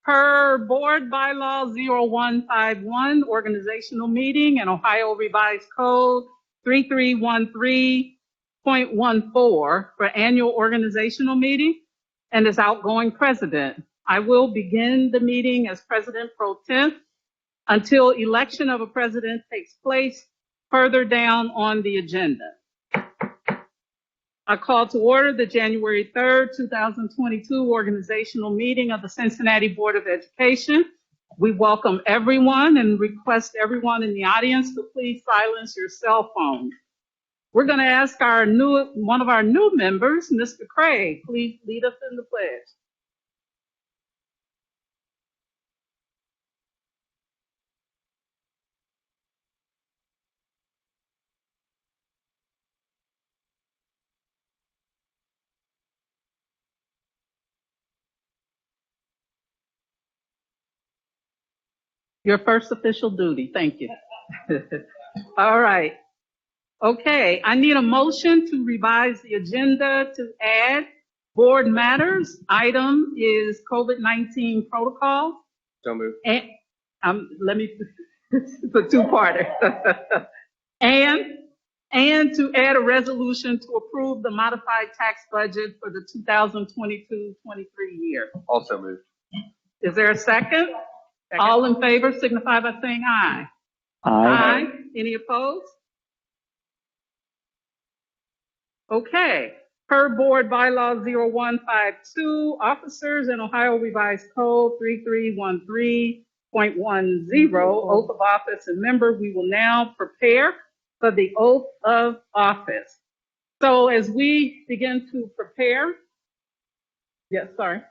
Per Board Bylaw 0151, organizational meeting and Ohio Revised Code 3313.14 for annual organizational meeting and as outgoing president. I will begin the meeting as President Pro Tem until election of a president takes place further down on the agenda. I call to order the January 3rd, 2022 organizational meeting of the Cincinnati Board of Education. We welcome everyone and request everyone in the audience to please silence your cell phones. We're going to ask one of our new members, Mr. Craig, please lead us in the pledge. Your first official duty. Thank you. All right. Okay. I need a motion to revise the agenda to add board matters. Item is COVID-19 protocol. So moved. And it's a two-parter. and to add a resolution to approve the modified tax budget for the 2022-23 year. Also moved. Is there a second? Second. All in favor signify by saying aye. Aye. Any opposed? Okay. Per Board Bylaw 0152, officers in Ohio Revised Code 3313.10, oath of office and member, we will now prepare for the oath of office. So as we begin to prepare, yes, sorry.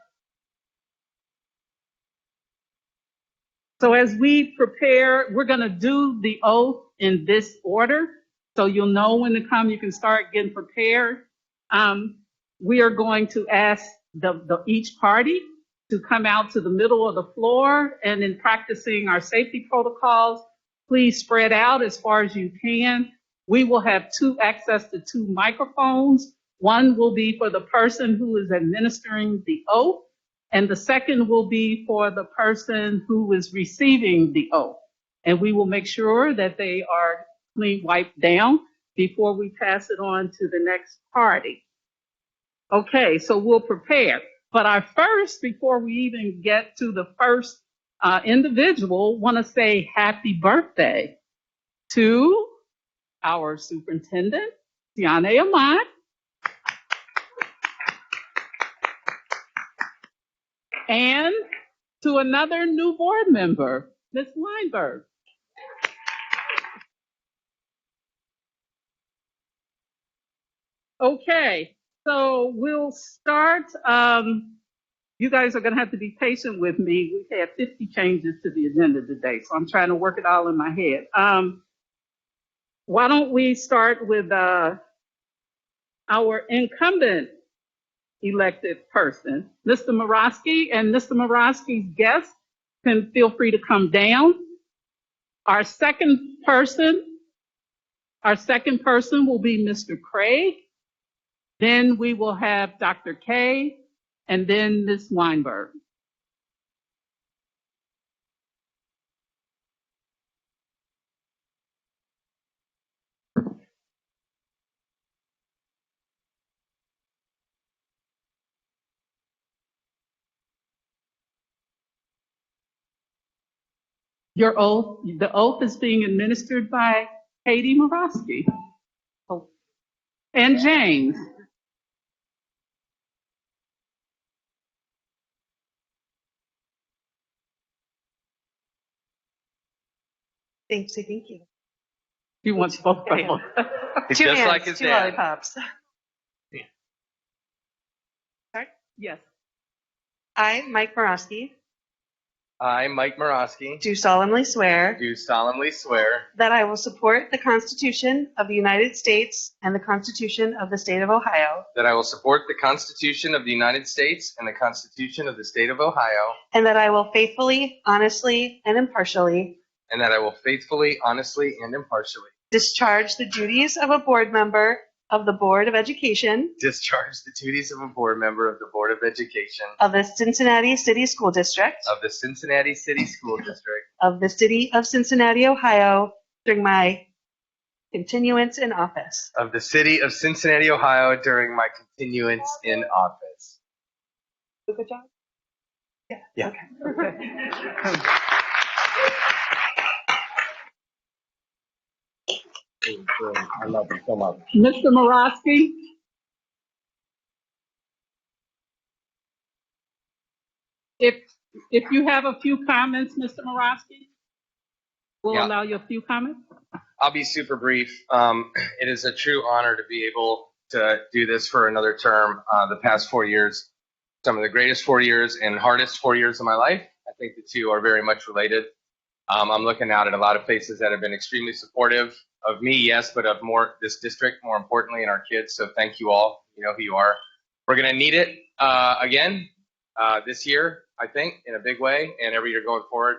So as we prepare, we're going to do the oath in this order. So you'll know when to come, you can start getting prepared. We are going to ask each party to come out to the middle of the floor, and in practicing our safety protocols, please spread out as far as you can. We will have access to two microphones. One will be for the person who is administering the oath, and the second will be for the person who is receiving the oath. And we will make sure that they are clean wiped down before we pass it on to the next party. Okay, so we'll prepare. But I first, before we even get to the first individual, want to say happy birthday to our superintendent, Tiana Ahmad. And to another new board member, Ms. Weinberg. Okay, so we'll start. You guys are going to have to be patient with me. We've had 50 changes to the agenda today, so I'm trying to work it all in my head. Why don't we start with our incumbent elected person, Mr. Morosky, and Mr. Morosky's guests can feel free to come down. Our second person will be Mr. Craig. Then we will have Dr. K, and then Ms. Weinberg. The oath is being administered by Katie Morosky. Oh. And James. Thank you. He wants both of them. It's Two just hands, like his two dad. lollipops. Yeah. Sorry? Yes. I, Mike Morosky, I, Mike Morosky, do solemnly swear do solemnly swear that I will support the Constitution of the United States and the Constitution of the State of Ohio, that I will support the Constitution of the United States and the Constitution of the State of Ohio, and that I will faithfully, honestly, and impartially and that I will faithfully, honestly, and impartially discharge the duties of a board member of the Board of Education discharge the duties of a board member of the Board of Education of the Cincinnati City School District of the Cincinnati City School District of the City of Cincinnati, Ohio, during my continuance in office. of the City of Cincinnati, Ohio during my continuance in office. Good job. Yeah. Okay. I love you so much. Mr. Morosky? If you have a few comments, Mr. Morosky, we'll Yeah. allow you a few comments. I'll be super brief. It is a true honor to be able to do this for another term. The past 4 years, some of the greatest 4 years and hardest 4 years of my life. I think the two are very much related. I'm looking out at a lot of faces that have been extremely supportive of me, yes, but of this district, more importantly, and our kids. So thank you all. You know who you are. We're going to need it again this year, I think, in a big way, and every year going forward.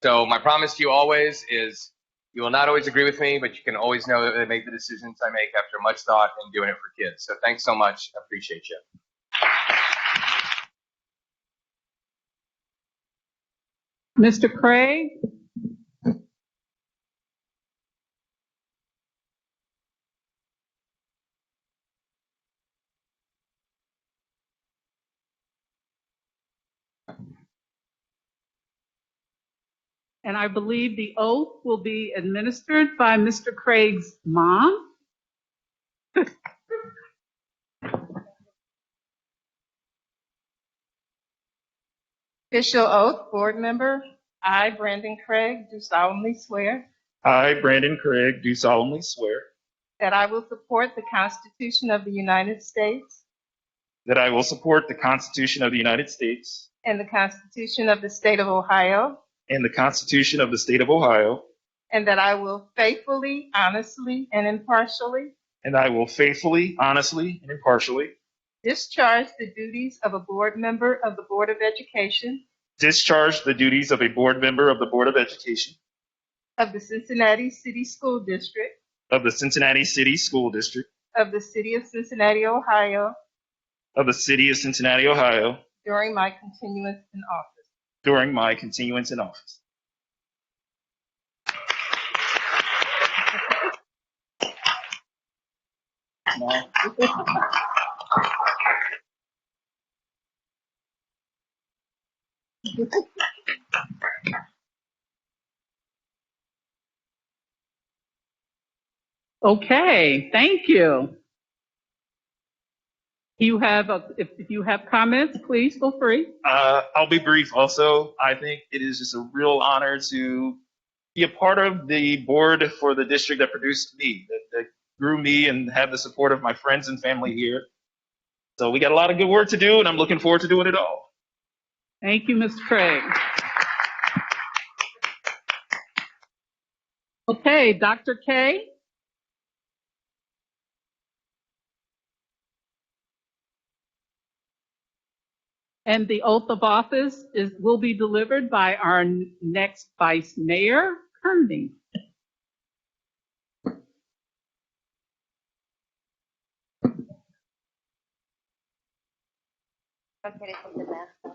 So my promise to you always is you will not always agree with me, but you can always know that I make the decisions I make after much thought and doing it for kids. So thanks so much. I appreciate you. Mr. Craig? And I believe the oath will be administered by Mr. Craig's mom. Official oath, board member. I, Brandon Craig, do solemnly swear I, Brandon Craig, do solemnly swear that I will support the Constitution of the United States that I will support the Constitution of the United States and the Constitution of the State of Ohio, and the Constitution of the State of Ohio, and that I will faithfully, honestly, and impartially and I will faithfully, honestly, and impartially discharge the duties of a board member of the Board of Education discharge the duties of a board member of the Board of Education of the Cincinnati City School District of the Cincinnati City School District of the City of Cincinnati, Ohio, of the City of Cincinnati, Ohio, during my continuance in office. during my continuance in office. Okay, thank you. If you have comments, please feel free. I'll be brief also. I think it is just a real honor to be a part of the board for the district that produced me, that grew me, and have the support of my friends and family here. So we got a lot of good work to do, and I'm looking forward to doing it all. Thank you, Mr. Craig. Okay, Dr. K. And the oath of office will be delivered by our next Vice Mayor, Kearney. Okay, take the mask off.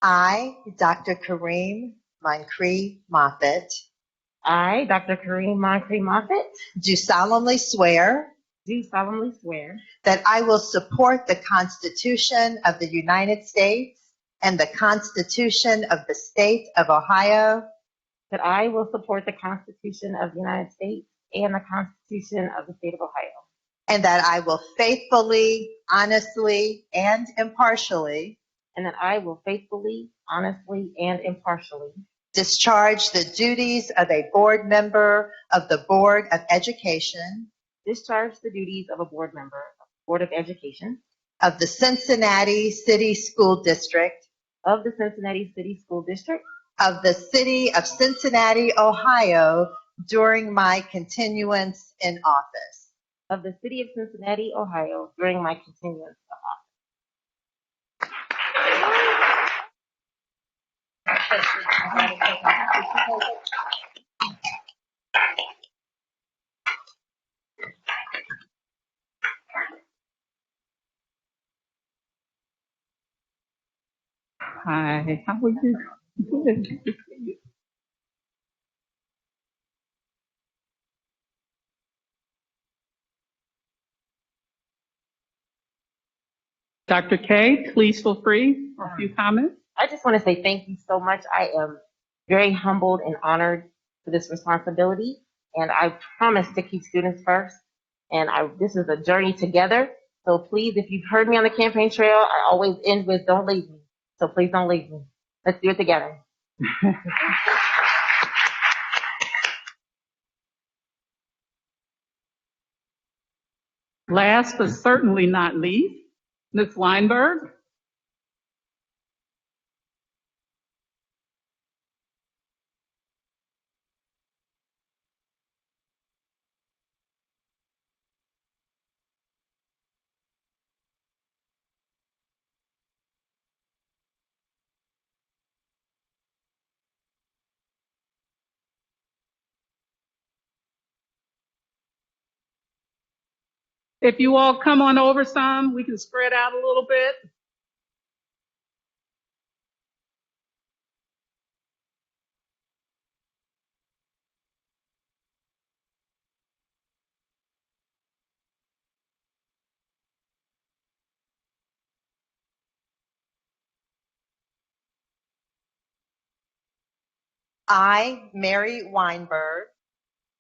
I, Dr. Kareem Moncrief Moffitt, I, Dr. Kareem Moncrief Moffitt, do solemnly swear do solemnly swear that I will support the Constitution of the United States and the Constitution of the State of Ohio, that I will support the Constitution of the United States and the Constitution of the State of Ohio, and that I will faithfully, honestly, and impartially and that I will faithfully, honestly, and impartially discharge the duties of a board member of the Board of Education discharge the duties of a board member of the Board of Education of the Cincinnati City School District of the Cincinnati City School District of the City of Cincinnati, Ohio, during my continuance in office. of the City of Cincinnati, Ohio, during my continuance of Hi, how are you? Good. Dr. K, please feel free for a few comments. I just want to say thank you so much. I am very humbled and honored for this responsibility, and I promise to keep students first. And this is a journey together. So please, if you've heard me on the campaign trail, I always end with "Don't leave me." So please don't leave me. Let's do it together. Last but certainly not least, Ms. Weinberg. If you all come on over some, we can spread out a little bit. I, Mary Weinberg,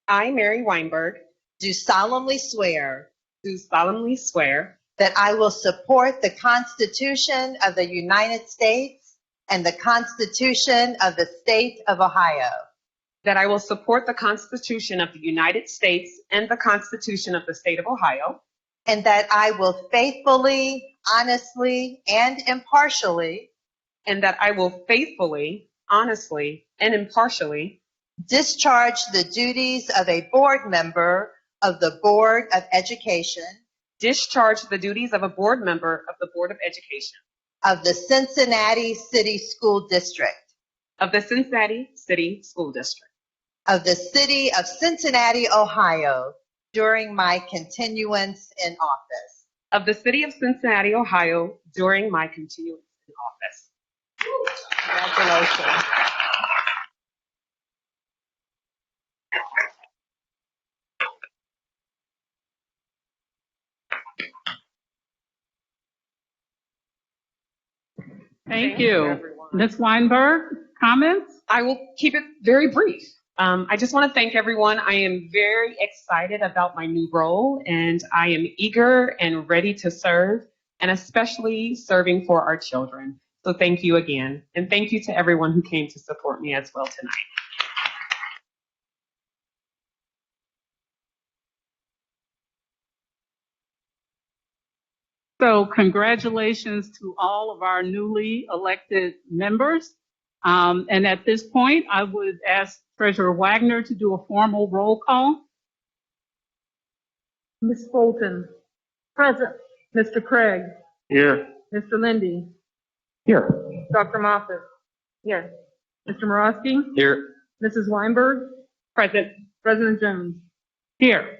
I, Mary Weinberg, do solemnly swear do solemnly swear that I will support the Constitution of the United States and the Constitution of the State of Ohio, that I will support the Constitution of the United States and the Constitution of the State of Ohio, and that I will faithfully, honestly, and impartially and that I will faithfully, honestly, and impartially discharge the duties of a board member of the Board of Education discharge the duties of a board member of the Board of Education of the Cincinnati City School District of the Cincinnati City School District of the City of Cincinnati, Ohio, during my continuance in office. of the City of Cincinnati, Ohio, during my continuance in office. Congratulations. Thank you. Ms. Weinberg, comments? I will keep it very brief. I just want to thank everyone. I am very excited about my new role, and I am eager and ready to serve, and especially serving for our children. So thank you again, and thank you to everyone who came to support me as well tonight. So congratulations to all of our newly elected members. And at this point, I would ask Treasurer Wagner to do a formal roll call. Ms. Fulton. Present. Mr. Craig. Here. Mr. Lindy. Here. Dr. Moffitt. Here. Mr. Morosky. Here. Mrs. Weinberg. Present. President Jones. Here.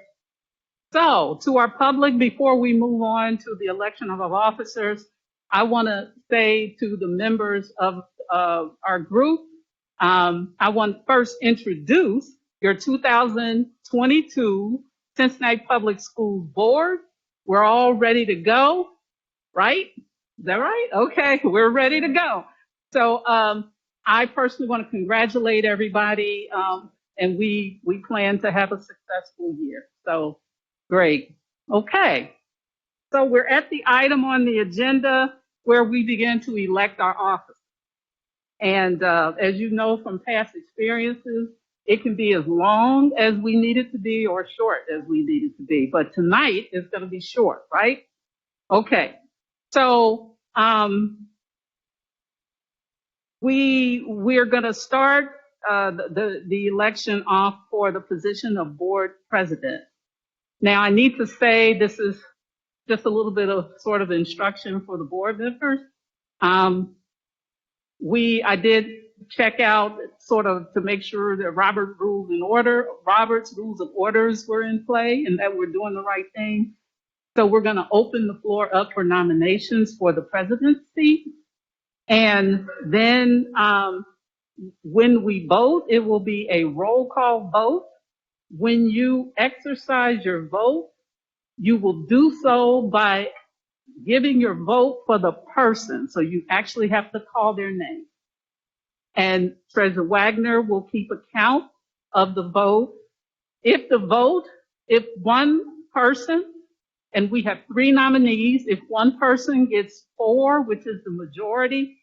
So to our public, before we move on to the election of our officers, I want to say to the members of our group, I want to first introduce your 2022 Cincinnati Public Schools Board. We're all ready to go, right? Is that right? Okay, we're ready to go. So I personally want to congratulate everybody, and we plan to have a successful year. So great. Okay. So we're at the item on the agenda where we begin to elect our officers. And as you know from past experiences, it can be as long as we need it to be or short as we need it to be. But tonight is going to be short, right? Okay. So we're going to start the election off for the position of board president. Now, I need to say this is just a little bit of sort of instruction for the board members. I did check out sort of to make sure that Robert's Rules of Orders were in play and that we're doing the right thing. So we're going to open the floor up for nominations for the presidency. And then when we vote, it will be a roll call vote. When you exercise your vote, you will do so by giving your vote for the person. So you actually have to call their name. And Treasurer Wagner will keep account of the vote. If one person, and we have 3 nominees, if one person gets 4, which is the majority,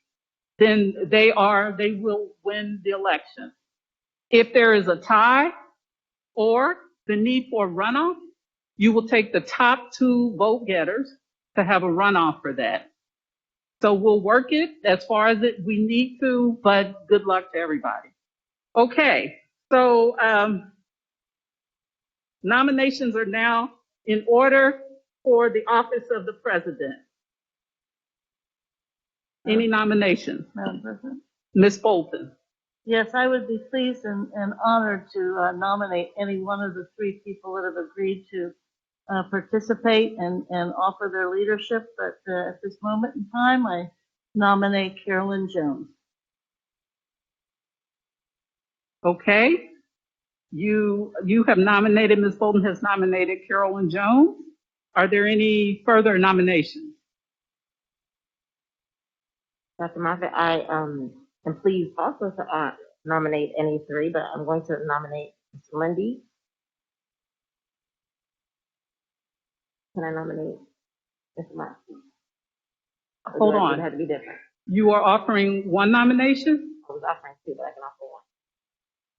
then they will win the election. If there is a tie or the need for a runoff, you will take the top 2 vote getters to have a runoff for that. So we'll work it as far as we need to, but good luck to everybody. Okay, so nominations are now in order for the office of the president. Any nominations? Madam President? Ms. Bolton. Yes, I would be pleased and honored to nominate any one of the 3 people that have agreed to participate and offer their leadership. But at this moment in time, I nominate Carolyn Jones. Okay. You have nominated, Ms. Bolton has nominated Carolyn Jones. Are there any further nominations? Dr. Moffitt, I am pleased also to nominate any 3, but I'm going to nominate Mr. Lindy. Can I nominate Mr. Martin? Hold on. It had to be different. You are offering one nomination? I was offering 2, but I can offer 1.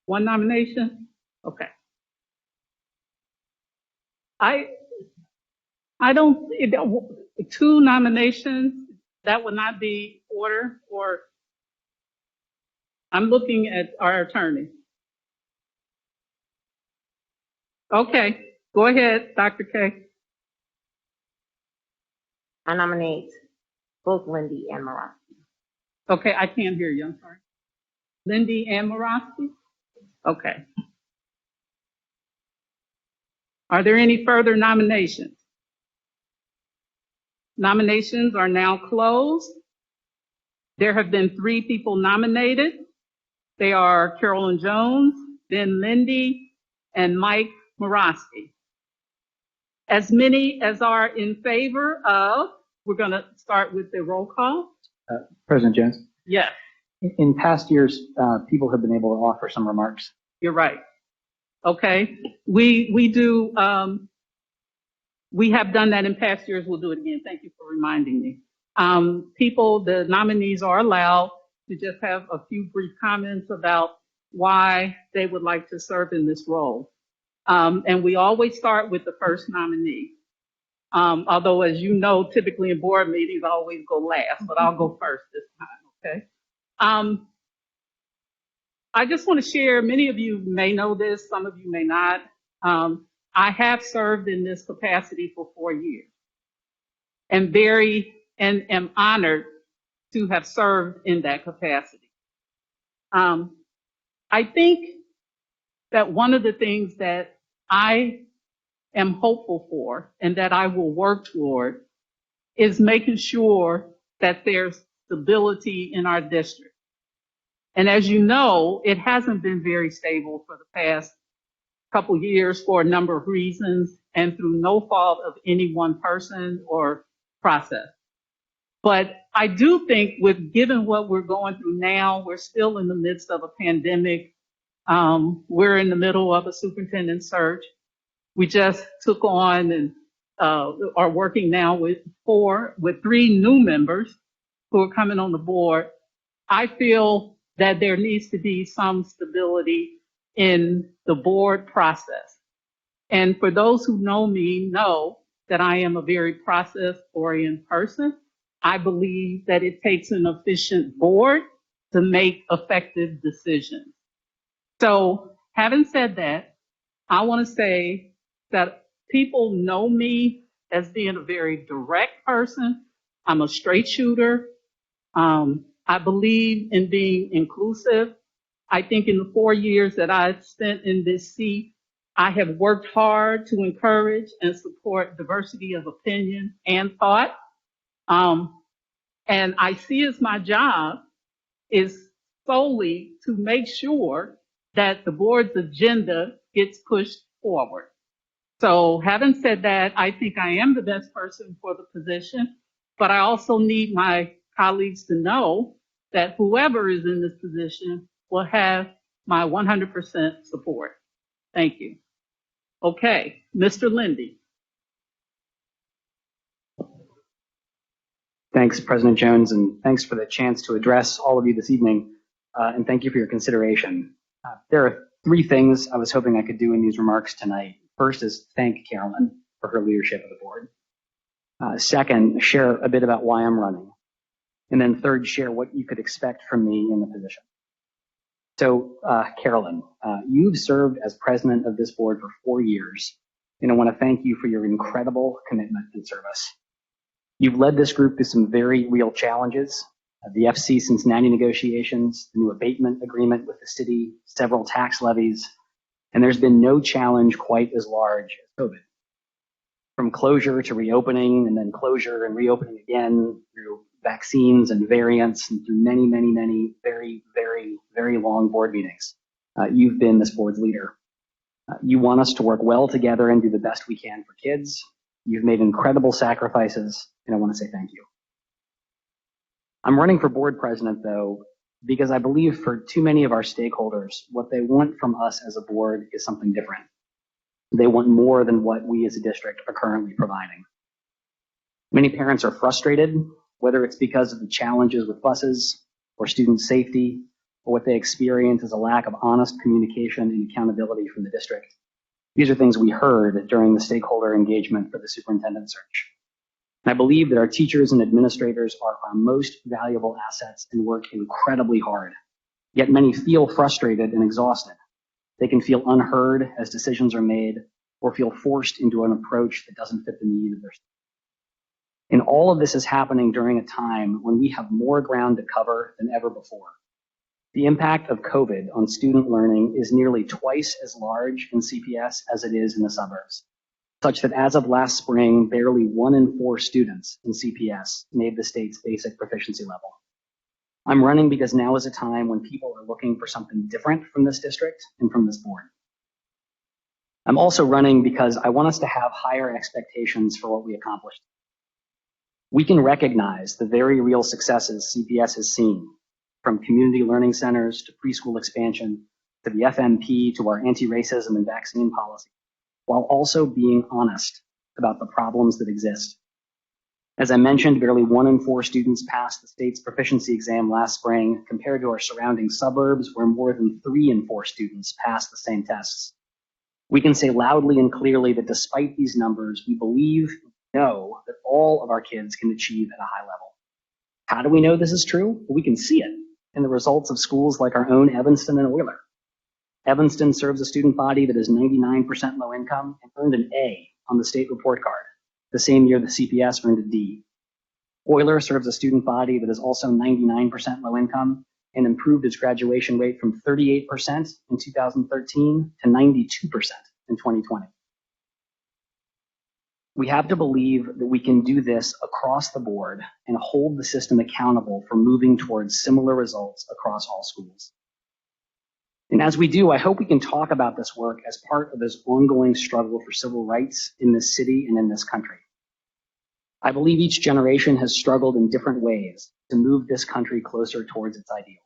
One nomination? Okay. I don't, 2 nominations, that would not be order, or I'm looking at our attorney. Okay, go ahead, Dr. K. I nominate both Lindy and Morosky. Okay, I can't hear you, I'm sorry. Lindy and Morosky? Okay. Are there any further nominations? Nominations are now closed. There have been 3 people nominated. They are Carolyn Jones, Ben Lindy, and Mike Morosky. As many as are in favor of, we're going to start with the roll call. President Jones? Yes. In past years, people have been able to offer some remarks. You're right. Okay. We do, we have done that in past years. We'll do it again. Thank you for reminding me. The nominees are allowed to just have a few brief comments about why they would like to serve in this role. And we always start with the first nominee. Although, as you know, typically in board meetings, I always go last, but I'll go first this time, okay? I just want to share, many of you may know this, some of you may not. I have served in this capacity for 4 years and am honored to have served in that capacity. I think that one of the things that I am hopeful for and that I will work toward is making sure that there's stability in our district. And as you know, it hasn't been very stable for the past couple years for a number of reasons and through no fault of any one person or process. But I do think given what we're going through now, we're still in the midst of a pandemic. We're in the middle of a superintendent search. We just took on and are working now with 3 new members who are coming on the board. I feel that there needs to be some stability in the board process. And for those who know me, know that I am a very process-oriented person. I believe that it takes an efficient board to make effective decisions. So having said that, I want to say that people know me as being a very direct person. I'm a straight shooter. I believe in being inclusive. I think in the 4 years that I've spent in this seat, I have worked hard to encourage and support diversity of opinion and thought. And I see as my job is solely to make sure that the board's agenda gets pushed forward. So having said that, I think I am the best person for the position, but I also need my colleagues to know that whoever is in this position will have my 100% support. Thank you. Okay, Mr. Lindy. Thanks, President Jones, and thanks for the chance to address all of you this evening, and thank you for your consideration. There are 3 things I was hoping I could do in these remarks tonight. First is thank Carolyn for her leadership of the board. Second, share a bit about why I'm running. And then third, share what you could expect from me in the position. So, Carolyn, you've served as president of this board for 4 years, and I want to thank you for your incredible commitment and service. You've led this group through some very real challenges, the FC Cincinnati negotiations, the new abatement agreement with the city, several tax levies, and there's been no challenge quite as large as COVID. From closure to reopening, and then closure and reopening again, through vaccines and variants, and through many, many, many very, very, very long board meetings. You've been this board's leader. You want us to work well together and do the best we can for kids. You've made incredible sacrifices, and I want to say thank you. I'm running for board president, though, because I believe for too many of our stakeholders, what they want from us as a board is something different. They want more than what we as a district are currently providing. Many parents are frustrated, whether it's because of the challenges with buses or student safety, or what they experience as a lack of honest communication and accountability from the district. These are things we heard during the stakeholder engagement for the superintendent search. And I believe that our teachers and administrators are our most valuable assets and work incredibly hard. Yet many feel frustrated and exhausted. They can feel unheard as decisions are made, or feel forced into an approach that doesn't fit the need of their students. And all of this is happening during a time when we have more ground to cover than ever before. The impact of COVID on student learning is nearly twice as large in CPS as it is in the suburbs, such that as of last spring, barely 1 in 4 students in CPS made the state's basic proficiency level. I'm running because now is a time when people are looking for something different from this district and from this board. I'm also running because I want us to have higher expectations for what we accomplished. We can recognize the very real successes CPS has seen, from community learning centers to preschool expansion, to the FMP, to our anti-racism and vaccine policy, while also being honest about the problems that exist. As I mentioned, barely 1 in 4 students passed the state's proficiency exam last spring, compared to our surrounding suburbs, where more than 3 in 4 students passed the same tests. We can say loudly and clearly that despite these numbers, we believe, know that all of our kids can achieve at a high level. How do we know this is true? We can see it in the results of schools like our own Evanston and Wheeler. Evanston serves a student body that is 99% low income and earned an A on the state report card, the same year the CPS earned a D. Wheeler serves a student body that is also 99% low income and improved its graduation rate from 38% in 2013 to 92% in 2020. We have to believe that we can do this across the board and hold the system accountable for moving towards similar results across all schools. And as we do, I hope we can talk about this work as part of this ongoing struggle for civil rights in this city and in this country. I believe each generation has struggled in different ways to move this country closer towards its ideals.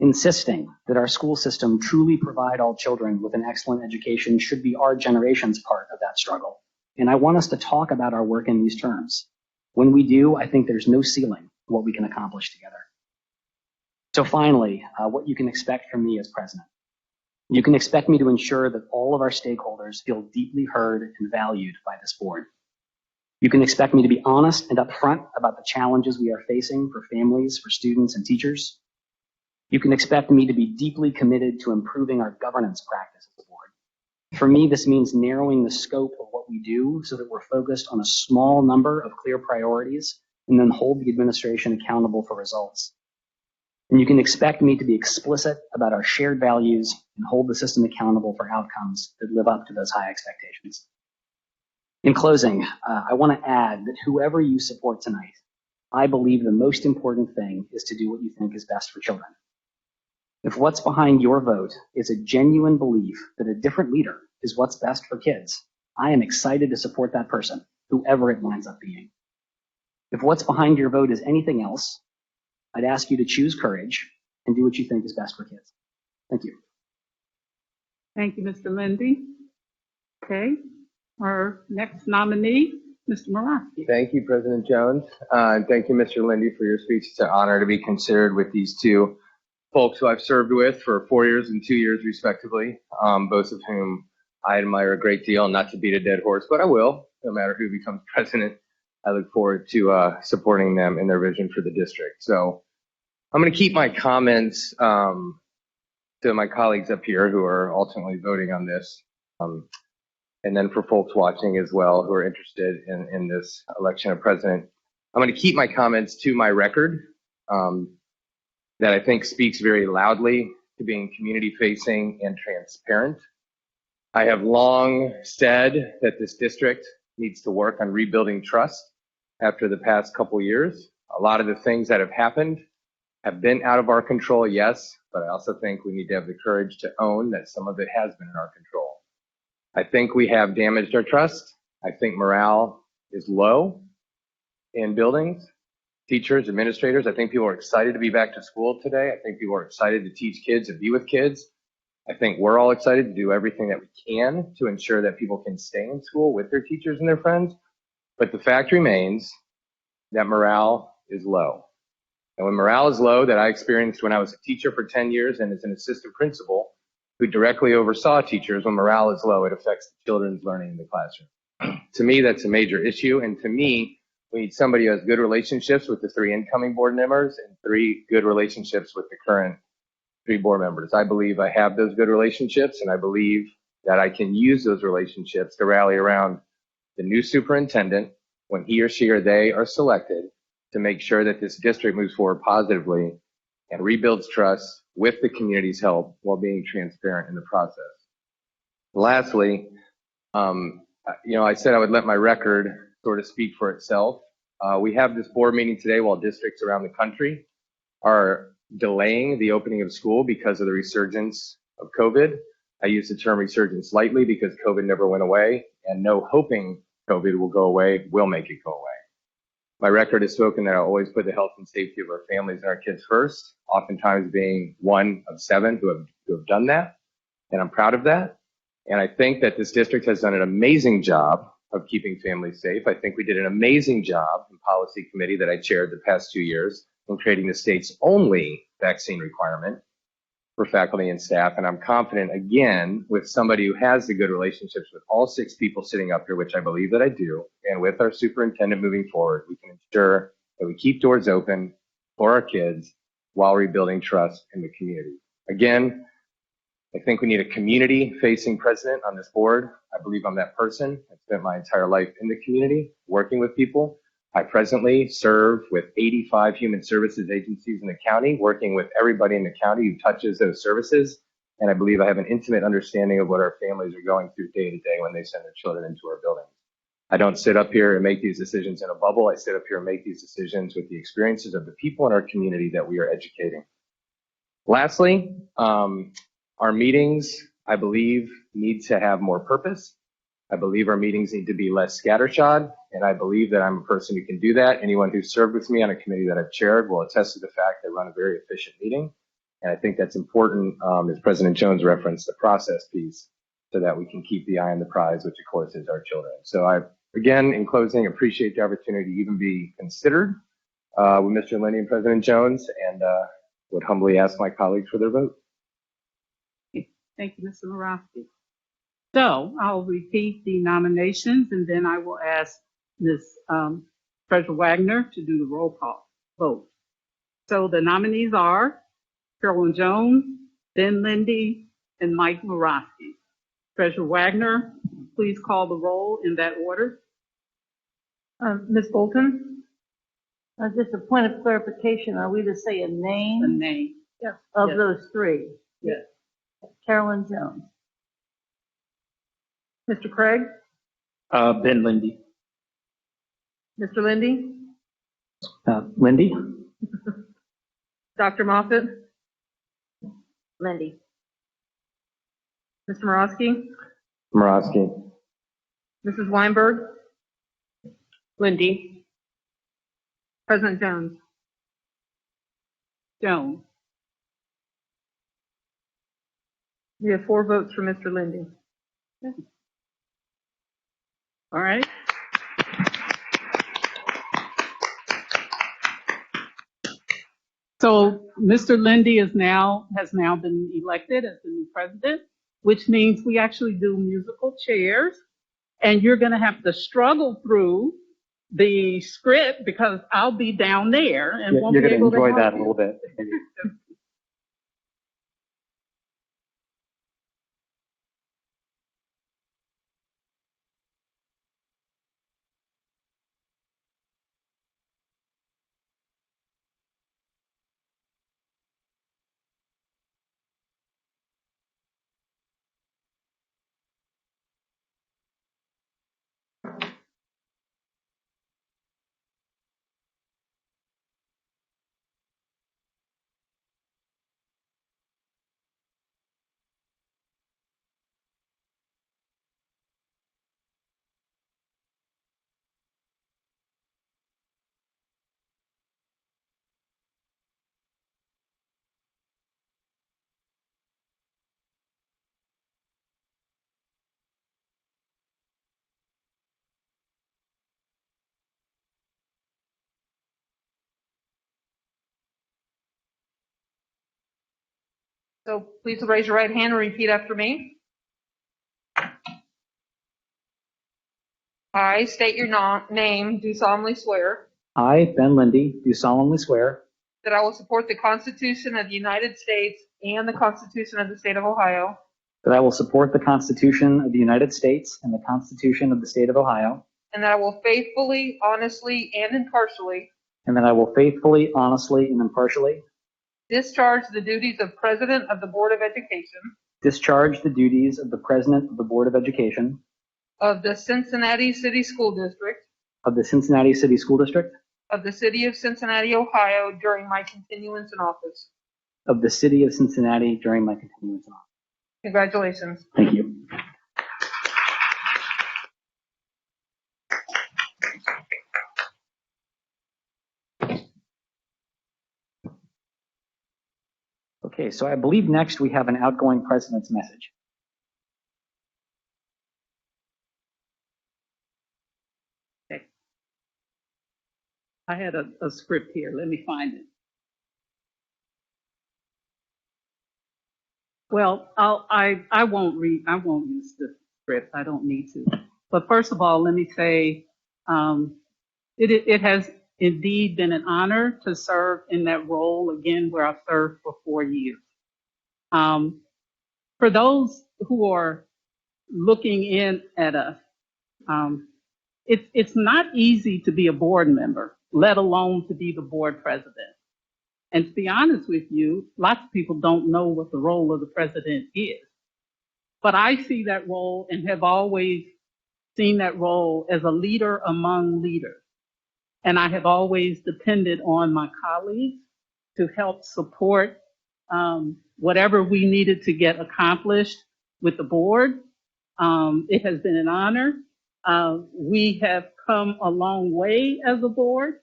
Insisting that our school system truly provide all children with an excellent education should be our generation's part of that struggle. And I want us to talk about our work in these terms. When we do, I think there's no ceiling to what we can accomplish together. So finally, what you can expect from me as president. You can expect me to ensure that all of our stakeholders feel deeply heard and valued by this board. You can expect me to be honest and upfront about the challenges we are facing for families, for students, and teachers. You can expect me to be deeply committed to improving our governance practice as a board. For me, this means narrowing the scope of what we we do so that we're focused on a small number of clear priorities and then hold the administration accountable for results. And you can expect me to be explicit about our shared values and hold the system accountable for outcomes that live up to those high expectations. In closing, I want to add that whoever you support tonight, I believe the most important thing is to do what you think is best for children. If what's behind your vote is a genuine belief that a different leader is what's best for kids, I am excited to support that person, whoever it winds up being. If what's behind your vote is anything else, I'd ask you to choose courage and do what you think is best for kids. Thank you. Thank you, Mr. Lindy. Okay, our next nominee, Mr. Morosky. Thank you, President Jones. And thank you, Mr. Lindy, for your speech. It's an honor to be considered with these two folks who I've served with for 4 years and 2 years, respectively, both of whom I admire a great deal, not to beat a dead horse, but I will, no matter who becomes president. I look forward to supporting them in their vision for the district. So I'm going to keep my comments to my colleagues up here who are ultimately voting on this, and then for folks watching as well who are interested in this election of president. I'm going to keep my comments to my record that I think speaks very loudly to being community-facing and transparent. I have long said that this district needs to work on rebuilding trust after the past couple years. A lot of the things that have happened have been out of our control, yes, but I also think we need to have the courage to own that some of it has been in our control. I think we have damaged our trust. I think morale is low in buildings, teachers, administrators. I think people are excited to be back to school today. I think people are excited to teach kids and be with kids. I think we're all excited to do everything that we can to ensure that people can stay in school with their teachers and their friends. But the fact remains that morale is low. And when morale is low, that I experienced when I was a teacher for 10 years and as an assistant principal who directly oversaw teachers, when morale is low, it affects the children's learning in the classroom. To me, that's a major issue. And to me, we need somebody who has good relationships with the 3 incoming board members and 3 good relationships with the current 3 board members. I believe I have those good relationships, and I believe that I can use those relationships to rally around the new superintendent when he or she or they are selected to make sure that this district moves forward positively and rebuilds trust with the community's help while being transparent in the process. Lastly, I said I would let my record sort of speak for itself. We have this board meeting today while districts around the country are delaying the opening of school because of the resurgence of COVID. I use the term resurgence lightly because COVID never went away, and no hoping COVID will go away will make it go away. My record has spoken that I always put the health and safety of our families and our kids first, oftentimes being one of 7 who have done that, and I'm proud of that. And I think that this district has done an amazing job of keeping families safe. I think we did an amazing job in policy committee that I chaired the past 2 years in creating the state's only vaccine requirement for faculty and staff. And I'm confident, again, with somebody who has the good relationships with all 6 people sitting up here, which I believe that I do, and with our superintendent moving forward, we can ensure that we keep doors open for our kids while rebuilding trust in the community. Again, I think we need a community-facing president on this board. I believe I'm that person. I've spent my entire life in the community, working with people. I presently serve with 85 human services agencies in the county, working with everybody in the county who touches those services. And I believe I have an intimate understanding of what our families are going through day to day when they send their children into our buildings. I don't sit up here and make these decisions in a bubble. I sit up here and make these decisions with the experiences of the people in our community that we are educating. Lastly, our meetings, I believe, need to have more purpose. I believe our meetings need to be less scattershot, and I believe that I'm a person who can do that. Anyone who served with me on a committee that I've chaired will attest to the fact that I run a very efficient meeting, and I think that's important, as President Jones referenced, the process piece, so that we can keep the eye on the prize, which of course is our children. So I, again, in closing, appreciate the opportunity to even be considered with Mr. Lindy and President Jones, and would humbly ask my colleagues for their vote. Thank you, Mr. Morosky. So I'll repeat the nominations, and then I will ask Ms. Treasurer Wagner to do the roll call vote. So the nominees are Carolyn Jones, Ben Lindy, and Mike Morosky. Treasurer Wagner, please call the roll in that order. Ms. Bolton? Just a point of clarification, are we to say a The name name. of Yes. those three? Yes. Carolyn Jones. Mr. Craig? Ben Lindy. Mr. Lindy? Lindy? Dr. Moffitt? Lindy. Mr. Morosky? Morosky. Mrs. Weinberg? Lindy. President Jones? Jones. We have 4 votes for Mr. Lindy. All right. So Mr. Lindy has now been elected as the new president, which means we actually do musical chairs, and you're going to have to struggle through the script because I'll be down there and won't You're be going to able to enjoy help that a you. little bit. Maybe. So please raise your right hand and repeat after me. I state your name, do solemnly swear I, Ben Lindy, do solemnly swear that I will support the Constitution of the United States and the Constitution of the State of Ohio, that I will support the Constitution of the United States and the Constitution of the State of Ohio, and that I will faithfully, honestly, and impartially and that I will faithfully, honestly, and impartially discharge the duties of President of the Board of Education discharge the duties of the President of the Board of Education of the Cincinnati City School District of the Cincinnati City School District of the City of Cincinnati, Ohio, during my continuance in office. of the City of Cincinnati during my continuance in office. Congratulations. Thank you. Okay, so I believe next we have an outgoing president's message. I had a script here. Let me find it. Well, I won't use the script. I don't need to. But first of all, let me say, it has indeed been an honor to serve in that role again, where I've served for 4 years. For those who are looking in at us, it's not easy to be a board member, let alone to be the board president. And to be honest with you, lots of people don't know what the role of the president is. But I see that role and have always seen that role as a leader among leaders. And I have always depended on my colleagues to help support whatever we needed to get accomplished with the board. It has been an honor. We have come a long way as a board.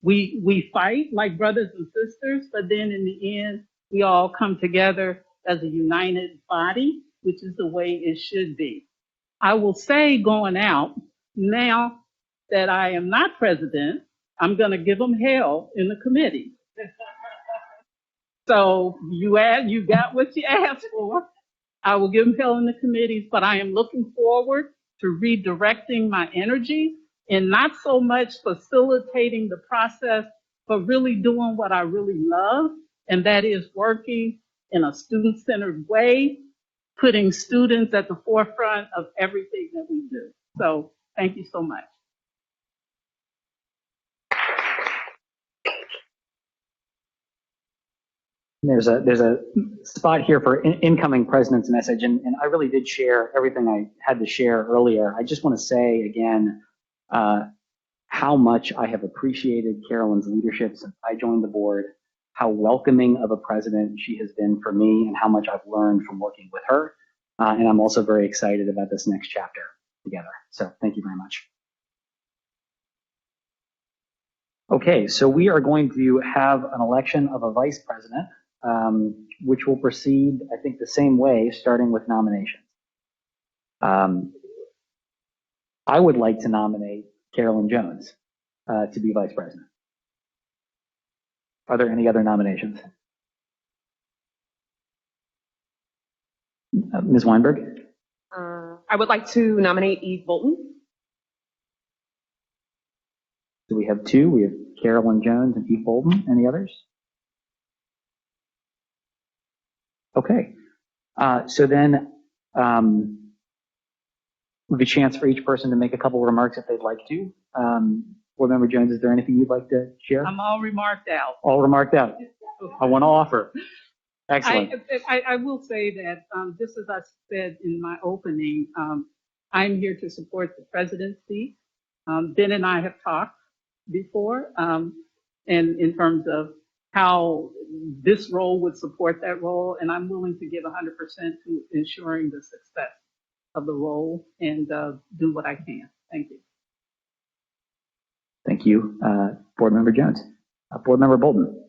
We fight like brothers and sisters, but then in the end, we all come together as a united body, which is the way it should be. I will say going out, now that I am not president, I'm going to give them hell in the committee. So you got what you asked for. I will give them hell in the committees, but I am looking forward to redirecting my energy and not so much facilitating the process, but really doing what I really love, and that is working in a student-centered way putting students at the forefront of everything that we do. So thank you so much. There's a spot here for incoming president's message, and I really did share everything I had to share earlier. I just want to say again how much I have appreciated Carolyn's leadership since I joined the board, how welcoming of a president she has been for me, and how much I've learned from working with her. And I'm also very excited about this next chapter together. So thank you very much. Okay, so we are going to have an election of a vice president, which will proceed, I think, the same way, starting with nominations. I would like to nominate Carolyn Jones to be vice president. Are there any other nominations? Ms. Weinberg? I would like to nominate Eve Bolton. So we have two. We have Carolyn Jones and Eve Bolton. Any others? Okay. So then we have a chance for each person to make a couple of remarks if they'd like to. Board Member Jones, is there anything you'd like to share? I'm all remarked out. All remarked out. I want to offer. Excellent. I will say that just as I said in my opening, I'm here to support the presidency. Ben and I have talked before, and in terms of how this role would support that role, and I'm willing to give 100% to ensuring the success of the role and do what I can. Thank you. Thank you, Board Member Jones. Board Member Bolton.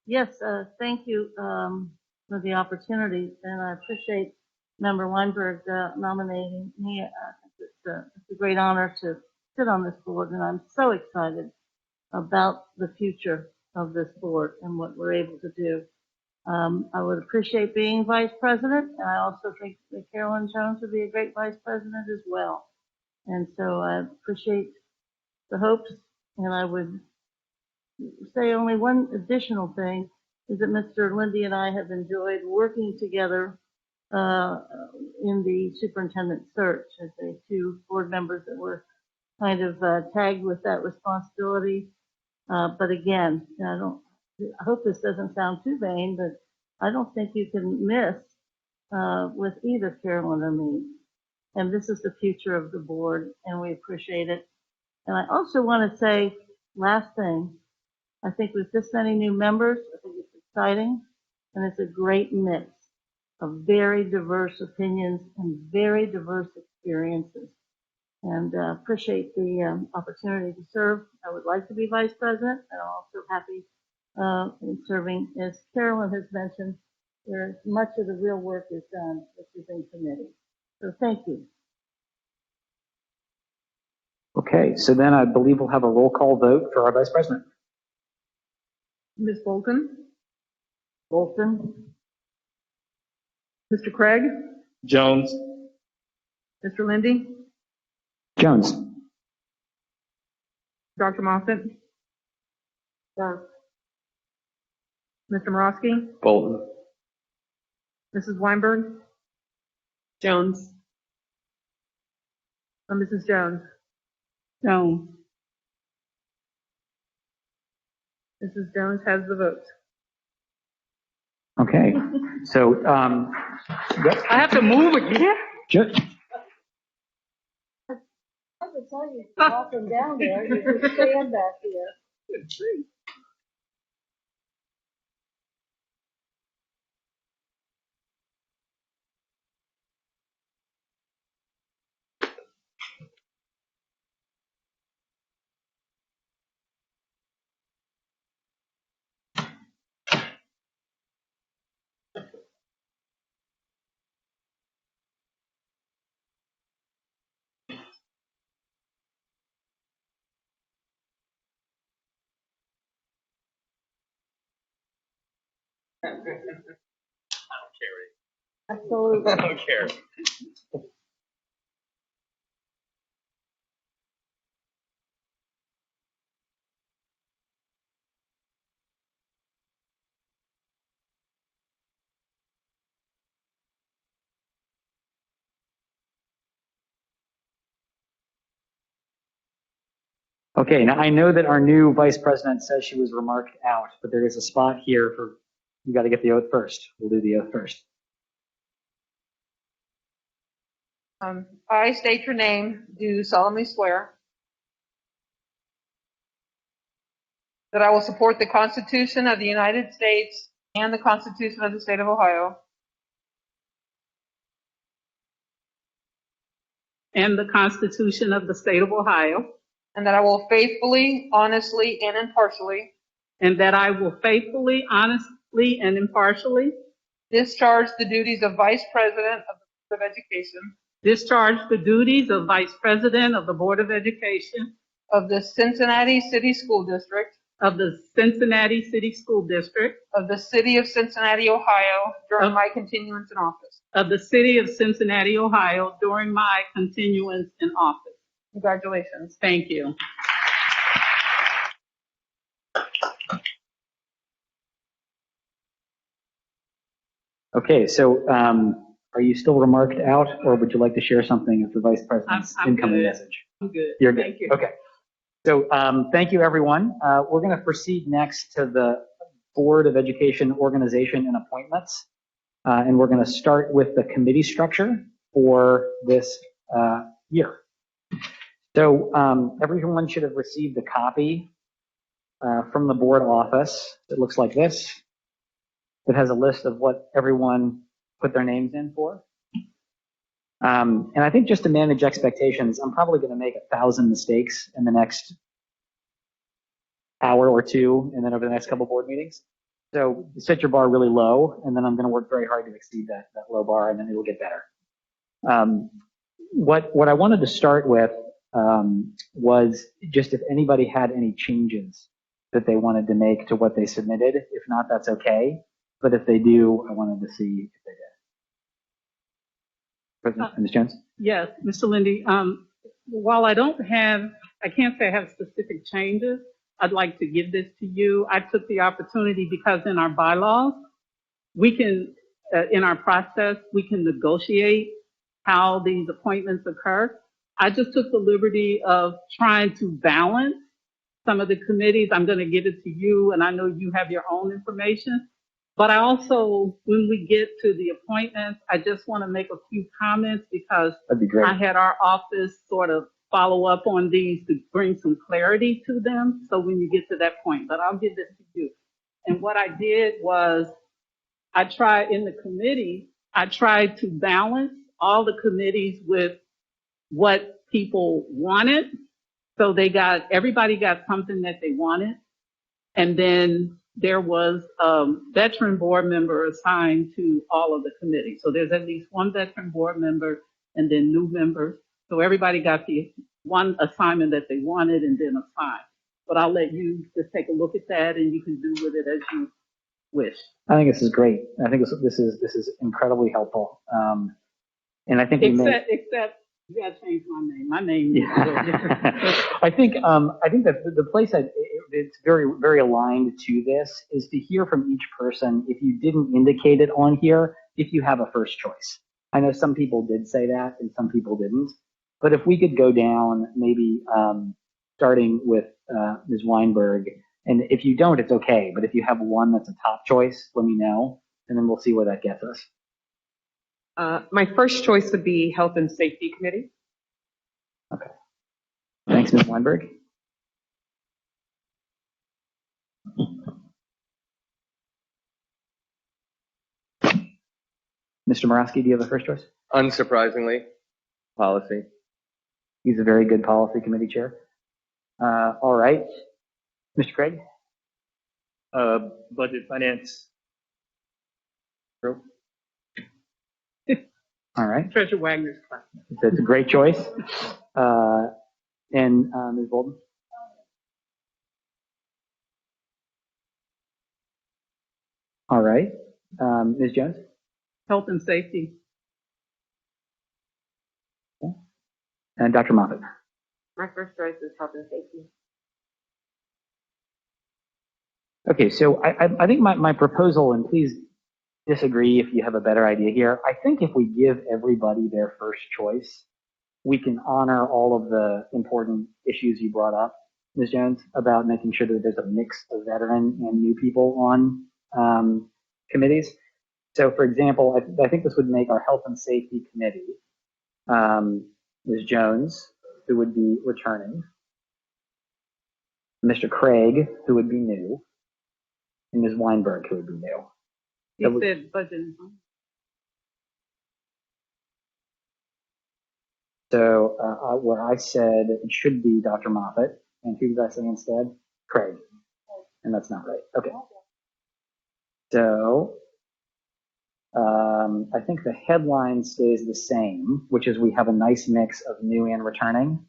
Yes, thank you for the opportunity, and I appreciate Member Weinberg nominating me. It's a great honor to sit on this board, and I'm so excited about the future of this board and what we're able to do. I would appreciate being vice president, and I also think that Carolyn Jones would be a great vice president as well. And so I appreciate the hopes, and I would say only one additional thing is that Mr. Lindy and I have enjoyed working together in the superintendent search as the two board members that were kind of tagged with that responsibility. But again, I hope this doesn't sound too vain, but I don't think you can miss with either Carolyn or me. And this is the future of the board, and we appreciate it. And I also want to say, last thing, I think with this many new members, I think it's exciting, and it's a great mix of very diverse opinions and very diverse experiences. And appreciate the opportunity to serve. I would like to be vice president, and I'm also happy in serving. As Carolyn has mentioned, where much of the real work is done, which is in committee. So thank you. Okay, so then I believe we'll have a roll call vote for our vice president. Ms. Bolton? Bolton? Mr. Craig? Jones. Mr. Lindy? Jones. Dr. Moffitt? Jones. Mr. Morosky? Bolton. Mrs. Weinberg? Jones. Mrs. Jones? Jones. Mrs. Jones has the vote. Okay, so I have to move again? I would tell you, walking down there, you just stand back here. I don't care. Absolutely. I don't care. Okay, now I know that our new vice president says she was remarked out, but there is a spot here for, you got to get the oath first. We'll do the oath first. I state your name, do solemnly swear that I will support the Constitution of the United States and the Constitution of the State of Ohio, and the Constitution of the State of Ohio, and that I will faithfully, honestly, and impartially and that I will faithfully, honestly, and impartially discharge the duties of Vice President of the Board of Education discharge the duties of Vice President of the Board of Education of the Cincinnati City School District of the Cincinnati City School District of the City of Cincinnati, Ohio, during my continuance in office. of the City of Cincinnati, Ohio, during my continuance in office. Congratulations. Thank you. Okay, so are you still remarked out, or would you like to share something of the vice president's I'm incoming good. message? I'm good. You're good. Thank you. Okay. So thank you, everyone. We're going to proceed next to the Board of Education organization and appointments. And we're going to start with the committee structure for this year. So everyone should have received a copy from the board office. It looks like this. It has a list of what everyone put their names in for. And I think just to manage expectations, I'm probably going to make 1,000 mistakes in the next hour or two, and then over the next couple board meetings. So set your bar really low, and then I'm going to work very hard to exceed that low bar, and then it will get better. What I wanted to start with was just if anybody had any changes that they wanted to make to what they submitted. If not, that's okay. But if they do, I wanted to see if they did. President, Ms. Jones? Yes, Mr. Lindy, while I can't say I have specific changes, I'd like to give this to you. I took the opportunity because in our bylaws, we can, in our process, we can negotiate how these appointments occur. I just took the liberty of trying to balance some of the committees. I'm going to give it to you, and I know you have your own information. But I also, when we get to the appointments, I just want to make a few comments because That'd be great. I had our office sort of follow up on these to bring some clarity to them. So when you get to that point, but I'll give this to you. And what I did was I tried to balance all the committees with what people wanted. So everybody got something that they wanted. And then there was a veteran board member assigned to all of the committees. So there's at least one veteran board member and then new members. So everybody got the one assignment that they wanted and then assigned. But I'll let you just take a look at that and you can do with it as you wish. I think this is great. I think this is incredibly helpful. And I think except you got to change my name. My name. Yeah. I think that the place it's very, very aligned to this is to hear from each person. If you didn't indicate it on here, if you have a first choice. I know some people did say that and some people didn't. But if we could go down, maybe starting with Ms. Weinberg, and if you don't, it's okay. But if you have one that's a top choice, let me know, and then we'll see where that gets us. My first choice would be Health and Safety Committee. Okay. Thanks, Ms. Weinberg. Mr. Morawski, do you have a first choice? Unsurprisingly, policy. He's a very good policy committee chair. All right. Mr. Craig? Budget, finance. All right. Treasurer Wagner's class. That's a great choice. And Ms. Bolden? All right. Ms. Jones? Health and safety. Okay. And Dr. Moffitt? My first choice is health and safety. Okay, so I think my proposal, and please disagree if you have a better idea here, I think if we give everybody their first choice, we can honor all of the important issues you brought up. Ms. Jones, about making sure that there's a mix of veteran and new people on committees. So, for example, I think this would make our health and safety committee Ms. Jones, who would be returning, Mr. Craig, who would be new, and Ms. Weinberg, who would be new. You said budget. So where I said it should be Dr. Moffat, and who did I say instead? Craig. And that's not right. Okay. So I think the headline stays the same, which is we have a nice mix of new and returning.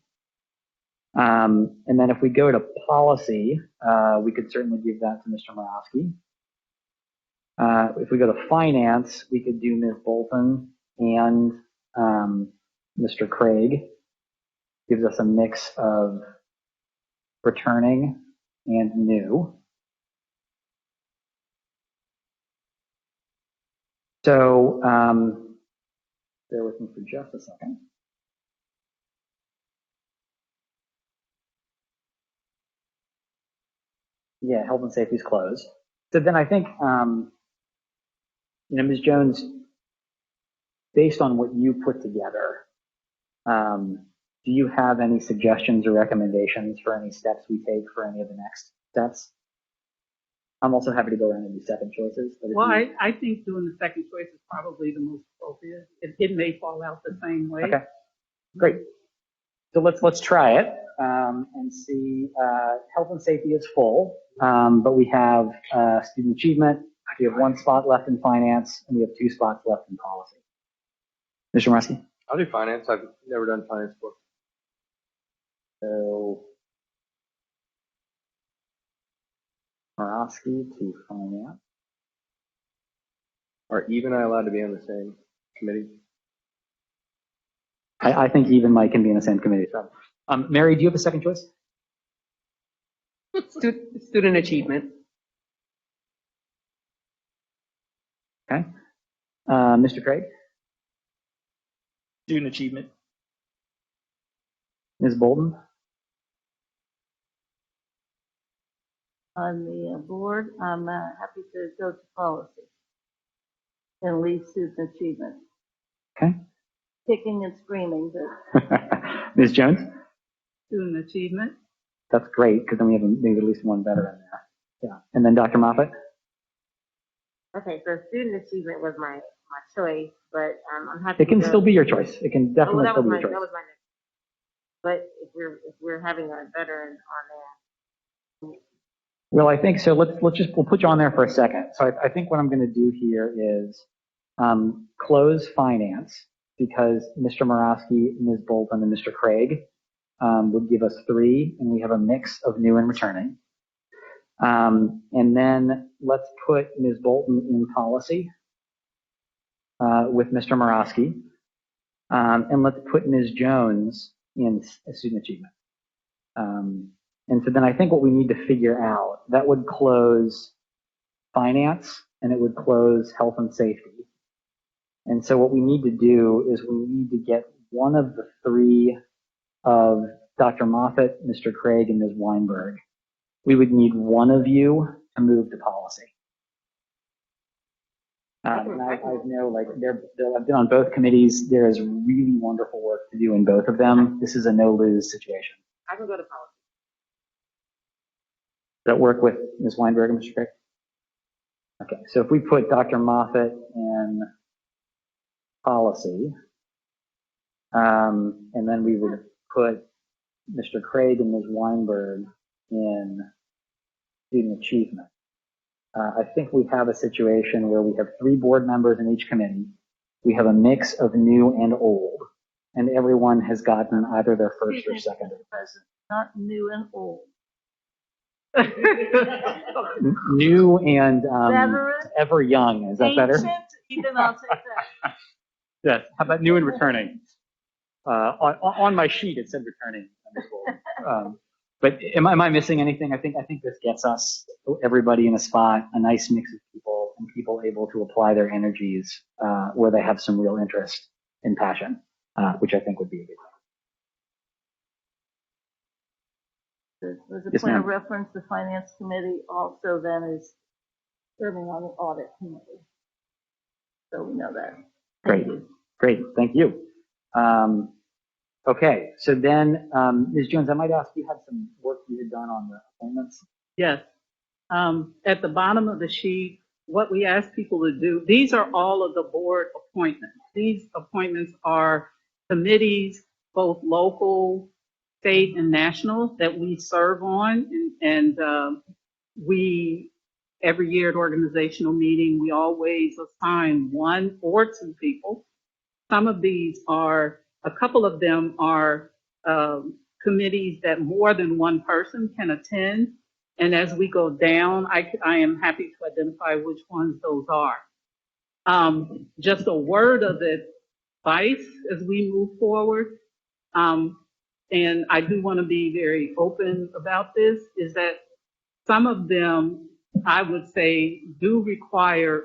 And then if we go to policy, we could certainly give that to Mr. Morosky. If we go to finance, we could do Ms. Bolton and Mr. Craig. Gives us a mix of returning and new. So bear with me for just a second. Yeah, health and safety is closed. So then I think, Ms. Jones, based on what you put together, do you have any suggestions or recommendations for any steps we take for any of the next steps? I'm also happy to go around and do second choices. But Well, I think doing the second choice is probably the most appropriate. It may fall out the same way. Okay, great. So let's try it and see. Health and safety is full, but we have student achievement. We have one spot left in finance, and we have 2 spots left in policy. Mr. Morosky? I'll do finance. I've never done finance before. So Morosky to finance. Are Eve and I allowed to be on the same committee? I think even Mike can be in the same committee. So, Mary, do you have a second choice? Student achievement. Okay. Mr. Craig? Student achievement. Ms. Bolton? On the board, I'm happy to go to policy and leave student achievement. Okay. Kicking and screaming, but Ms. Jones? Student achievement. That's great, because then we have maybe at least one veteran there. Yeah. And then Dr. Moffat? Okay, so student achievement was my choice, but I'm happy. It can still be your choice. It can definitely still be your choice. That was my next. But if we're having a veteran on there. Well, I think so. We'll put you on there for a second. So I think what I'm going to do here is close finance, because Mr. Morosky, Ms. Bolton, and Mr. Craig would give us 3, and we have a mix of new and returning. And then let's put Ms. Bolton in policy with Mr. Morosky, and let's put Ms. Jones in student achievement. And so then I think what we need to figure out, that would close finance and it would close health and safety. And so what we need to do is we need to get one of the 3 of Dr. Moffat, Mr. Craig, and Ms. Weinberg. We would need one of you to move to policy. And I know, like, I've been on both committees. There is really wonderful work to do in both of them. This is a no-lose situation. I can go to policy. Does that work with Ms. Weinberg and Mr. Craig? Okay, so if we put Dr. Moffat in policy, and then we would put Mr. Craig and Ms. Weinberg in student achievement. I think we have a situation where we have 3 board members in each committee. We have a mix of new and old, and everyone has gotten either their first or second. not new and old. New and Veteran, ever young. Is that better? ancient, even I'll take that. Yes. How about new and returning? On my sheet it said returning. But am I missing anything? I think this gets us everybody in a spot, a nice mix of people, and people able to apply their energies where they have some real interest and passion, which I think would be a good As a Yes, point of ma'am. reference, the Finance Committee also then is serving on the Audit Committee. So we know that. Great. Great. Thank you. Okay. So then, Ms. Jones, I might ask, you had some work you had done on the appointments. Yes. At the bottom of the sheet, what we ask people to do, these are all of the board appointments. These appointments are committees, both local, state, and national, that we serve on. And we, every year at organizational meeting, we always assign one or two people. Some of these are, a couple of them are committees that more than one person can attend. And as we go down, I am happy to identify which ones those are. Just a word of advice as we move forward, and I do want to be very open about this, is that some of them, I would say, do require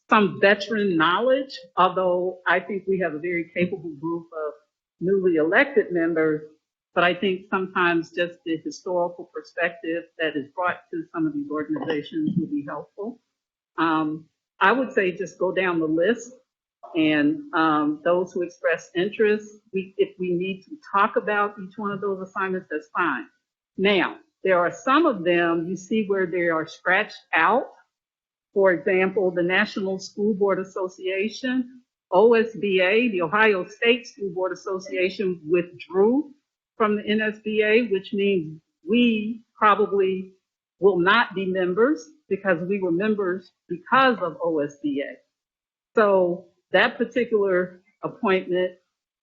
some veteran knowledge, although I think we have a very capable group of newly elected members. But I think sometimes just the historical perspective that is brought to some of these organizations would be helpful. I would say just go down the list, and those who express interest, if we need to talk about each one of those assignments, that's fine. Now, there are some of them you see where they are scratched out. For example, the National School Board Association, OSBA, the Ohio State School Board Association, withdrew from the NSBA, which means we probably will not be members because we were members because of OSBA. So that particular appointment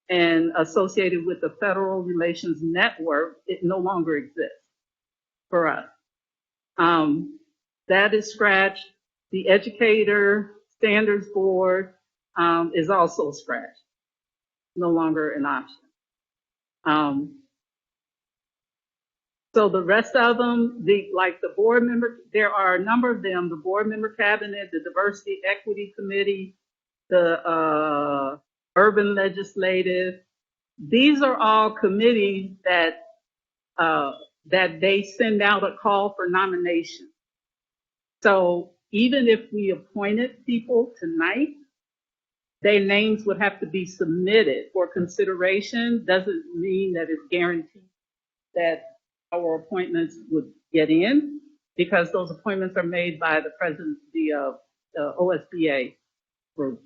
and associated with the Federal Relations Network, it no longer exists for us. That is scratched. The Educator Standards Board is also scratched, no longer an option. So the rest of them, like the board member, there are a number of them, the board member cabinet, the Diversity Equity Committee, the Urban Legislative. These are all committees that they send out a call for nomination. So even if we appointed people tonight, their names would have to be submitted for consideration. Doesn't mean that it's guaranteed that our appointments would get in, because those appointments are made by the president, the OSBA group.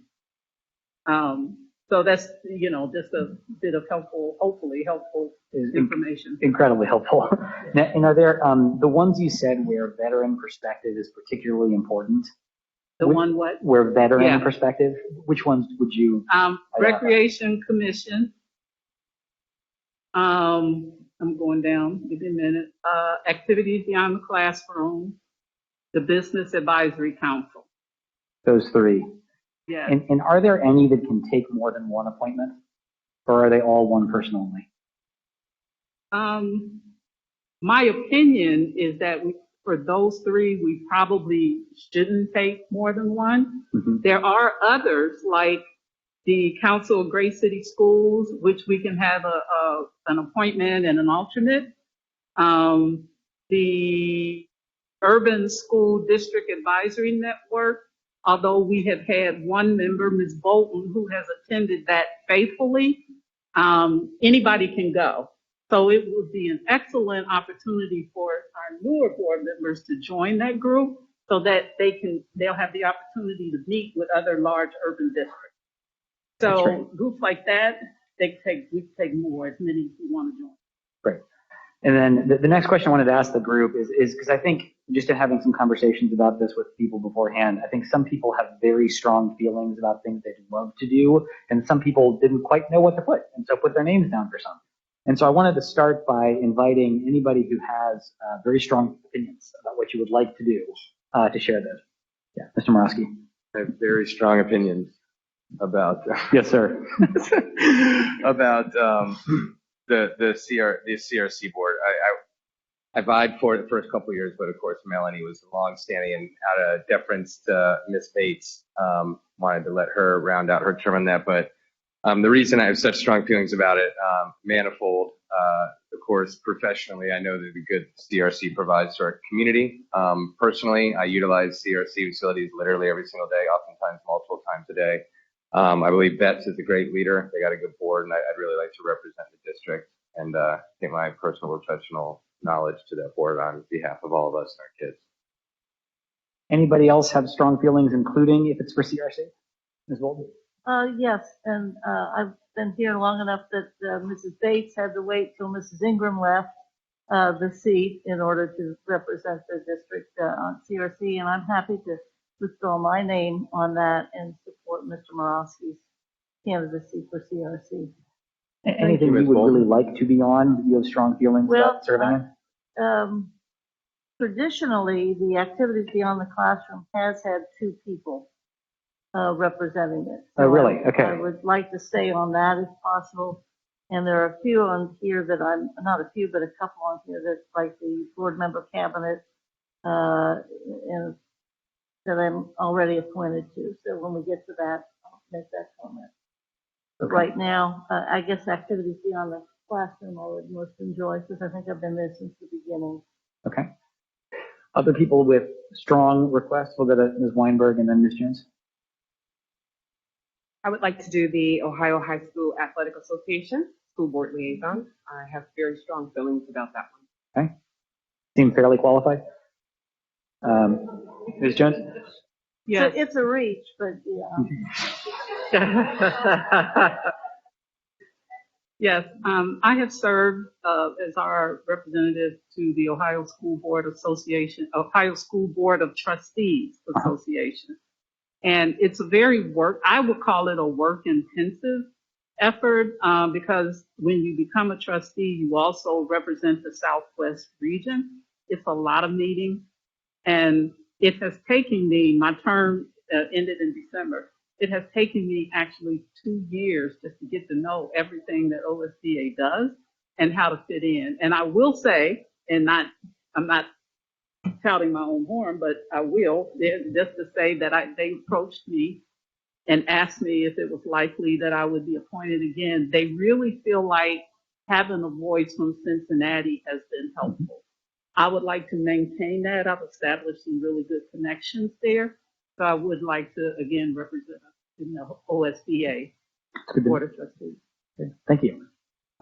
So that's, just a bit of hopefully helpful information. Incredibly helpful. Now, and are there the ones you said where veteran perspective is particularly important? The one what? Where veteran perspective, which ones would you? Recreation Commission. I'm going down, give me a minute. Activities Beyond the Classroom, the Business Advisory Council. Those three. Yeah. And are there any that can take more than one appointment, or are they all one person only? My opinion is that for those three, we probably shouldn't take more than one. Mm-hmm. There are others like the Council of Great City Schools, which we can have an appointment and an alternate. The Urban School District Advisory Network, although we have had one member, Ms. Bolton, who has attended that faithfully, anybody can go. So it would be an excellent opportunity for our newer board members to join that group so that they'll have the opportunity to meet with other large urban districts. So right. Groups like that, we take more, as many as we want to join. Great. And then the next question I wanted to ask the group is because I think just in having some conversations about this with people beforehand, I think some people have very strong feelings about things they'd love to do, and some people didn't quite know what to put, and so put their names down for some. And so I wanted to start by inviting anybody who has very strong opinions about what you would like to do to share those. Yeah, Mr. Morosky. I have very strong opinions about yes, sir. about the CRC board. I vied for it the first couple of years, but of course Melanie was long-standing, and out of deference to Ms. Bates, wanted to let her round out her term on that. But The reason I have such strong feelings about it, manifold. Of course, professionally, I know that the good CRC provides to our community. Personally, I utilize CRC facilities literally every single day, oftentimes multiple times a day. I believe Betts is a great leader. They got a good board, and I'd really like to represent the district and take my personal professional knowledge to that board on behalf of all of us and our kids. Anybody else have strong feelings, including if it's for CRC? Ms. Bolden? Yes, and I've been here long enough that Mrs. Bates had to wait till Mrs. Ingram left the seat in order to represent the district on CRC, and I'm happy to withdraw my name on that and support Mr. Morosky's candidacy for CRC. Anything you would really like to be on that you have strong feelings about serving in? Traditionally, the Activities Beyond the Classroom has had 2 people representing it. So Oh, really? Okay. I would like to stay on that if possible. And there are a few on here that I'm, not a few, but a couple on here that's like the board member cabinet and that I'm already appointed to. So when we get to that, I'll make that comment. But right now, I guess Activities Beyond the Classroom I would most enjoy because I think I've been there since the beginning. Okay. Other people with strong requests, we'll go to Ms. Weinberg and then Ms. Jones. I would like to do the Ohio High School Athletic Association School Board Liaison. I have very strong feelings about that one. Okay. Seem fairly qualified. Ms. Jones? Yeah. So it's a reach, but yeah. Yes, I have served as our representative to the Ohio School Board Association, Ohio School Board of Trustees Association. And it's a very I would call it a work-intensive effort because when you become a trustee, you also represent the Southwest region. It's a lot of meetings. And it has taken me, my term ended in December. It has taken me actually 2 years just to get to know everything that OSBA does and how to fit in. And I will say, I'm not touting my own horn, but I will, just to say that they approached me and asked me if it was likely that I would be appointed again. They really feel like having a voice from Cincinnati has been helpful. I would like to maintain that. I've established some really good connections there. So I would like to, again, represent in the OSBA Board of Trustees. Okay. Thank you.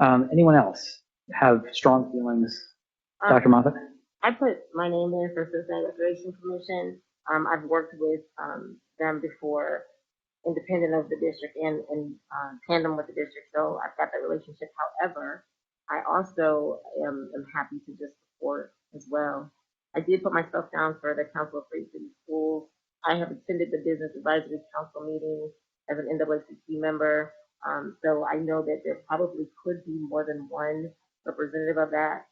Anyone else have strong feelings? Dr. Moffett? I put my name in for Cincinnati Recreation Commission. I've worked with them before, independent of the district and in tandem with the district, so I've got that relationship. However, I also am happy to just support as well. I did put myself down for the Council of Great City Schools. I have attended the Business Advisory Council meetings as an NAACP member, so I know that there probably could be more than one representative of that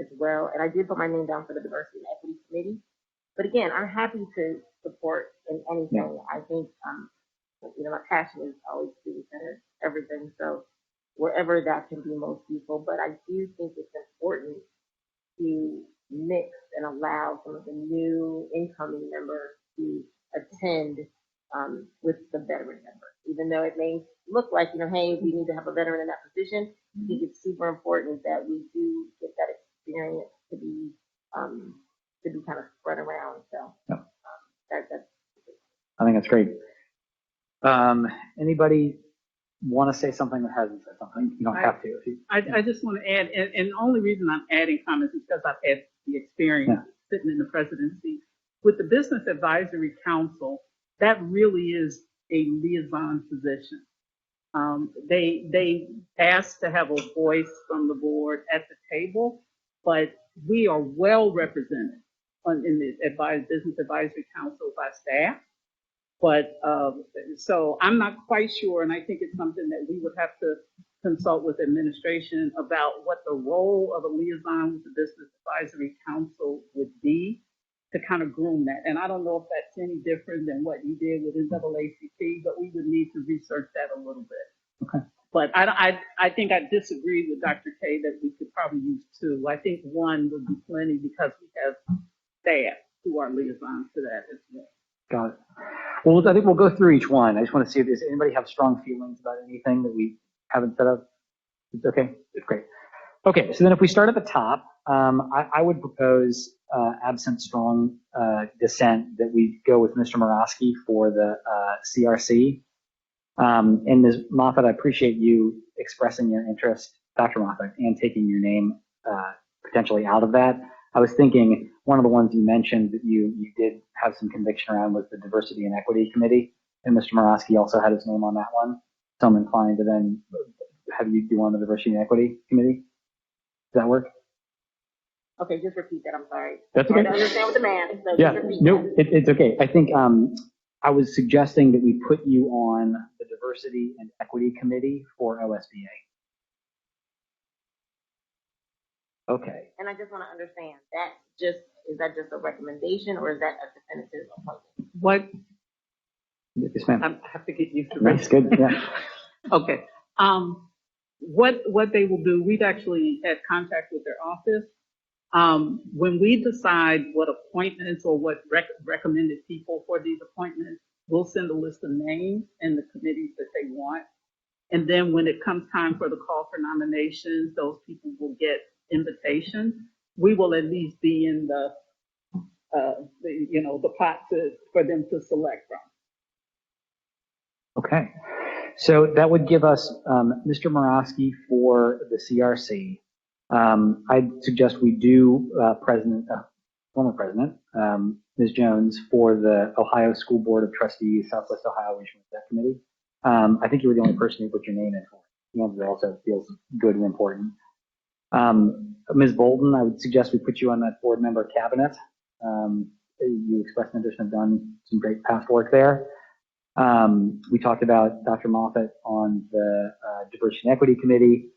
as well. And I did put my name down for the Diversity and Equity Committee. But again, I'm happy to support in anything. I think, my passion is always student centered, everything. So wherever that can be most useful. But I do think it's important to mix and allow some of the new incoming members to attend with the veteran members. Even though it may look like, hey, we need to have a veteran in that position, I think it's super important that we do get that experience to be kind of spread around. So that's I think that's great. Anybody want to say something that hasn't said something? You don't have to. I just want to add, and the only reason I'm adding comments is because I've had the experience sitting in the presidency. With the Business Advisory Council, that really is a liaison position. They ask to have a voice from the board at the table, but we are well represented in the Business Advisory Council by staff. But so I'm not quite sure, and I think it's something that we would have to consult with administration about what the role of a liaison with the Business Advisory Council would be to kind of groom that. And I don't know if that's any different than what you did with NAACP, but we would need to research that a little bit. Okay. But I think I disagree with Dr. K that we could probably use 2. I think 1 would be plenty because we have staff who are liaisons to that as well. Got it. Well, I think we'll go through each one. I just want to see if does anybody have strong feelings about anything that we haven't set up. It's okay. Great. Okay, so then if we start at the top, I would propose, absent strong dissent, that we go with Mr. Morosky for the CRC. And Ms. Moffat, I appreciate you expressing your interest, Dr. Moffat, and taking your name potentially out of that. I was thinking one of the ones you mentioned that you did have some conviction around was the Diversity and Equity Committee, and Mr. Morosky also had his name on that one. So I'm inclined to then have you do on the Diversity and Equity Committee. Does that work? Okay, just repeat that. I'm sorry. That's okay. I don't understand what the man. So Yeah, just repeat no, that. it's okay. I think I was suggesting that we put you on the Diversity and Equity Committee for OSBA. Okay. And I just want to understand is that just a recommendation or is that a definitive appointment? What, Yes, ma'am. I have to get used to That's good. Yeah. Okay. What they will do, we've actually had contact with their office. When we decide what appointments or what recommended people for these appointments, we'll send a list of names and the committees that they want. And then when it comes time for the call for nominations, those people will get invitations. We will at least be in the pot for them to select from. Okay. So that would give us Mr. Morosky for the CRC. I'd suggest we do former President, Ms. Jones, for the Ohio School Board of Trustees, Southwest Ohio Regional Exec Committee. I think you were the only person who put your name in for it. The answer also feels good and important. Ms. Bolton, I would suggest we put you on that board member cabinet. You expressed interest and have done some great past work there. We talked about Dr. Moffat on the Diversity and Equity Committee.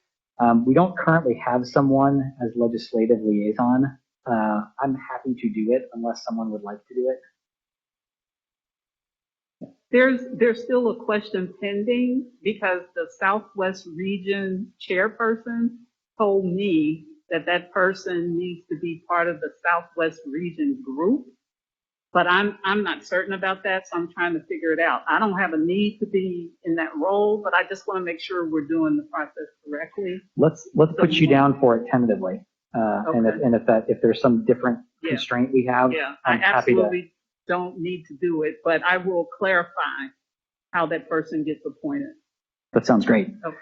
We don't currently have someone as legislative liaison. I'm happy to do it unless someone would like to do it. There's still a question pending because the Southwest Region chairperson told me that person needs to be part of the Southwest Region group. But I'm not certain about that, so I'm trying to figure it out. I don't have a need to be in that role, but I just want to make sure we're doing the process correctly. Let's put you down for it tentatively, Okay. and if there's some different constraint we have, I I'm happy to. absolutely don't need to do it, but I will clarify how that person gets appointed. That sounds great. Okay.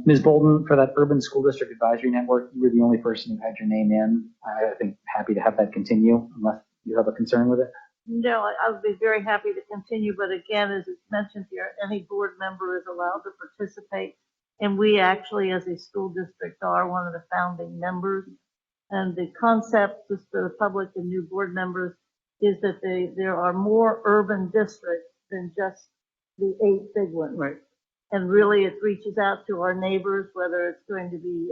Ms. Bolton, for that Urban School District Advisory Network, you were the only person who had your name in. I think happy to have that continue, unless you have a concern with it. No, I would be very happy to continue, but again, as it's mentioned here, any board member is allowed to participate. And we actually, as a school district, are one of the founding members. And the concept, just for the public and new board members, is that there are more urban districts than just the 8 big ones. Right. And really it reaches out to our neighbors, whether it's going to be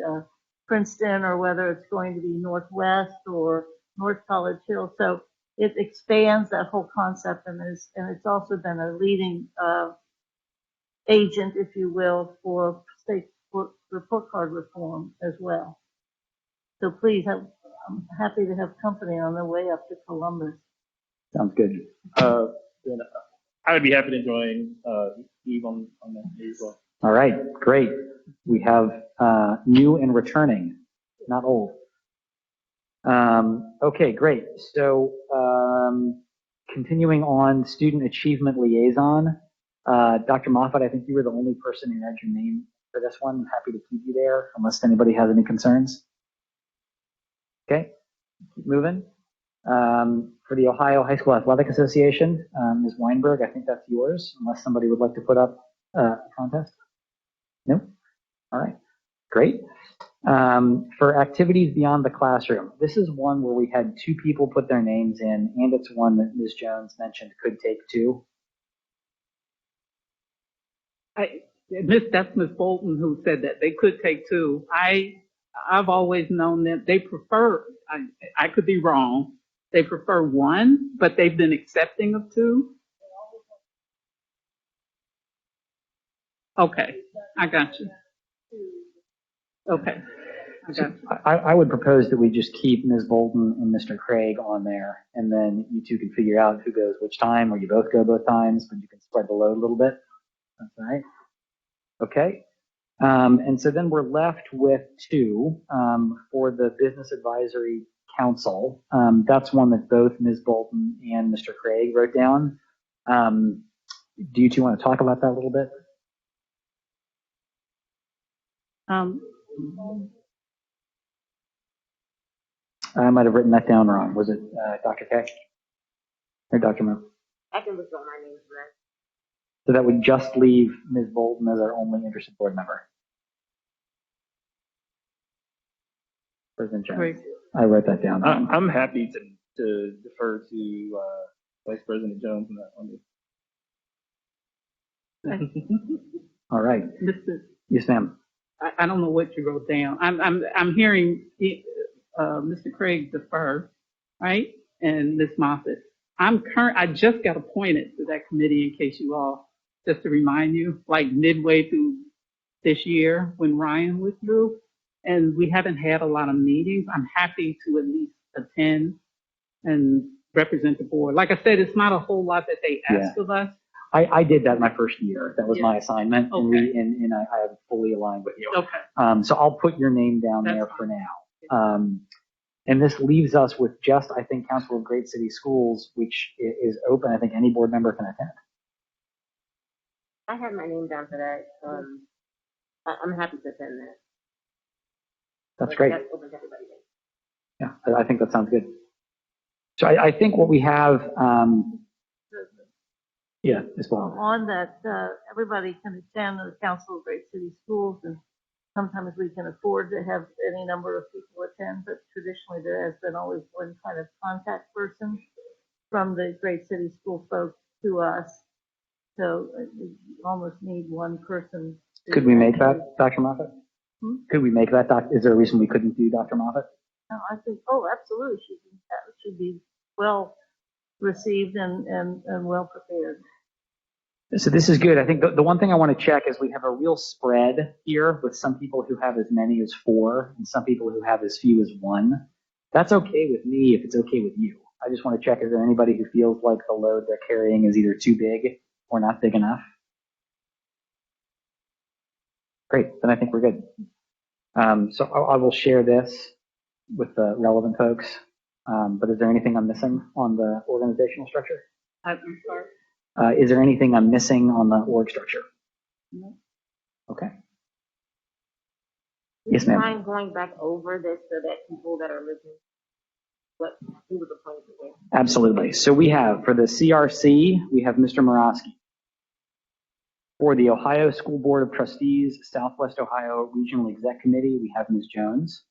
Princeton or whether it's going to be Northwest or North College Hill. So it expands that whole concept, and it's also been a leading agent, if you will, for state report card reform as well. So please, I'm happy to have company on the way up to Columbus. Sounds good. Then I would be happy to join Eve on that as well. All right, great. We have new and returning, not old. Okay, great. So continuing on, Student Achievement Liaison. Dr. Moffat, I think you were the only person who had your name for this one. I'm happy to keep you there unless anybody has any concerns. Okay, keep moving. For the Ohio High School Athletic Association, Ms. Weinberg, I think that's yours, unless somebody would like to put up a contest. No? All right, great. For Activities Beyond the Classroom, this is one where we had 2 people put their names in, and it's one that Ms. Jones mentioned could take 2. That's Ms. Bolton who said that they could take 2. I've always known that they prefer, I could be wrong, they prefer 1, but they've been accepting of 2. Okay, I got you. Okay, Okay. I would propose that we just keep Ms. Bolden and Mr. Craig on there, and then you two can figure out who goes which time, or you both go both times, but you can spread the load a little bit. That's all right. Okay. And so then we're left with two for the Business Advisory Council. That's one that both Ms. Bolton and Mr. Craig wrote down. Do you two want to talk about that a little bit? I might have written that down wrong. Was it Dr. K or Dr. Mo? I can withdraw my name from that. So that would just leave Ms. Bolton as our only interested board member. President Jones. Great. I wrote that down. I'm happy to defer to Vice President Jones on that one. All right. Yes, ma'am. I don't know what you wrote down. I'm hearing Mr. Craig defer, right? And Ms. Moffitt. I just got appointed to that committee, in case you all, just to remind you, like midway through this year when Ryan withdrew, and we haven't had a lot of meetings. I'm happy to at least attend and represent the board. Like I said, it's not a whole lot that they ask of us. I did that my first year. That was my assignment, Okay. and I am fully aligned with you. Okay. So I'll put your name down That's there fine. for now. And this leaves us with just, I think, Council of Great City Schools, which is open. I think any board member can attend. I have my name down for that. I'm happy to attend that. That's great. That's open to everybody. Yeah, I think that sounds good. So I think what we have, as well. On that, everybody can attend the Council of Great City Schools, and sometimes we can afford to have any number of people attend, but traditionally there has been always one kind of contact person from the Great City School folks to us. So you almost need one person. Could we make that, Dr. Moffitt? Could we make that, Is there a reason we couldn't do Dr. Moffitt? No, I think, absolutely, she should be well received and well prepared. So this is good. I think the one thing I want to check is we have a real spread here with some people who have as many as 4 and some people who have as few as 1. That's okay with me if it's okay with you. I just want to check, is there anybody who feels like the load they're carrying is either too big or not big enough? Great, then I think we're good. So I will share this with the relevant folks. But is there anything I'm missing on the organizational structure? I'm sorry. Is there anything I'm missing on the org structure? No. Okay. Do Yes, you ma'am. mind going back over this so that people that are listening, who was appointed today? Absolutely. So we have, for the CRC, we have Mr. Morosky. For the Ohio School Board of Trustees, Southwest Ohio Regional Exec Committee, we have Ms. Jones.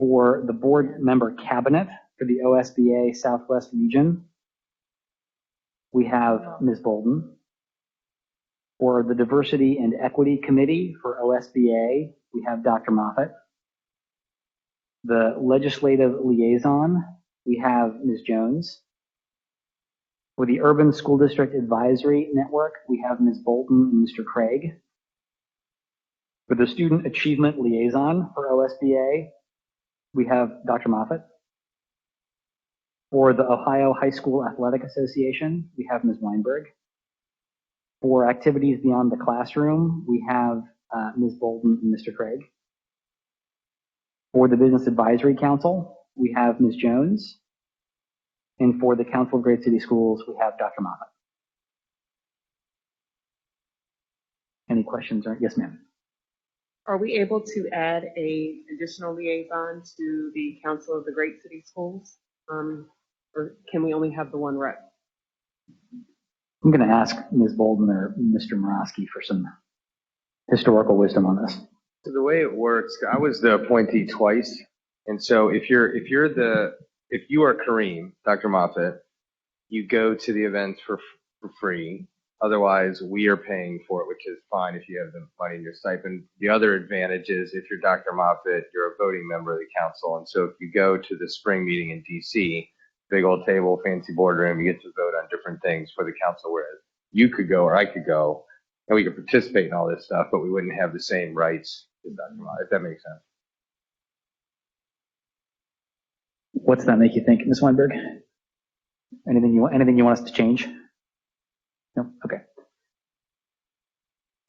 For the board member cabinet for the OSBA Southwest Region, we have Ms. Bolden. For the Diversity and Equity Committee for OSBA, we have Dr. Moffitt. The Legislative Liaison, we have Ms. Jones. For the Urban School District Advisory Network, we have Ms. Bolton and Mr. Craig. For the Student Achievement Liaison for OSBA, we have Dr. Moffitt. For the Ohio High School Athletic Association, we have Ms. Weinberg. For Activities Beyond the Classroom, we have Ms. Bolden and Mr. Craig. For the Business Advisory Council, we have Ms. Jones. And for the Council of Great City Schools, we have Dr. Moffitt. Any questions? Yes, ma'am. Are we able to add a additional liaison to the Council of the Great City Schools? Or can we only have the one rep? I'm going to ask Ms. Bolden or Mr. Morosky for some historical wisdom on this. So the way it works, I was the appointee twice, and so if you are Kareem, Dr. Moffitt, you go to the events for free. Otherwise, we are paying for it, which is fine if you have the money in your stipend. The other advantage is if you're Dr. Moffitt, you're a voting member of the council, and so if you go to the spring meeting in DC, big old table, fancy boardroom, you get to vote on different things for the council, whereas you could go or I could go, and we could participate in all this stuff, but we wouldn't have the same rights as Dr. Moffitt, if that makes sense. What's that make you think, Ms. Weinberg? Anything you want us to change? No? Okay.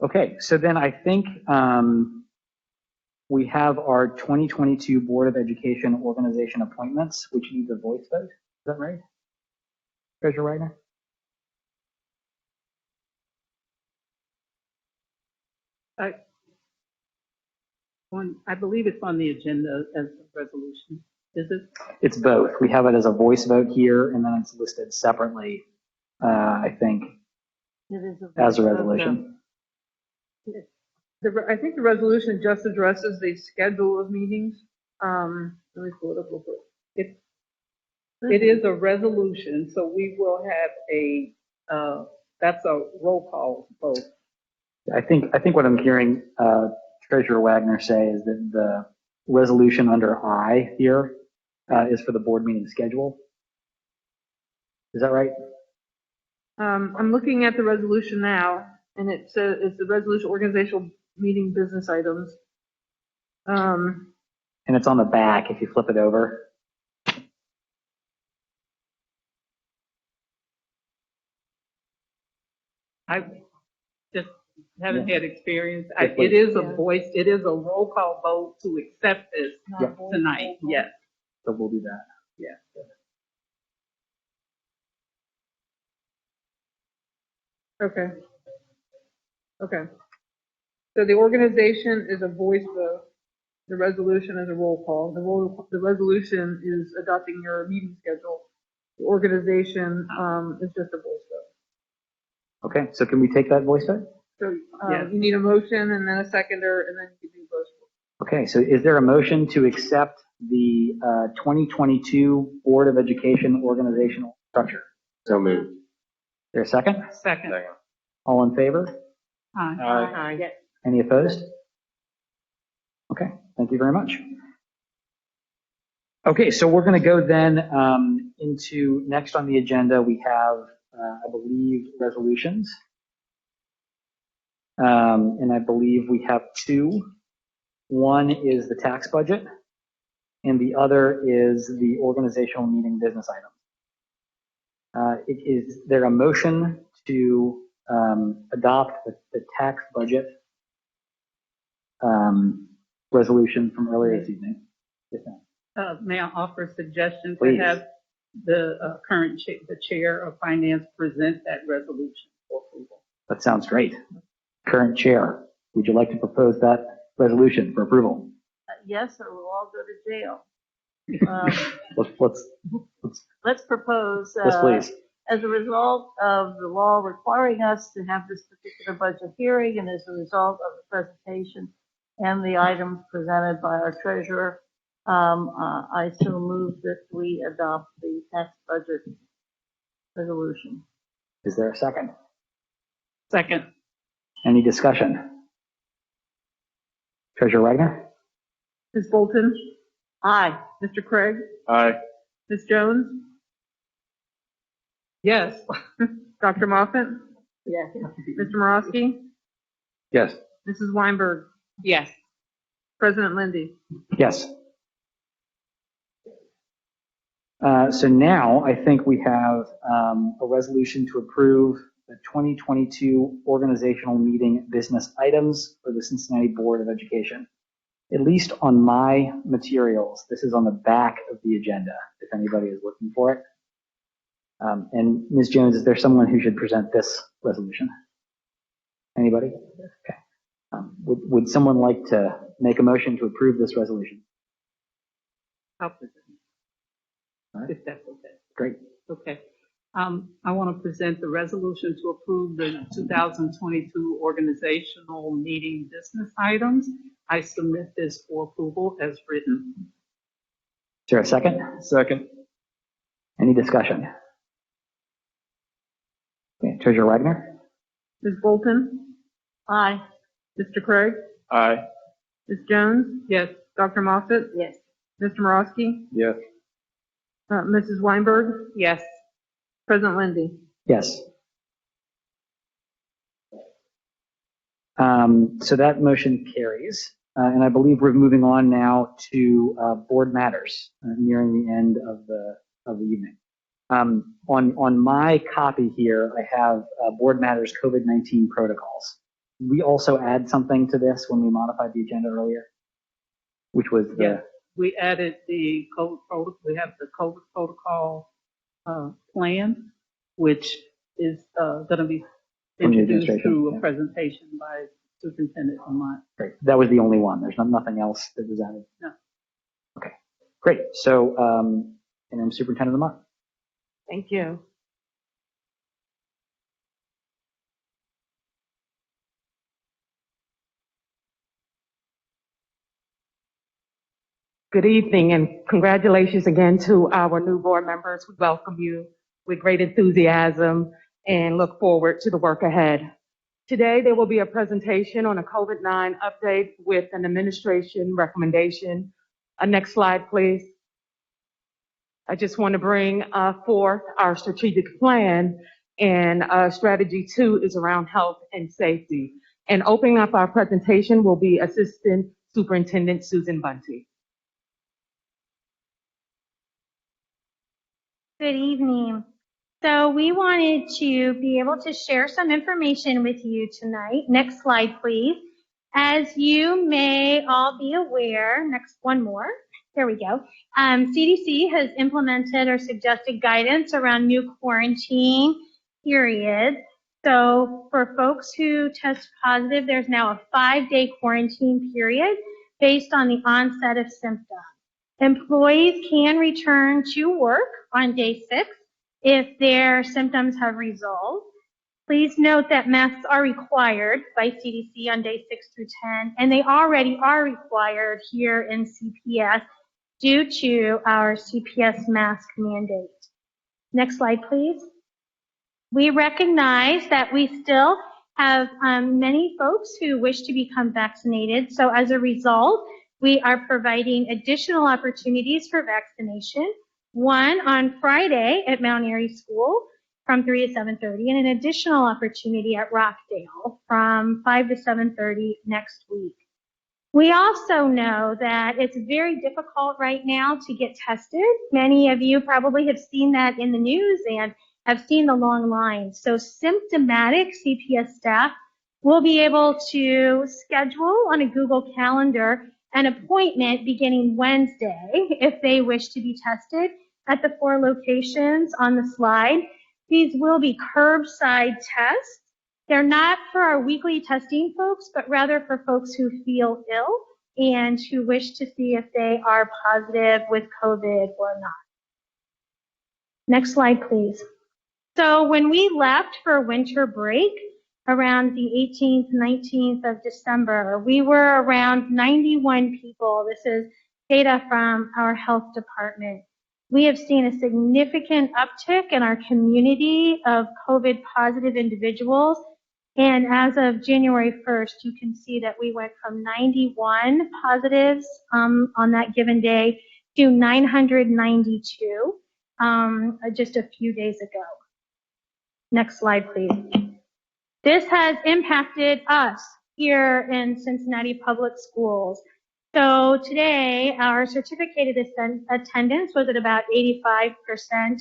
Okay, so then I think we have our 2022 Board of Education organization appointments, which needs a voice vote. Is that right? Treasurer Wagner? I believe it's on the agenda as a resolution. Is it? It's both. We have it as a voice vote here, and then it's listed separately, I think, It is as a resolution. I think the resolution just addresses the schedule of meetings. Let me pull it up real quick. It is a resolution, so we will have that's a roll call vote. I think what I'm hearing Treasurer Wagner say is that the resolution under I here is for the board meeting schedule. Is that right? I'm looking at the resolution now, and it says it's the resolution organizational meeting business items. And it's on the back if you flip it over. I just haven't had experience. It is a voice, it is a roll call vote to accept this tonight. Yes. So we'll do that. Yes. Okay. So the organization is a voice vote. The resolution is a roll call. The resolution is adopting your meeting schedule. The organization is just a voice vote. Okay, so can we take that voice vote? So you need a motion and then a seconder, and then you can do voice vote. Okay, so is there a motion to accept the 2022 Board of Education organizational structure? So moved. Is there a second? Second. All in favor? Aye. Yes. Any opposed? Okay, thank you very much. Okay, so we're going to go then into next on the agenda. We have, I believe, resolutions. And I believe we have two. One is the tax budget, and the other is the organizational meeting business item. Is there a motion to adopt the tax budget resolution from earlier this evening? Yes, ma'am. May I offer a suggestion Please. to have the the chair of finance present that resolution for approval? That sounds great. Current chair, would you like to propose that resolution for approval? Yes, or we'll all go to jail. Let's Let's propose, please. as a result of the law requiring us to have this particular budget hearing, and as a result of the presentation and the items presented by our treasurer, I so move that we adopt the tax budget resolution. Is there a second? Second. Any discussion? Treasurer Wagner? Ms. Bolton? Aye. Mr. Craig? Aye. Ms. Jones? Yes. Dr. Moffat? Yes. Mr. Morosky? Yes. Mrs. Weinberg? Yes. President Lindy? Yes. So now I think we have a resolution to approve the 2022 organizational meeting business items for the Cincinnati Board of Education. At least on my materials, this is on the back of the agenda, if anybody is looking for it. And Ms. Jones, is there someone who should present this resolution? Anybody? Okay. Would someone like to make a motion to approve this resolution? I'll present. All right. If that's okay. Great. Okay. I want to present the resolution to approve the 2022 organizational meeting business items. I submit this for approval as written. Is there a second? Second. Any discussion? Okay, Treasurer Wagner? Ms. Bolton? Aye. Mr. Craig? Aye. Ms. Jones? Yes. Dr. Moffat? Yes. Mr. Morosky? Yes. Mrs. Weinberg? Yes. President Lindy? Yes. So that motion carries. And I believe we're moving on now to board matters, nearing the end of the evening. On my copy here, I have board matters COVID-19 protocols. We also add something to this when we modified the agenda earlier, which was the. Yeah, we added the COVID protocol. We have the COVID protocol plan, which is going to be introduced through a presentation by Superintendent Lamont. Great. That was the only one. There's nothing else that was added. No. Okay. Great. So, Interim Superintendent Lamont. Thank you. Good evening and congratulations again to our new board members. We welcome you with great enthusiasm and look forward to the work ahead. Today, there will be a presentation on a COVID-19 update with an administration recommendation. Next slide, please. I just want to bring forth our strategic plan, and strategy 2 is around health and safety. And opening up our presentation will be Assistant Superintendent Susan Bunty. Good evening. So we wanted to be able to share some information with you tonight. Next slide, please. As you may all be aware, next one more. There we go. CDC has implemented or suggested guidance around new quarantine periods. So for folks who test positive, there's now a 5-day quarantine period based on the onset of symptoms. Employees can return to work on day 6 if their symptoms have resolved. Please note that masks are required by CDC on day 6 through 10, and they already are required here in CPS due to our CPS mask mandate. Next slide, please. We recognize that we still have many folks who wish to become vaccinated, so as a result, we are providing additional opportunities for vaccination. One on Friday at Mount Airy School from 3 to 7:30, and an additional opportunity at Rockdale from 5 to 7:30 next week. We also know that it's very difficult right now to get tested. Many of you probably have seen that in the news and have seen the long lines. So symptomatic CPS staff will be able to schedule on a Google Calendar an appointment beginning Wednesday if they wish to be tested at the 4 locations on the slide. These will be curbside tests. They're not for our weekly testing folks, but rather for folks who feel ill and who wish to see if they are positive with COVID or not. Next slide, please. So when we left for winter break around the 18th, 19th of December, we were around 91 people. This is data from our health department. We have seen a significant uptick in our community of COVID positive individuals. And as of January 1st, you can see that we went from 91 positives on that given day to 992 just a few days ago. Next slide, please. This has impacted us here in Cincinnati Public Schools. So today, our certificated attendance was at about 85%.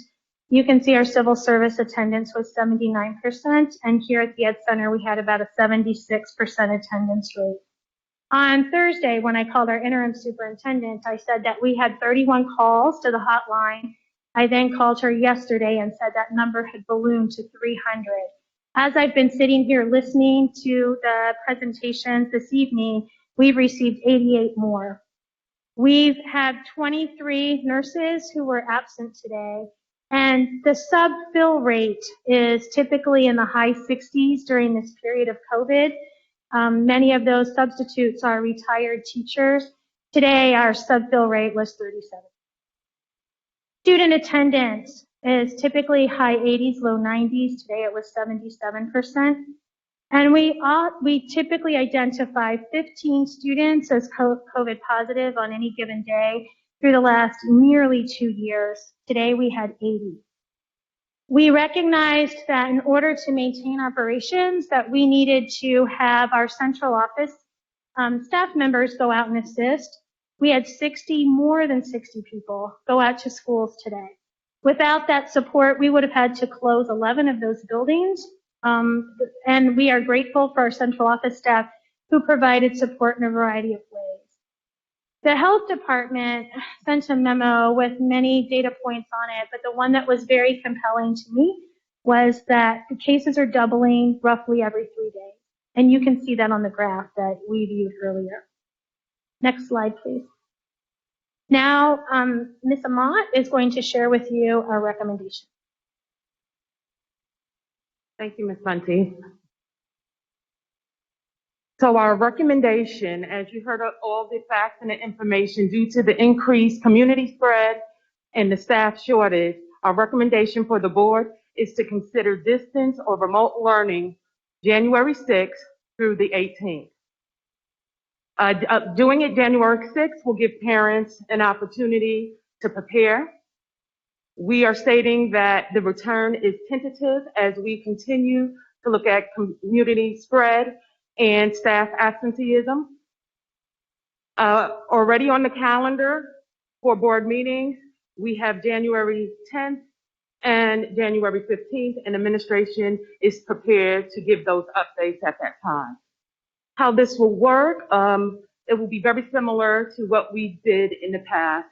You can see our civil service attendance was 79%, and here at the Ed Center, we had about a 76% attendance rate. On Thursday, when I called our interim superintendent, I said that we had 31 calls to the hotline. I then called her yesterday and said that number had ballooned to 300. As I've been sitting here listening to the presentations this evening, we've received 88 more. We've had 23 nurses who were absent today, and the sub-fill rate is typically in the high 60s during this period of COVID. Many of those substitutes are retired teachers. Today, our sub-fill rate was 37. Student attendance is typically high 80s, low 90s. Today it was 77%. And we typically identify 15 students as COVID positive on any given day through the last nearly 2 years. Today we had 80. We recognized that in order to maintain operations, that we needed to have our central office staff members go out and assist. We had more than 60 people go out to schools today. Without that support, we would have had to close 11 of those buildings. And we are grateful for our central office staff who provided support in a variety of ways. The health department sent a memo with many data points on it, but the one that was very compelling to me was that the cases are doubling roughly every 3 days. And you can see that on the graph that we viewed earlier. Next slide, please. Now, Ms. Amat is going to share with you our recommendation. Thank you, Ms. Bunty. So our recommendation, as you heard all the facts and the information, due to the increased community spread and the staff shortage, our recommendation for the board is to consider distance or remote learning January 6th through the 18th. Doing it January 6th will give parents an opportunity to prepare. We are stating that the return is tentative as we continue to look at community spread and staff absenteeism. Already on the calendar for board meetings, we have January 10th and January 15th, and administration is prepared to give those updates at that time. How this will work, it will be very similar to what we did in the past,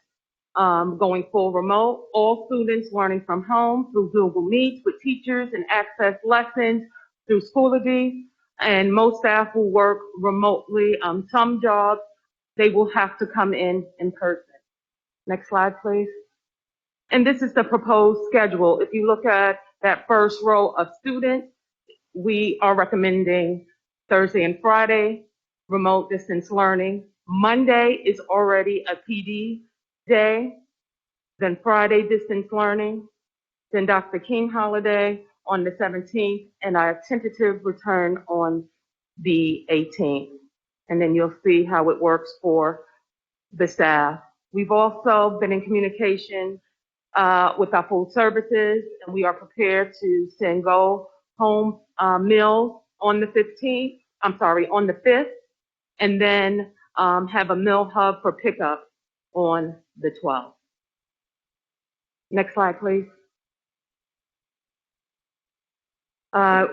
going full remote, all students learning from home through Google Meets with teachers and access lessons through Schoology, and most staff will work remotely. Some jobs, they will have to come in person. Next slide, please. And this is the proposed schedule. If you look at that first row of students, we are recommending Thursday and Friday, remote distance learning. Monday is already a PD day, then Friday distance learning, then Dr. King holiday on the 17th, and our tentative return on the 18th. And then you'll see how it works for the staff. We've also been in communication with our full services, and we are prepared to send go home meals on the 5th, and then have a meal hub for pickup on the 12th. Next slide, please.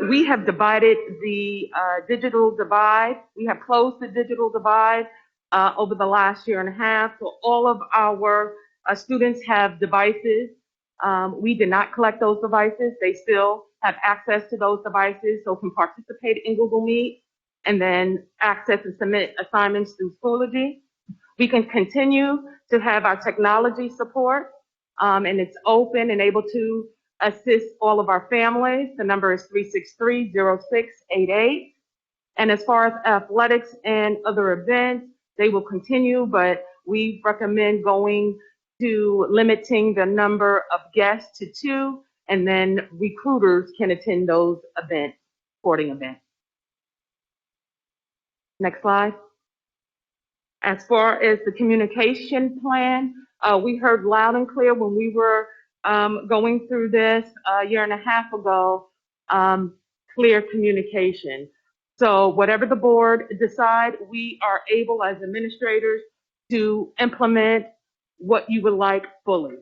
We have divided the digital divide. We have closed the digital divide over the last year and a half. So all of our students have devices. We did not collect those devices. They still have access to those devices, so can participate in Google Meet and then access and submit assignments through Schoology. We can continue to have our technology support, and it's open and able to assist all of our families. The number is 363-0688. And as far as athletics and other events, they will continue, but we recommend going to limiting the number of guests to 2, and then recruiters can attend those events, sporting events. Next slide. As far as the communication plan, we heard loud and clear when we were going through this a year and a half ago, clear communication. So whatever the board decide, we are able as administrators to implement what you would like fully.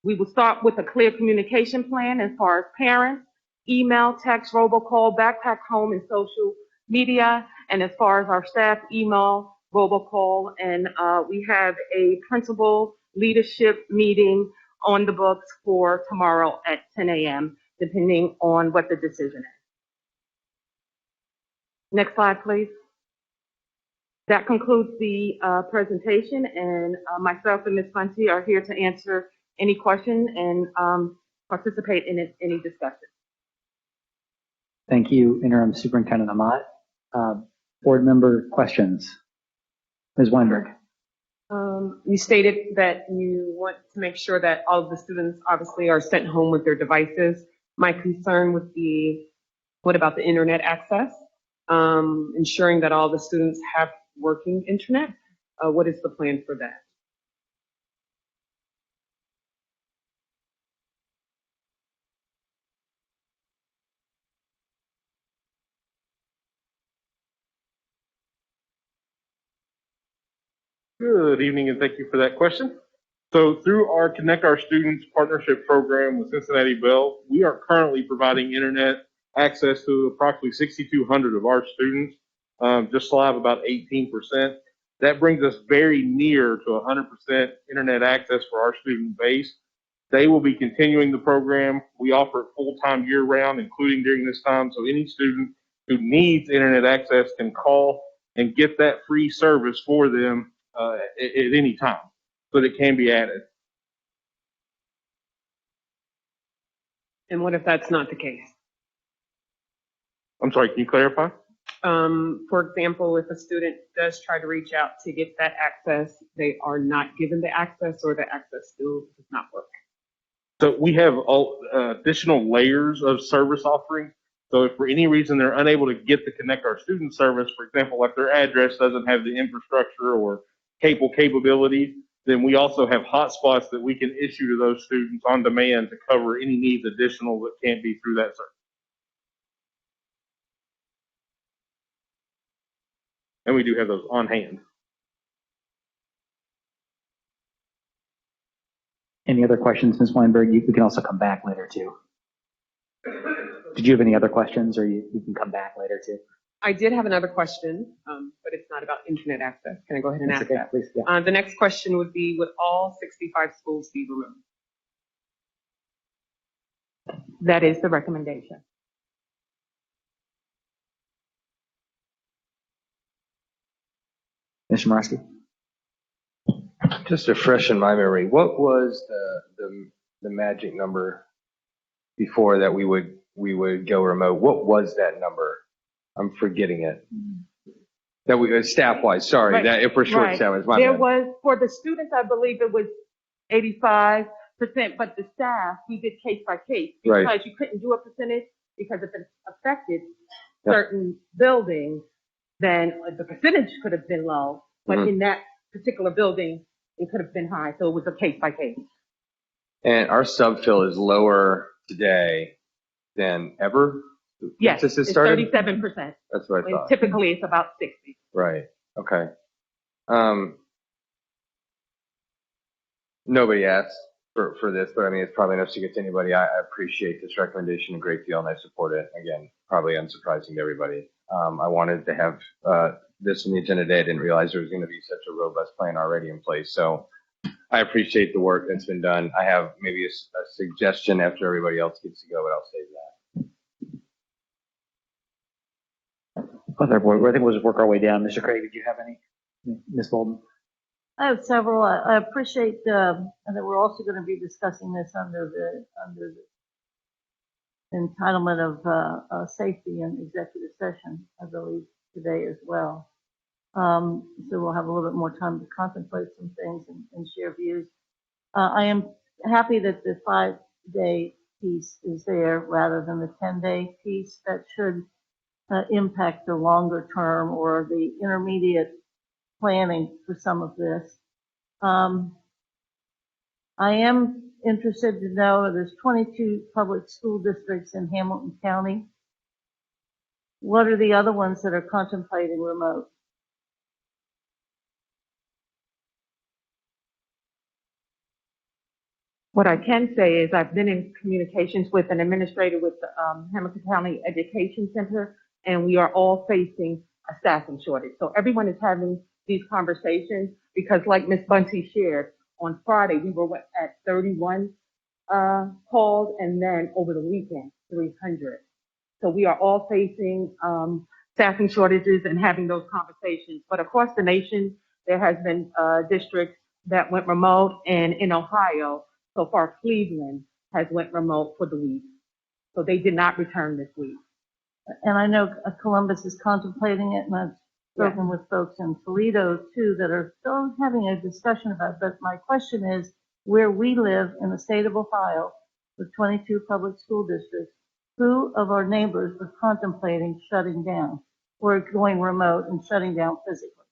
We will start with a clear communication plan as far as parents, email, text, robocall, backpack home, and social media. And as far as our staff, email, robocall, and we have a principal leadership meeting on the books for tomorrow at 10 a.m., depending on what the decision is. Next slide, please. That concludes the presentation, and myself and Ms. Bunty are here to answer any questions and participate in any discussion. Thank you, Interim Superintendent Amat. Board member questions. Ms. Weinberg. You stated that you want to make sure that all of the students obviously are sent home with their devices. My concern would be, what about the internet access? Ensuring that all the students have working internet. What is the plan for that? Good evening, and thank you for that question. So through our Connect Our Students partnership program with Cincinnati Bell, we are currently providing internet access to approximately 6,200 of our students, just shy of about 18%. That brings us very near to 100% internet access for our student base. They will be continuing the program. We offer it full-time year-round, including during this time, so any student who needs internet access can call and get that free service for them at any time, so that it can be added. And what if that's not the case? I'm sorry, can you clarify? For example, if a student does try to reach out to get that access, they are not given the access, or the access still does not work. So we have all additional layers of service offerings. So if for any reason they're unable to get the Connect Our Student service, for example, if their address doesn't have the infrastructure or cable capabilities, then we also have hotspots that we can issue to those students on demand to cover any needs additional that can't be through that service. And we do have those on hand. Any other questions, Ms. Weinberg? We can also come back later too. Did you have any other questions, or you can come back later too? I did have another question, but it's not about internet access. Can I go ahead and ask that? Please, yeah. The next question would be, would all 65 schools be removed? That is the recommendation. Mr. Morosky? Just to freshen my memory, what was the magic number before that we would go remote? What was that number? I'm forgetting it. That we staff-wise. Sorry, Right. that if we're short Right. staff, it's my There bad. was, for the students, I believe it was 85%, but the staff, we did case by case, because Right. you couldn't do a percentage, because if it affected Yep. certain buildings, then the percentage could have been low, but Mhm. in that particular building, it could have been high, so it was a case by case. And our subfill is lower today than ever. Yes, Since it it's started? 37%. That's what I And thought. typically it's about 60. Right. Okay. Nobody asked for this, but I mean, it's probably enough to get to anybody. I appreciate this recommendation a great deal, and I support it. Again, probably unsurprising to everybody. I wanted to have this on the agenda today. I didn't realize there was going to be such a robust plan already in place. So I appreciate the work that's been done. I have maybe a suggestion after everybody else gets to go, but I'll save that. Other board, I think we'll just work our way down. Mr. Craig, did you have any? Ms. Bolden? I have several. I appreciate that we're also going to be discussing this under the entitlement of safety and executive session, I believe, today as well. So we'll have a little bit more time to contemplate some things and share views. I am happy that the 5-day piece is there rather than the 10-day piece. That should impact the longer term or the intermediate planning for some of this. I am interested to know there's 22 public school districts in Hamilton County. What are the other ones that are contemplating remote? What I can say is I've been in communications with an administrator with the Hamilton County Education Center, and we are all facing a staffing shortage. So everyone is having these conversations because, like Ms. Bunty shared, on Friday we were at 31 calls, and then over the weekend 300. So we are all facing staffing shortages and having those conversations. But across the nation, there has been districts that went remote, and in Ohio, so far Cleveland has went remote for the week. So they did not return this week. And I know Columbus is contemplating it, and I've spoken with folks in Toledo too that are still having a discussion about it. But my question is, where we live in the state of Ohio with 22 public school districts, who of our neighbors are contemplating shutting down or going remote and shutting down physically?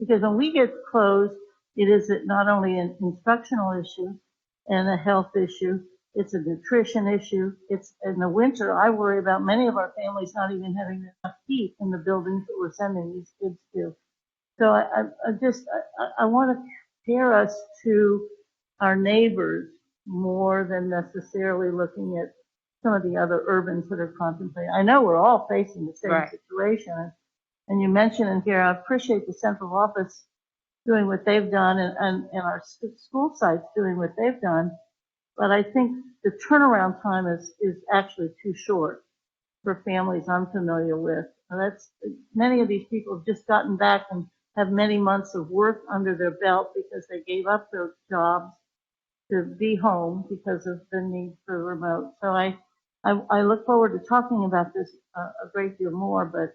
Because when we get closed, it is not only an instructional issue and a health issue, it's a nutrition issue. It's in the winter, I worry about many of our families not even having enough heat in the buildings that we're sending these kids to. So I want to compare us to our neighbors more than necessarily looking at some of the other urbans that are contemplating. I know we're all facing the same situation. And you mentioned in here, I appreciate the central office doing what they've done and our school sites doing what they've done. But I think the turnaround time is actually too short for families I'm familiar with. Many of these people have just gotten back and have many months of work under their belt because they gave up their jobs to be home because of the need for remote. So I look forward to talking about this a great deal more, but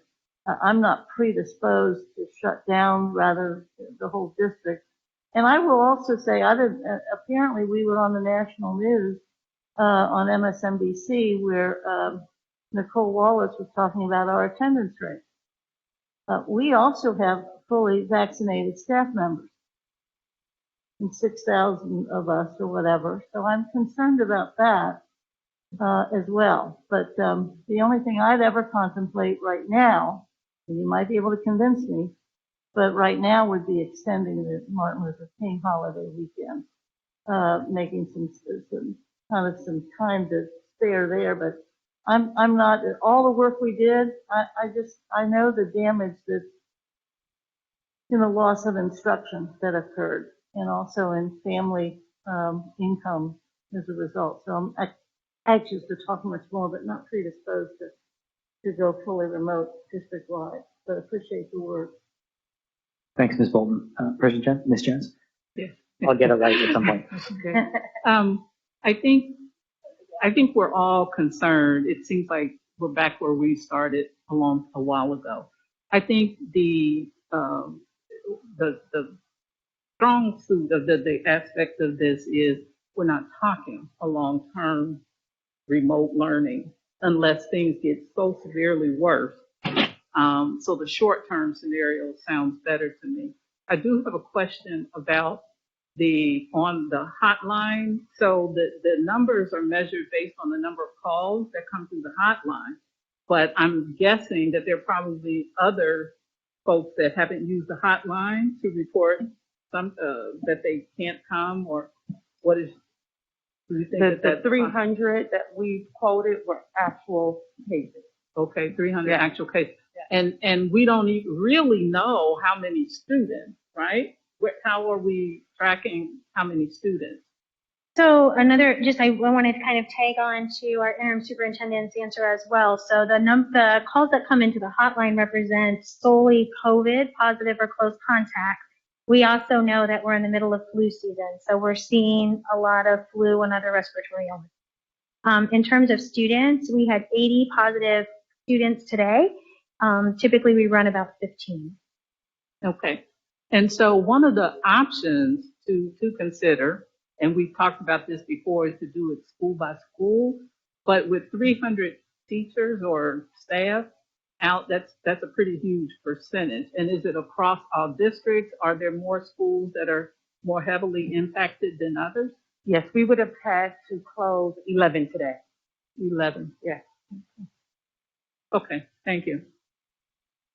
I'm not predisposed to shut down rather the whole district. And I will also say, apparently we were on the national news on MSNBC where Nicole Wallace was talking about our attendance rate. We also have fully vaccinated staff members, and 6,000 of us or whatever. So I'm concerned about that as well. But the only thing I'd ever contemplate right now, and you might be able to convince me, but right now would be extending the Martin Luther King holiday weekend, making some time to spare there. But I'm not, all the work we did, I know the damage that's in the loss of instruction that occurred and also in family income as a result. So I'm anxious to talk much more, but not predisposed to go fully remote district-wide. But appreciate the work. Thanks, Ms. Bolton. President Ms. Jones? Yes. I'll get it right at some point. Okay. I think we're all concerned. It seems like we're back where we started a while ago. I think the strong suit of the aspect of this is we're not talking a long-term remote learning unless things get so severely worse. So the short-term scenario sounds better to me. I do have a question about on the hotline. So the numbers are measured based on the number of calls that come through the hotline. But I'm guessing that there are probably other folks that haven't used the hotline to report that they can't come, or what is, do you think The 300 that we quoted were actual cases. Okay, 300 actual cases. And we don't even really know how many students, right? How are we tracking how many students? So I wanted to kind of tag on to our interim superintendent's answer as well. So the calls that come into the hotline represent solely COVID positive or close contact. We also know that we're in the middle of flu season, so we're seeing a lot of flu and other respiratory illnesses. In terms of students, we had 80 positive students today. Typically, we run about 15. Okay. And so one of the options to consider, and we've talked about this before, is to do it school by school. But with 300 teachers or staff out, that's a pretty huge percentage. And is it across all districts? Are there more schools that are more heavily impacted than others? Yes, we would have had to close 11 today. 11. Yes. Okay, thank you.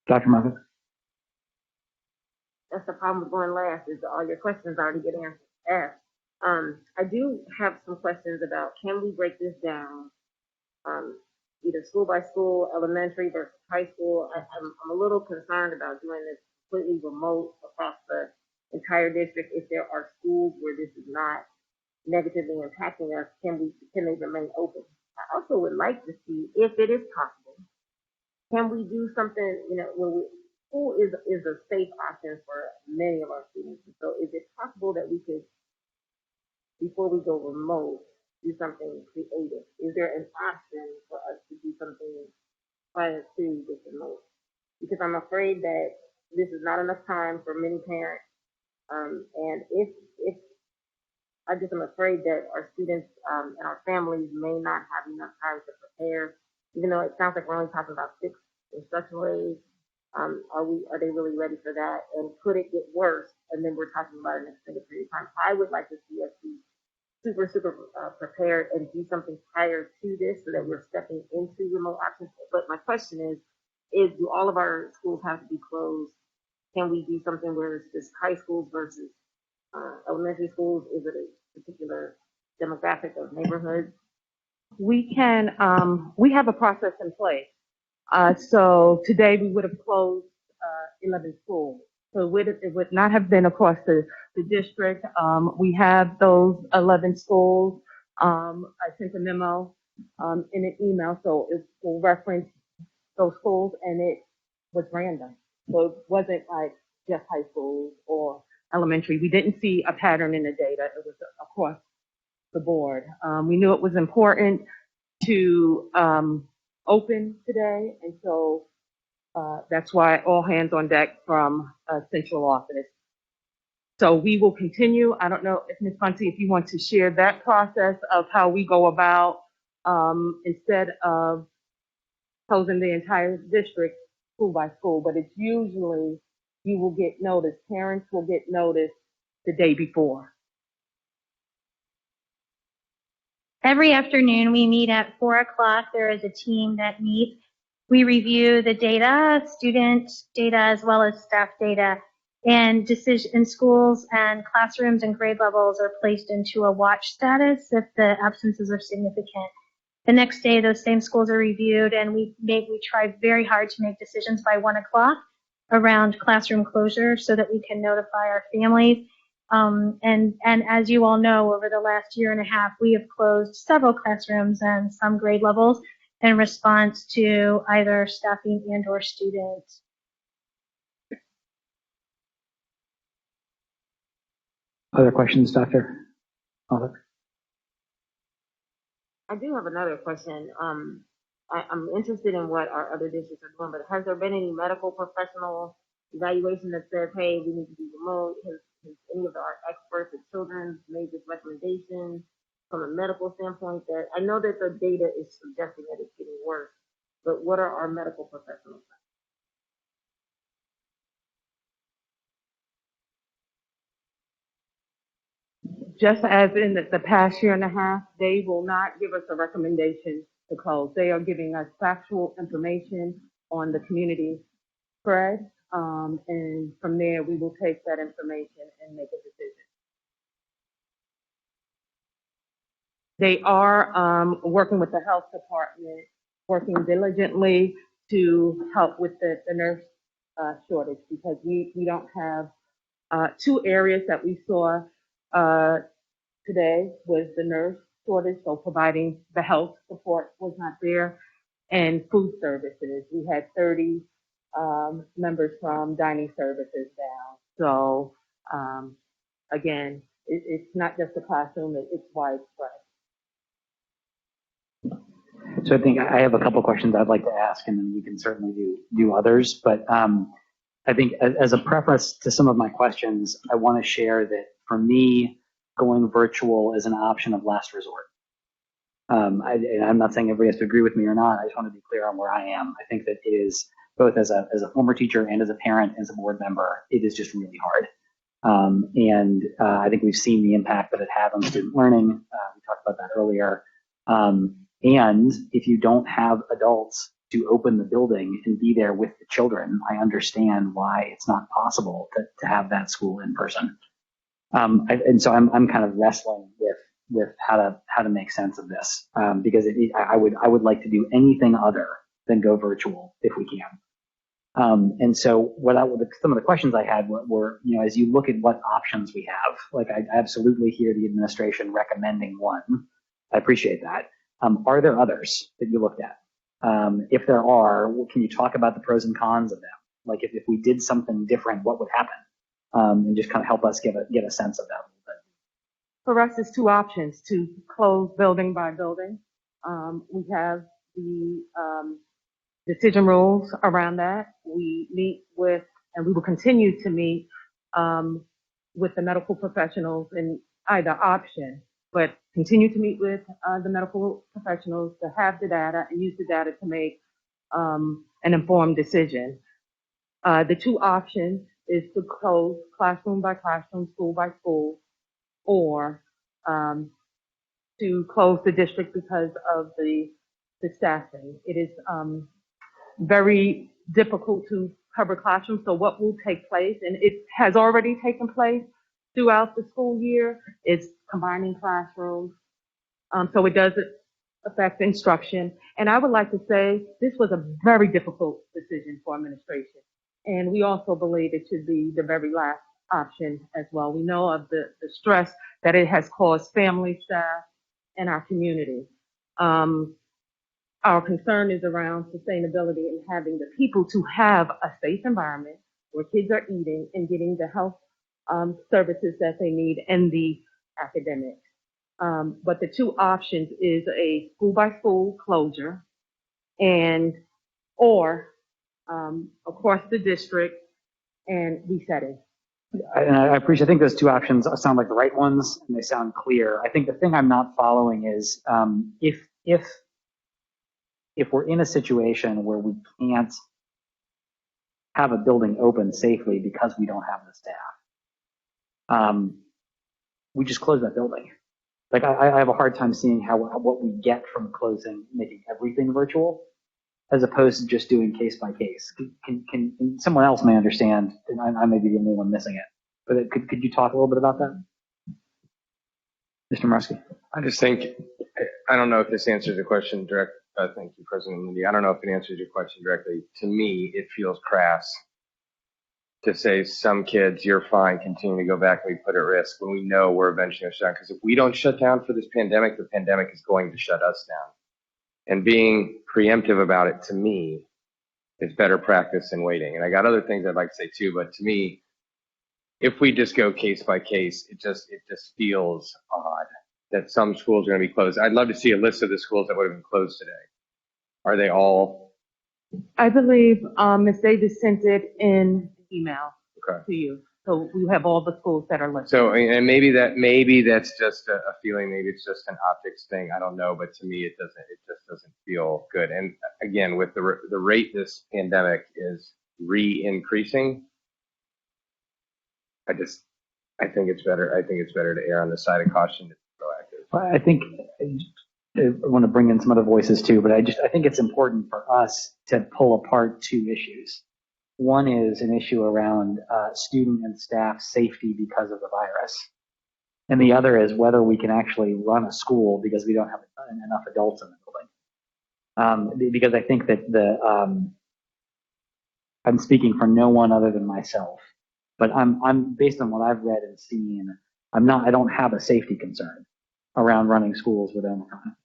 Dr. Moffitt? That's the problem with going last, is all your questions already get asked. I do have some questions about, can we break this down, either school by school, elementary versus high school? I'm a little concerned about doing this completely remote across the entire district. If there are schools where this is not negatively impacting us, can they remain open? I also would like to see, if it is possible, can we do something, where school is a safe option for many of our students. So is it possible that we could, before we go remote, do something creative? Is there an option for us to do something prior to this remote? Because I'm afraid that this is not enough time for many parents. And if I'm afraid that our students and our families may not have enough time to prepare, even though it sounds like we're only talking about 6 instructional aids. Are they really ready for that? And could it get worse? And then we're talking about an extended period of time. I would like to see us be super prepared and do something prior to this so that we're stepping into remote options. But my question is do all of our schools have to be closed Can we do something where it's just high schools versus elementary schools? Is it a particular demographic of neighborhoods? We can, we have a process in place. So today we would have closed 11 schools. So it would not have been across the district. We have those 11 schools. I sent a memo in an email, so it will reference those schools, and it was random. So it wasn't like just high schools or elementary. We didn't see a pattern in the data. It was across the board. We knew it was important to open today, and so that's why all hands on deck from central office. So we will continue. I don't know if Ms. Bunty, if you want to share that process of how we go about instead of closing the entire district school by school, but it's usually you will get notice. Parents will get notice the day before. Every afternoon, we meet at 4 o'clock. There is a team that meets. We review the data, student data, as well as staff data, and schools and classrooms and grade levels are placed into a watch status if the absences are significant. The next day, those same schools are reviewed, and we try very hard to make decisions by 1 o'clock around classroom closure so that we can notify our families. And as you all know, over the last year and a half, we have closed several classrooms and some grade levels in response to either staffing and or students. Other questions, Dr. Oliver? I do have another question. I'm interested in what our other districts are doing, but has there been any medical professional evaluation that says, hey, we need to be remote? Has any of our experts at children made this recommendation from a medical standpoint? That I know that the data is suggesting that it's getting worse, but what are our medical professionals? Just as in the past year and a half, they will not give us a recommendation to close. They are giving us factual information on the community spread, and from there we will take that information and make a decision. They are working with the health department, working diligently to help with the nurse shortage, because we don't have two areas that we saw today was the nurse shortage, so providing the health support was not there, and food services. We had 30 members from dining services down. So again, it's not just the classroom, it's widespread. So I think I have a couple questions I'd like to ask, and then we can certainly do others. But I think as a preface to some of my questions, I want to share that for me, going virtual is an option of last resort. And I'm not saying everybody has to agree with me or not. I just want to be clear on where I am. I think that it is, both as a former teacher and as a parent, as a board member, it is just really hard. I think we've seen the impact that it had on student learning. We talked about that earlier. And if you don't have adults to open the building and be there with the children, I understand why it's not possible to have that school in person. And so I'm kind of wrestling with how to make sense of this, because I would like to do anything other than go virtual if we can. And so some of the questions I had were, as you look at what options we have, like I absolutely hear the administration recommending one. I appreciate that. Are there others that you looked at? If there are, can you talk about the pros and cons of them? Like if we did something different, what would happen? And just kind of help us get a sense of that a little bit. For us, it's two options: to close building by building. We have the decision rules around that. We meet with, and we will continue to meet with the medical professionals in either option, but continue to meet with the medical professionals to have the data and use the data to make an informed decision. The two options is to close classroom by classroom, school by school, or to close the district because of the staffing. It is very difficult to covered classrooms. So what will take place, and it has already taken place throughout the school year, is combining classrooms. So it does affect instruction. And I would like to say this was a very difficult decision for administration. And we also believe it should be the very last option as well. We know of the stress that it has caused family, staff, and our community. Our concern is around sustainability and having the people to have a safe environment where kids are eating and getting the health services that they need and the academics. But the two options is a school by school closure or across the district and resetting. And I appreciate, I think those two options sound like the right ones and they sound clear. I think the thing I'm not following is if we're in a situation where we can't have a building open safely because we don't have the staff, we just close that building. Like I have a hard time seeing how what we get from closing, making everything virtual, as opposed to just doing case by case. Can someone else may understand, and I may be the only one missing it, but could you talk a little bit about that? Mr. Marsky. I just think, I don't know if this answers the question directly. Thank you, President Lindy. I don't know if it answers your question directly. To me, it feels crass to say some kids, you're fine, continue to go back and be put at risk when we know we're eventually going to shut down. Because if we don't shut down for this pandemic, the pandemic is going to shut us down. And being preemptive about it, to me, is better practice than waiting. And I got other things I'd like to say too, but to me, if we just go case by case, it just feels odd that some schools are going to be closed. I'd love to see a list of the schools that would have been closed today. Are they all? I believe Ms. Davis sent it in email to you. So we have all the schools that are listed. So, and maybe that's just a feeling. Maybe it's just an optics thing. I don't know, but to me, it just doesn't feel good. And again, with the rate this pandemic is increasing, I think it's better. I think it's better to err on the side of caution than proactive. I think I want to bring in some other voices too, but I think it's important for us to pull apart two issues. One is an issue around student and staff safety because of the virus. And the other is whether we can actually run a school because we don't have enough adults in the building. Because I think that I'm speaking for no one other than myself, but I'm based on what I've read and seen, I don't have a safety concern around running schools with Omicron,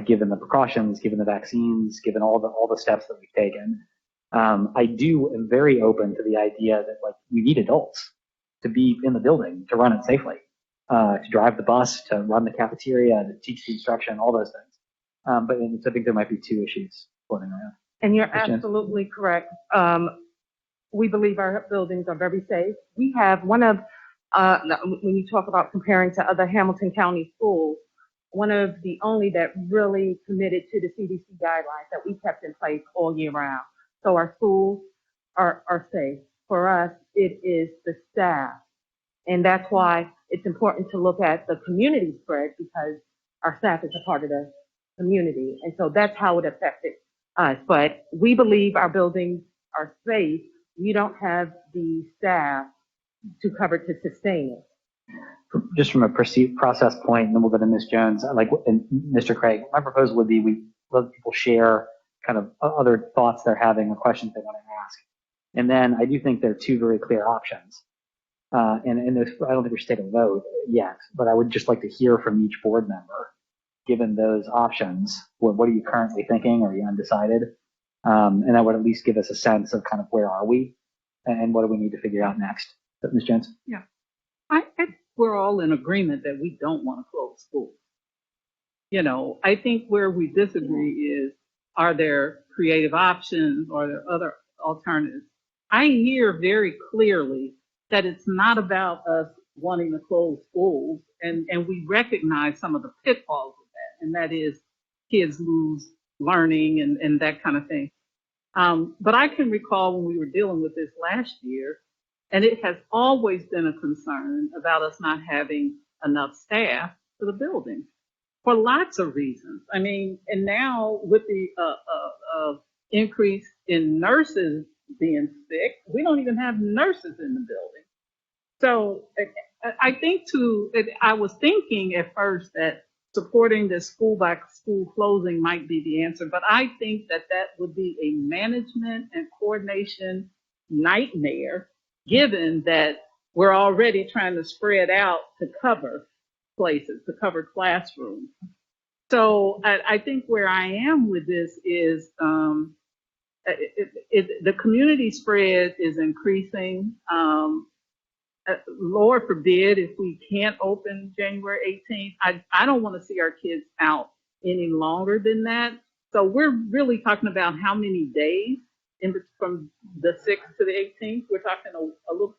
given the precautions, given the vaccines, given all the steps that we've taken. I am very open to the idea that like we need adults to be in the building to run it safely, to drive the bus, to run the cafeteria, to teach the instruction, all those things. But I think there might be two issues floating around. And you're absolutely correct. We believe our buildings are very safe. We have one of, when you talk about comparing to other Hamilton County schools, one of the only that really committed to the CDC guidelines that we kept in place all year round. So our schools are safe. For us, it is the staff. And that's why it's important to look at the community spread because our staff is a part of the community. And so that's how it affected us. But we believe our buildings are safe. We don't have the staff to cover to sustain it. Just from a process point, and then we'll go to Ms. Jones, and Mr. Craig, my proposal would be we let people share kind of other thoughts they're having or questions they want to ask. And then I do think there are two very clear options. And I don't think we should take a vote yet, but I would just like to hear from each board member, given those options, what are you currently thinking? Are you undecided? And that would at least give us a sense of kind of where are we and what do we need to figure out next. But Ms. Jones? Yeah, I think we're all in agreement that we don't want to close schools. You know, I think where we disagree is, are there creative options? Are there other alternatives? I hear very clearly that it's not about us wanting to close schools, and we recognize some of the pitfalls of that, and that is kids lose learning and that kind of thing. But I can recall when we were dealing with this last year, and it has always been a concern about us not having enough staff for the building for lots of reasons. I mean, and now with the increase in nurses being sick. We don't even have nurses in the building. So I think I was thinking at first that supporting the school by school closing might be the answer, but I think that would be a management and coordination nightmare, given that we're already trying to spread out to cover places, to cover classrooms. So I think where I am with this is the community spread is increasing. Lord forbid if we can't open January 18th. I don't want to see our kids out any longer than that. So we're really talking about how many days from the 6th to the 18th. We're talking a little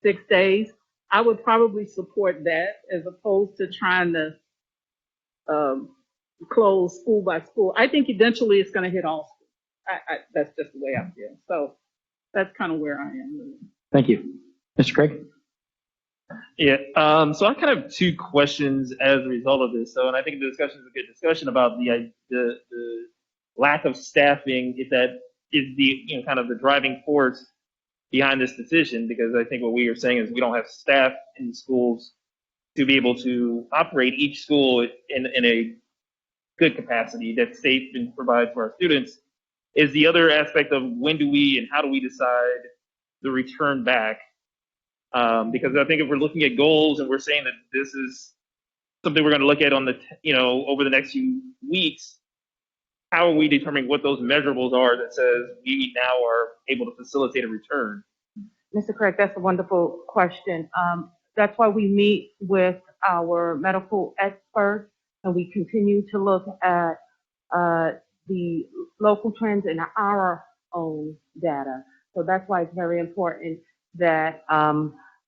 6 days. I would probably support that as opposed to trying to close school by school. I think eventually it's going to hit all schools. That's just the way I feel. So that's kind of where I am. Really. Thank you. Mr. Craig? Yeah, so I kind of have two questions as a result of this. So, and I think the discussion is a good discussion about the lack of staffing, if that is the kind of the driving force behind this decision, because I think what we are saying is we don't have staff in the schools to be able to operate each school in a good capacity that's safe and provide for our students. Is the other aspect of when do we and how do we decide the return back? Because I think if we're looking at goals and we're saying that this is something we're going to look at on the, over the next few weeks, how are we determining what those measurables are that says we now are able to facilitate a return? Mr. Craig, that's a wonderful question. That's why we meet with our medical experts and we continue to look at the local trends in our own data. So that's why it's very important that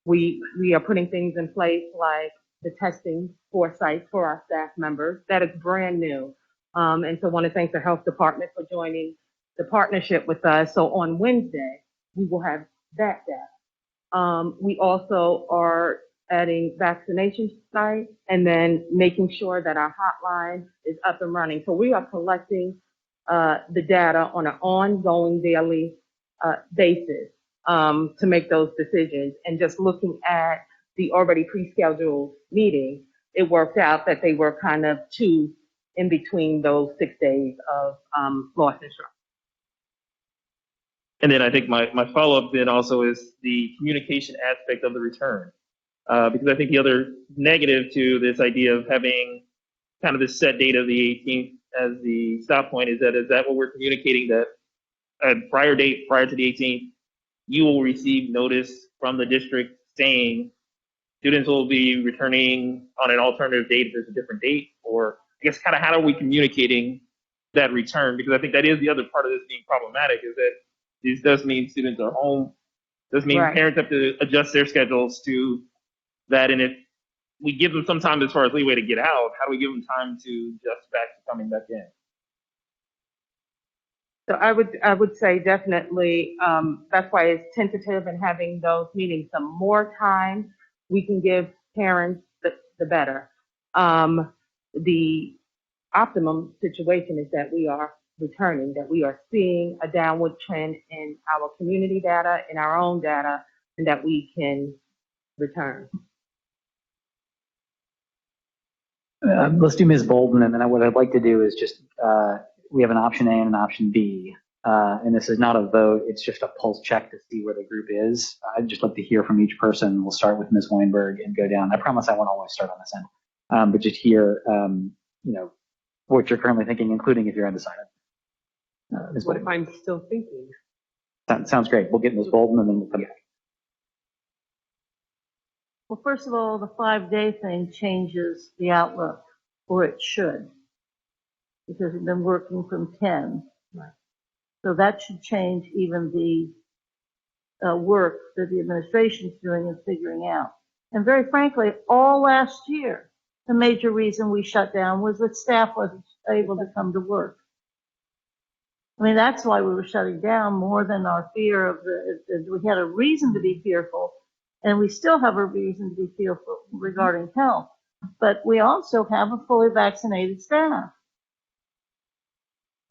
we are putting things in place like the testing foresight for our staff members. That is brand new. And so I want to thank the health department for joining the partnership with us. So on Wednesday, we will have that data. We also are adding vaccination sites and then making sure that our hotline is up and running. So we are collecting the data on an ongoing daily basis to make those decisions. And just looking at the already pre-scheduled meeting, it worked out that they were kind of two in between those 6 days of lost instruction. And then I think my follow-up then also is the communication aspect of the return. Because I think the other negative to this idea of having kind of this set date of the 18th as the stop point is that what we're communicating, that a prior date prior to the 18th, you will receive notice from the district saying students will be returning on an alternative date if there's a different date, or I guess kind of how are we communicating that return? Because I think that is the other part of this being problematic, is that this does mean students are home, does mean Right. Parents have to adjust their schedules to that, and if we give them some time as far as leeway to get out, how do we give them time to adjust back to coming back in? So I would say definitely, that's why it's tentative and having those meetings. The more time we can give parents, the better. The optimum situation is that we are returning, that we are seeing a downward trend in our community data, in our own data, and that we can return. Let's do Ms. Bolden, and then what I'd like to do is just, we have an option A and an option B, and this is not a vote, it's just a pulse check to see where the group is. I'd just like to hear from each person. We'll start with Ms. Weinberg and go down. I promise I won't always start on this end, but just hear, what you're currently thinking, including if you're undecided. Ms. What if Bolden. I'm still thinking? Sounds great. We'll get Ms. Bolden and then we'll come back. Well, first of all, the 5-day thing changes the outlook, or it should, because we've been working from 10. Right. So that should change even the work that the administration is doing and figuring out. And very frankly, all last year, the major reason we shut down was that staff wasn't able to come to work. I mean, that's why we were shutting down, more than our fear of we had a reason to be fearful, and we still have a reason to be fearful regarding health. But we also have a fully vaccinated staff.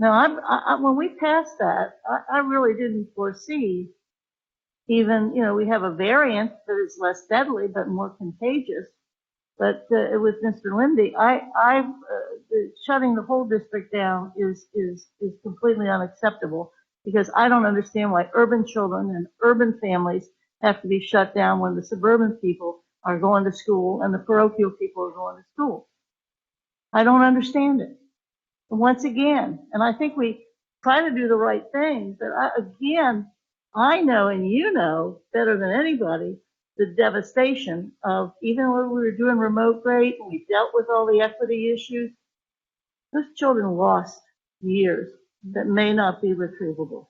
Now, when we passed that, I really didn't foresee even, we have a variant that is less deadly but more contagious. But with Mr. Lindy, shutting the whole district down is completely unacceptable, because I don't understand why urban children and urban families have to be shut down when the suburban people are going to school and the parochial people are going to school. I don't understand it. And once again, and I think we try to do the right thing, but I know and you know better than anybody the devastation of, even when we were doing remote grade and we dealt with all the equity issues, those children lost years that may not be retrievable.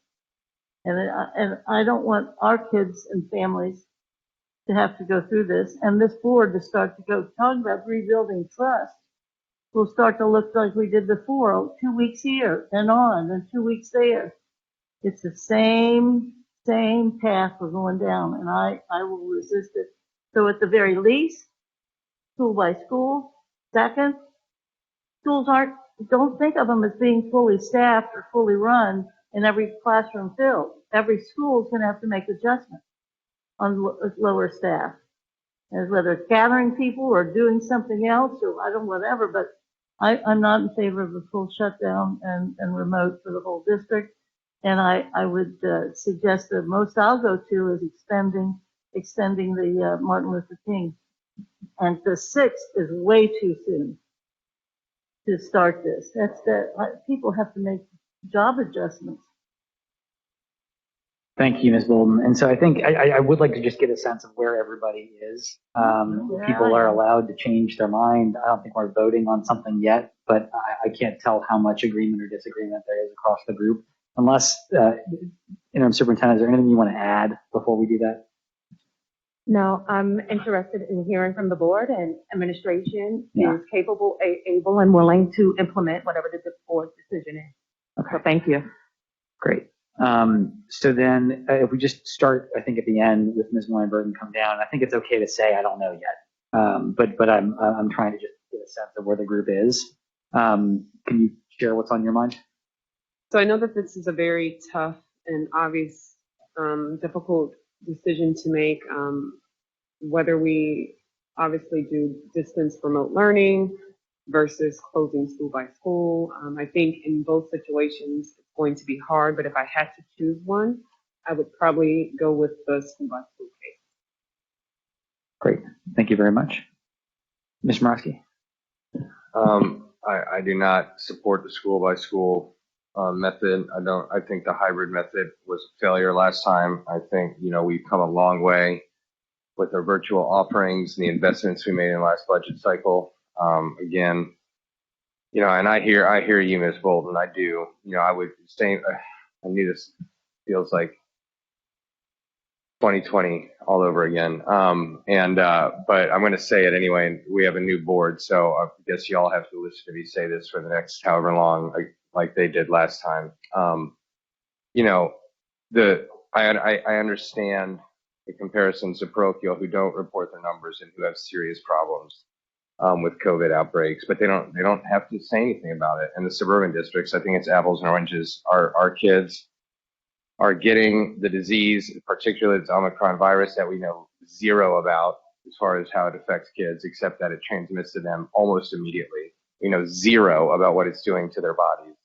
And I don't want our kids and families to have to go through this, and this board to start to go talk about rebuilding trust will start to look like we did before, 2 weeks here and on, and 2 weeks there. It's the same path we're going down, and I will resist it. So at the very least, school by school. Second, schools don't think of them as being fully staffed or fully run and every classroom filled. Every school is going to have to make adjustments on lower staff, as whether it's gathering people or doing something else or whatever, but I'm not in favor of a full shutdown and remote for the whole district. And I would suggest that most I'll go to is extending the Martin Luther King. And the 6th is way too soon to start this. People have to make job adjustments. Thank you, Ms. Bolden. And so I think I would like to just get a sense of where everybody is. People are allowed to change their mind. I don't think we're voting on something yet, but I can't tell how much agreement or disagreement there is across the group. Unless, Interim Superintendent, is there anything you want to add before we do that? No, I'm interested in hearing from the board, and administration is capable, able, and willing to implement whatever the board's decision is. Okay. So thank you. Great. So then if we just start, I think at the end with Ms. Weinberg and come down, I think it's okay to say I don't know yet. But I'm trying to just get a sense of where the group is. Can you share what's on your mind? So I know that this is a very tough and obvious, difficult decision to make, whether we obviously do distance remote learning versus closing school by school. I think in both situations it's going to be hard, but if I had to choose one, I would probably go with the school by school case. Great, thank you very much. Ms. Morosky. I do not support the school by school method. I think the hybrid method was a failure last time. I think, we've come a long way with our virtual offerings and the investments we made in the last budget cycle. Again, and I hear you, Ms. Bolden. I do. I would stay. I knew this feels like 2020 all over again. But I'm going to say it anyway. We have a new board, so I guess y'all have to listen to me say this for the next however long, like they did last time. I understand the comparisons to parochial who don't report their numbers and who have serious problems with COVID outbreaks, but they don't have to say anything about it. And the suburban districts, I think it's apples and oranges. Our kids are getting the disease, particularly the Omicron virus, that we know zero about as far as how it affects kids, except that it transmits to them almost immediately. We know zero about what it's doing to their bodies.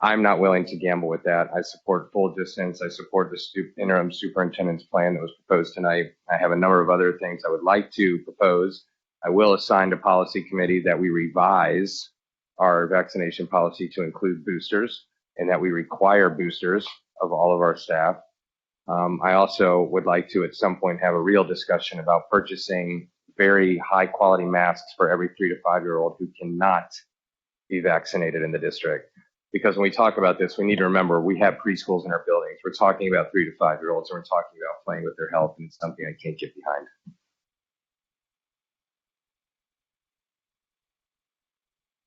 I'm not willing to gamble with that. I support full distance. I support the interim superintendent's plan that was proposed tonight. I have a number of other things I would like to propose. I will assign to policy committee that we revise our vaccination policy to include boosters and that we require boosters of all of our staff. I also would like to at some point have a real discussion about purchasing very high quality masks for every 3 to 5 year old who cannot be vaccinated in the district. Because when we talk about this, we need to remember we have preschools in our buildings. We're talking about 3 to 5 year olds, and we're talking about playing with their health, and it's something I can't get behind.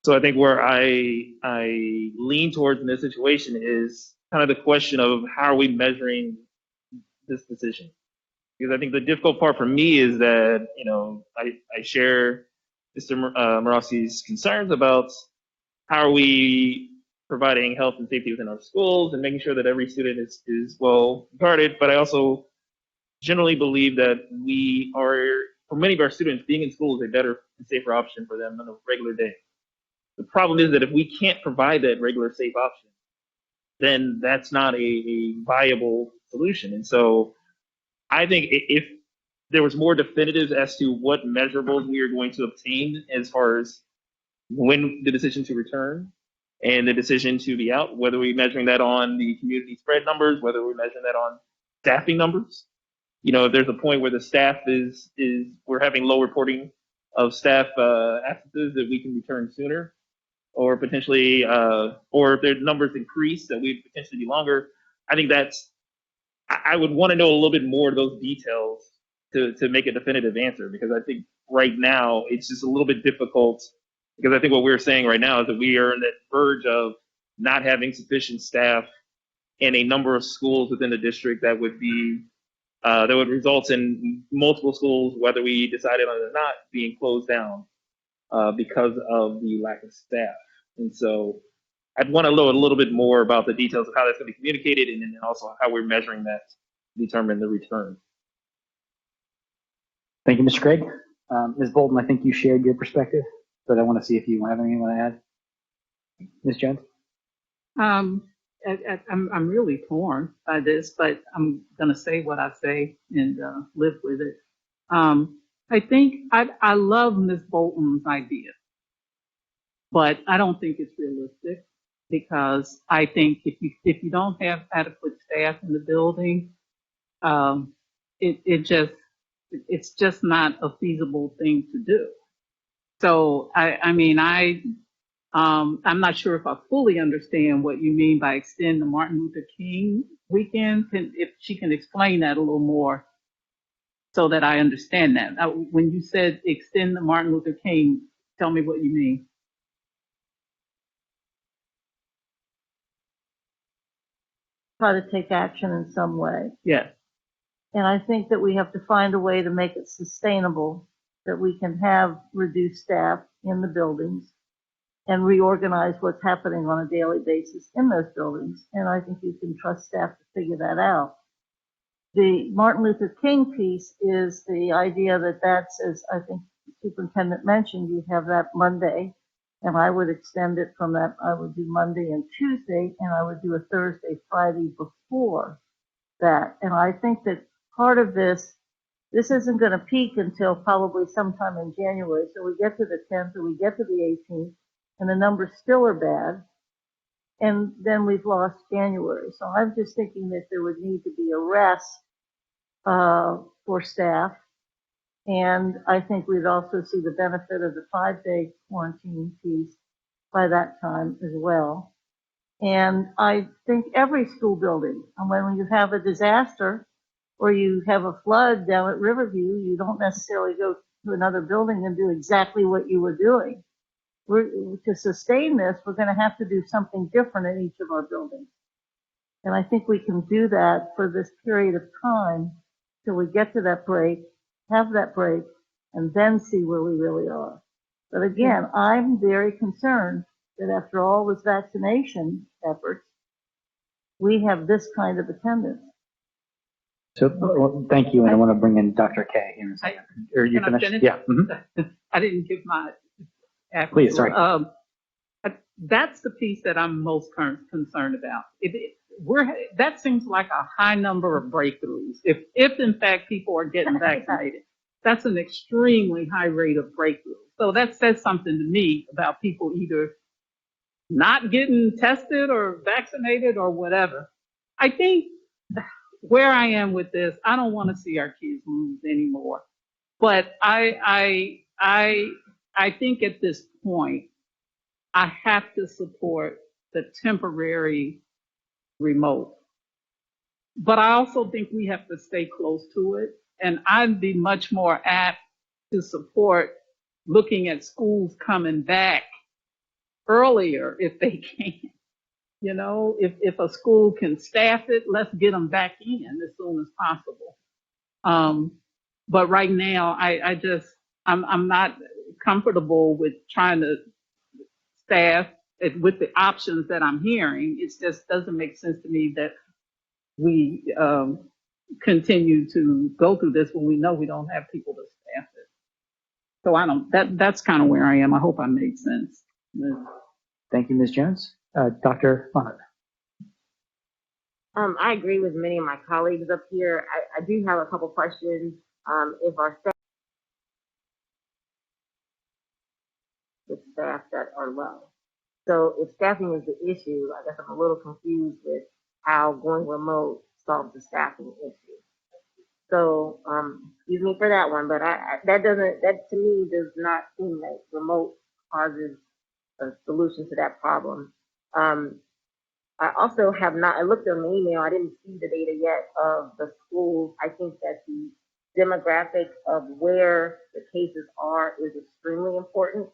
So I think where I lean towards in this situation is kind of the question of how are we measuring this decision? Because I think the difficult part for me is that, I share Mr. Morosky's concerns about how are we providing health and safety within our schools and making sure that every student is well guarded. But I also generally believe that we are, for many of our students, being in school is a better and safer option for them on a regular day. The problem is that if we can't provide that regular safe option, then that's not a viable solution. And so I think if there was more definitives as to what measurables we are going to obtain as far as when the decision to return and the decision to be out, whether we're measuring that on the community spread numbers, whether we're measuring that on staffing numbers. You know, if there's a point where the staff is we're having low reporting of staff absences, that we can return sooner, or potentially, or if their numbers increase, that we'd potentially be longer. I think I would want to know a little bit more of those details to make a definitive answer, because I think right now it's just a little bit difficult, because I think what we're saying right now is that we are on that verge of not having sufficient staff in a number of schools within the district that would be that would result in multiple schools, whether we decided on it or not, being closed down because of the lack of staff. And so I'd want to know a little bit more about the details of how that's going to be communicated, and then also how we're measuring that to determine the return. Thank you, Mr. Craig. Ms. Bolton, I think you shared your perspective, but I want to see if you have anything you want to add. Ms. Jones? I'm really torn by this, but I'm going to say what I say and live with it. I think I love Ms. Bolton's idea, but I don't think it's realistic, because I think if you don't have adequate staff in the building, it's just not a feasible thing to do. So I'm not sure if I fully understand what you mean by extend the Martin Luther King weekend. If she can explain that a little more so that I understand that. When you said extend the Martin Luther King, tell me what you mean. Try to take action in some way. Yes. And I think that we have to find a way to make it sustainable, that we can have reduced staff in the buildings and reorganize what's happening on a daily basis in those buildings. And I think you can trust staff to figure that out. The Martin Luther King piece is the idea that that's, as I think the superintendent mentioned, you have that Monday, and I would extend it from that. I would do Monday and Tuesday, and I would do a Thursday, Friday before that. And I think that part of this isn't going to peak until probably sometime in January. So we get to the 10th or we get to the 18th, and the numbers still are bad. And then we've lost January. So I'm just thinking that there would need to be a rest for staff. And I think we'd also see the benefit of the 5-day quarantine piece by that time as well. And I think every school building, and when you have a disaster or you have a flood down at Riverview, you don't necessarily go to another building and do exactly what you were doing. To sustain this, we're going to have to do something different in each of our buildings. And I think we can do that for this period of time till we get to that break, have that break, and then see where we really are. But again, I'm very concerned that after all this vaccination efforts, we have this kind of attendance. So well, thank you, and I want to bring in Dr. K here in a second. Are you finished? Finish? Yeah. Mm-hmm. I didn't give my. Please, sorry. That's the piece that I'm most concerned about. That seems like a high number of breakthroughs. If in fact people are getting vaccinated, that's an extremely high rate of breakthrough. So that says something to me about people either not getting tested or vaccinated or whatever. I think where I am with this, I don't want to see our kids lose anymore. But I think at this point, I have to support the temporary remote. But I also think we have to stay close to it. And I'd be much more apt to support looking at schools coming back earlier if they can. You know, if a school can staff it, let's get them back in as soon as possible. But right now, I'm not comfortable with trying to staff with the options that I'm hearing, it just doesn't make sense to me that we continue to go through this when we know we don't have people to staff it. So that's kind of where I am. I hope I made sense. Thank you, Ms. Jones. Dr. Bonner. I agree with many of my colleagues up here. I do have a couple questions. If our staff, with staff that are low. So if staffing is the issue, I guess I'm a little confused with how going remote solves the staffing issue. So, excuse me for that one, but that to me does not seem like remote causes a solution to that problem. I also have not, I looked on the email, I didn't see the data yet of the schools. I think that the demographic of where the cases are is extremely important.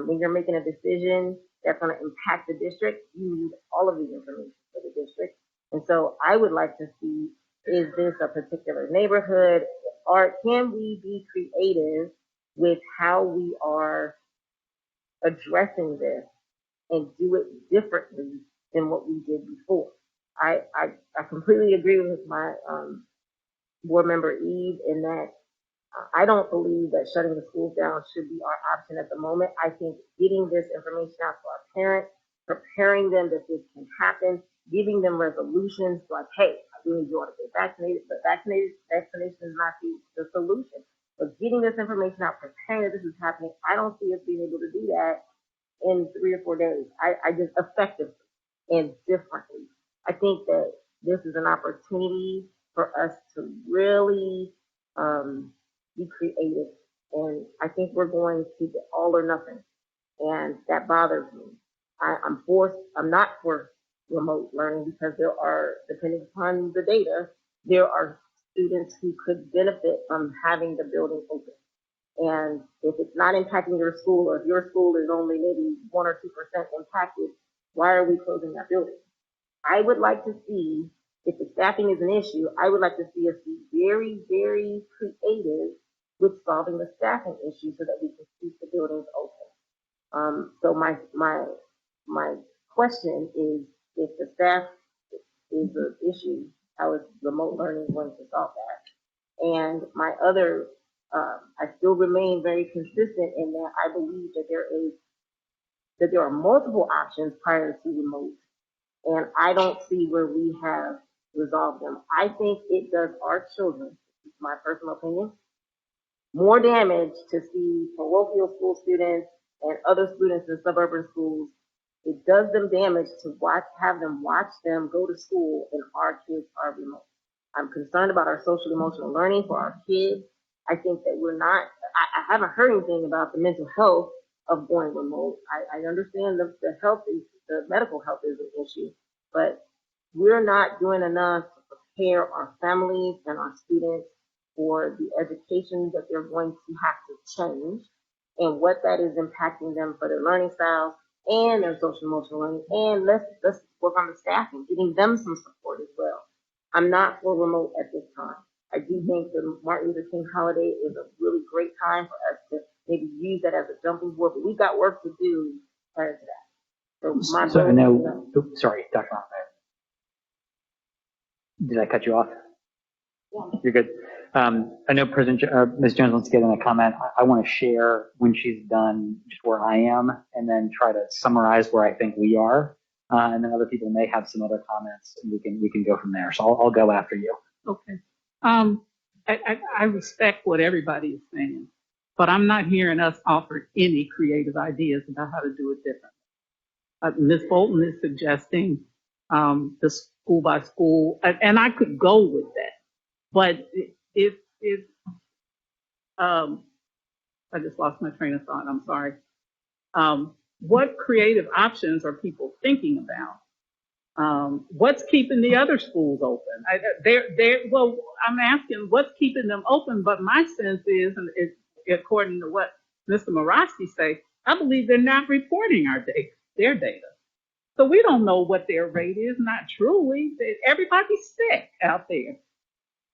When you're making a decision that's going to impact the district, you need all of the information for the district. And so I would like to see, is this a particular neighborhood, or can we be creative with how we are addressing this and do it differently than what we did before? I completely agree with my board member Eve in that I don't believe that shutting the schools down should be our option at the moment. I think getting this information out to our parents, preparing them that this can happen, giving them resolutions like, hey, we need you all to get vaccinated, but vaccination is not the solution. But getting this information out, preparing that this is happening, I don't see us being able to do that in 3 or 4 days. I just effectively and differently. I think that this is an opportunity for us to really be creative, and I think we're going to get all or nothing, and that bothers me. I'm not for remote learning because there are, depending upon the data, there are students who could benefit from having the building open. And if it's not impacting your school, or if your school is only maybe 1 or 2% impacted, why are we closing that building? I would like to see, if the staffing is an issue, I would like to see us be very, very creative with solving the staffing issue so that we can keep the buildings open. So my question is, if the staff is an issue, how is remote learning going to solve that? And my other, I still remain very consistent in that I believe that there are multiple options prior to remote, and I don't see where we have resolved them. I think it does our children, my personal opinion, more damage to see parochial school students and other students in suburban schools. It does them damage to have them watch them go to school and our kids are remote. I'm concerned about our social emotional learning for our kids. I think that I haven't heard anything about the mental health of going remote. I understand the medical health is an issue, but we're not doing enough to prepare our families and our students for the education that they're going to have to change and what that is impacting them for their learning styles and their social emotional learning. And let's work on the staffing, giving them some support as well. I'm not for remote at this time. I do think the Martin Luther King holiday is a really great time for us to maybe use that as a jumping board, but we've got work to do prior to that. So I know, sorry, Dr. Arthur. Did I cut you off? Yeah. You're good. I know Ms. Jones wants to get in a comment. I want to share when she's done just where I am and then try to summarize where I think we are. And then other people may have some other comments and we can go from there. So I'll go after you. Okay. I respect what everybody is saying, but I'm not hearing us offer any creative ideas about how to do it differently. Ms. Bolton is suggesting the school by school, and I could go with that, but I just lost my train of thought. I'm sorry. What creative options are people thinking about? What's keeping the other schools open? Well, I'm asking what's keeping them open, but my sense is, and according to what Mr. Morosky say, I believe they're not reporting their data. So we don't know what their rate is, not truly. Everybody's sick out there.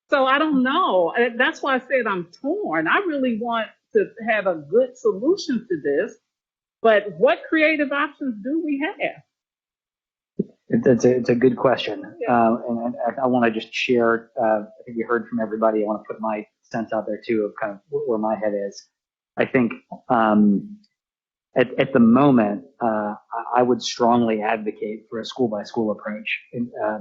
So I don't know. That's why I said I'm torn. I really want to have a good solution to this. But what creative options do we have? It's a good question. And I want to just share, I think we heard from everybody. I want to put my sense out there too of kind of where my head is. I think at the moment, I would strongly advocate for a school by school approach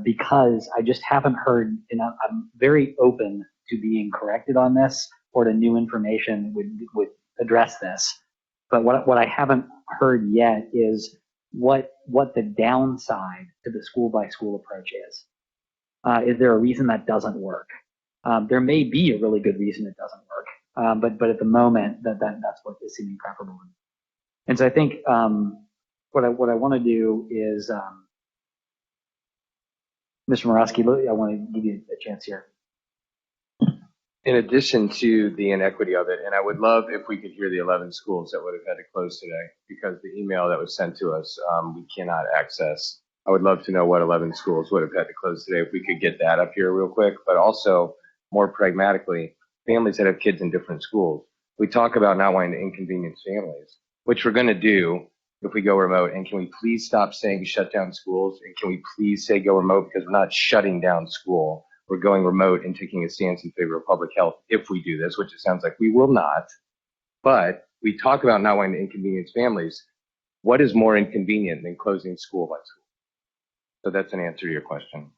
because I just haven't heard, and I'm very open to being corrected on this or to new information would address this. But what I haven't heard yet is what the downside to the school by school approach is. Is there a reason that doesn't work? There may be a really good reason it doesn't work, but at the moment that's what is seeming preferable. And so I think what I want to do is, Mr. Morosky, I want to give you a chance here. In addition to the inequity of it, and I would love if we could hear the 11 schools that would have had to close today because the email that was sent to us, we cannot access. I would love to know what 11 schools would have had to close today if we could get that up here real quick, but also more pragmatically, families that have kids in different schools. We talk about not wanting to inconvenience families, which we're going to do if we go remote. And can we please stop saying shut down schools? And can we please say go remote, because we're not shutting down school. We're going remote and taking a stance in favor of public health if we do this, which it sounds like we will not. But we talk about not wanting to inconvenience families. What is more inconvenient than closing school by school? So that's an answer to your question.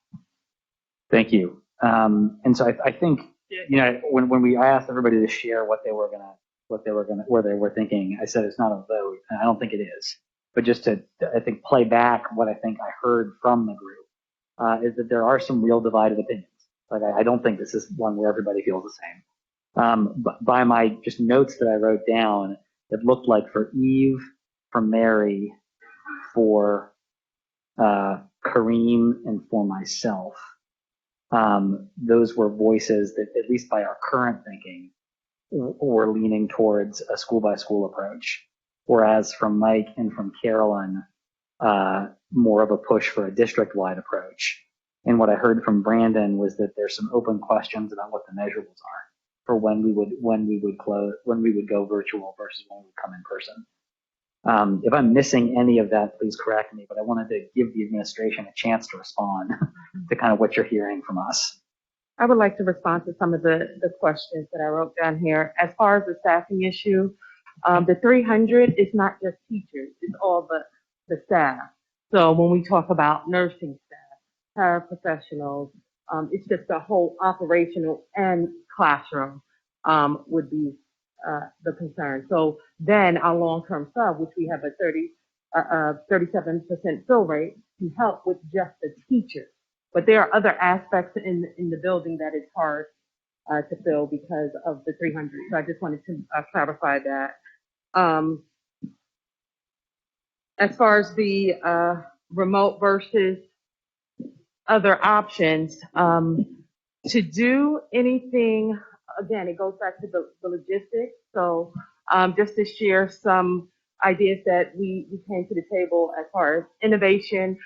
Thank you. And so I think, you know, when I asked everybody to share what they were where they were thinking, I said it's not a vote, and I don't think it is. But just to, I think, play back what I think I heard from the group is that there are some real divided opinions. Like I don't think this is one where everybody feels the same. But by my just notes that I wrote down, it looked like for Eve, for Mary, for Kareem, and for myself, those were voices that, at least by our current thinking, were leaning towards a school by school approach. Whereas from Mike and from Carolyn, more of a push for a district wide approach. And what I heard from Brandon was that there's some open questions about what the measurables are for when we would go virtual versus when we would come in person. If I'm missing any of that, please correct me, but I wanted to give the administration a chance to respond to kind of what you're hearing from us. I would like to respond to some of the questions that I wrote down here. As far as the staffing issue, the 300 is not just teachers, it's all the staff. So when we talk about nursing staff, paraprofessionals, it's just the whole operational and classroom would be the concern. So then our long-term sub, which we have a 37% fill rate, can help with just the teachers. But there are other aspects in the building that is hard to fill because of the 300. So I just wanted to clarify that. As far as the remote versus other options, to do anything, again, it goes back to the logistics. So just to share some ideas that we came to the table as far as innovation,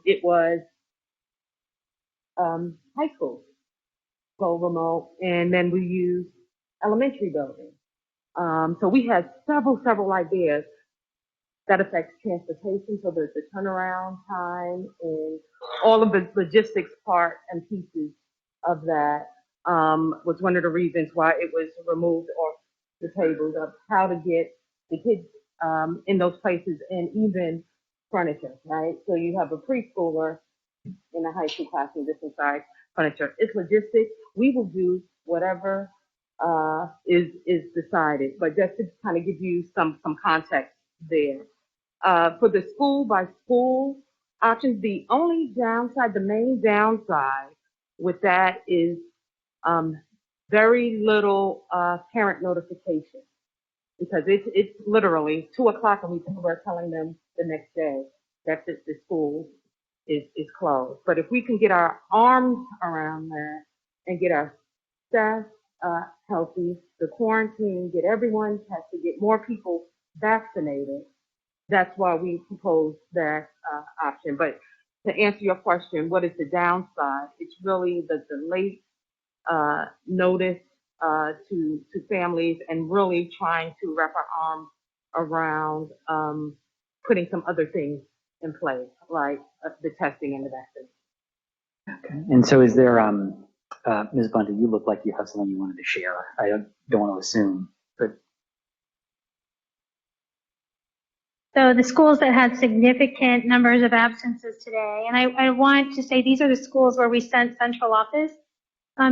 it was high school go remote, and then we used elementary buildings. So we had several ideas that affects transportation, so there's the turnaround time and all of the logistics part and pieces of that was one of the reasons why it was removed off the tables of how to get the kids in those places, and even furniture, right? So you have a preschooler in a high school classroom, different size furniture. It's logistics. We will do whatever is decided, but just to kind of give you some context there. For the school by school options, the only downside, the main downside with that is very little parent notification, because it's literally 2:00 and we're telling them the next day that the school is closed. But if we can get our arms around that and get our staff healthy, the quarantine, get everyone has to get more people vaccinated. That's why we proposed that option. But to answer your question, what is the downside? It's really the late notice to families, and really trying to wrap our arms around putting some other things in place, like the testing and the vaccination. And so is there, Ms. Bundy, you look like you have something you wanted to share. I don't want to assume, but. So the schools that had significant numbers of absences today, and I want to say these are the schools where we sent central office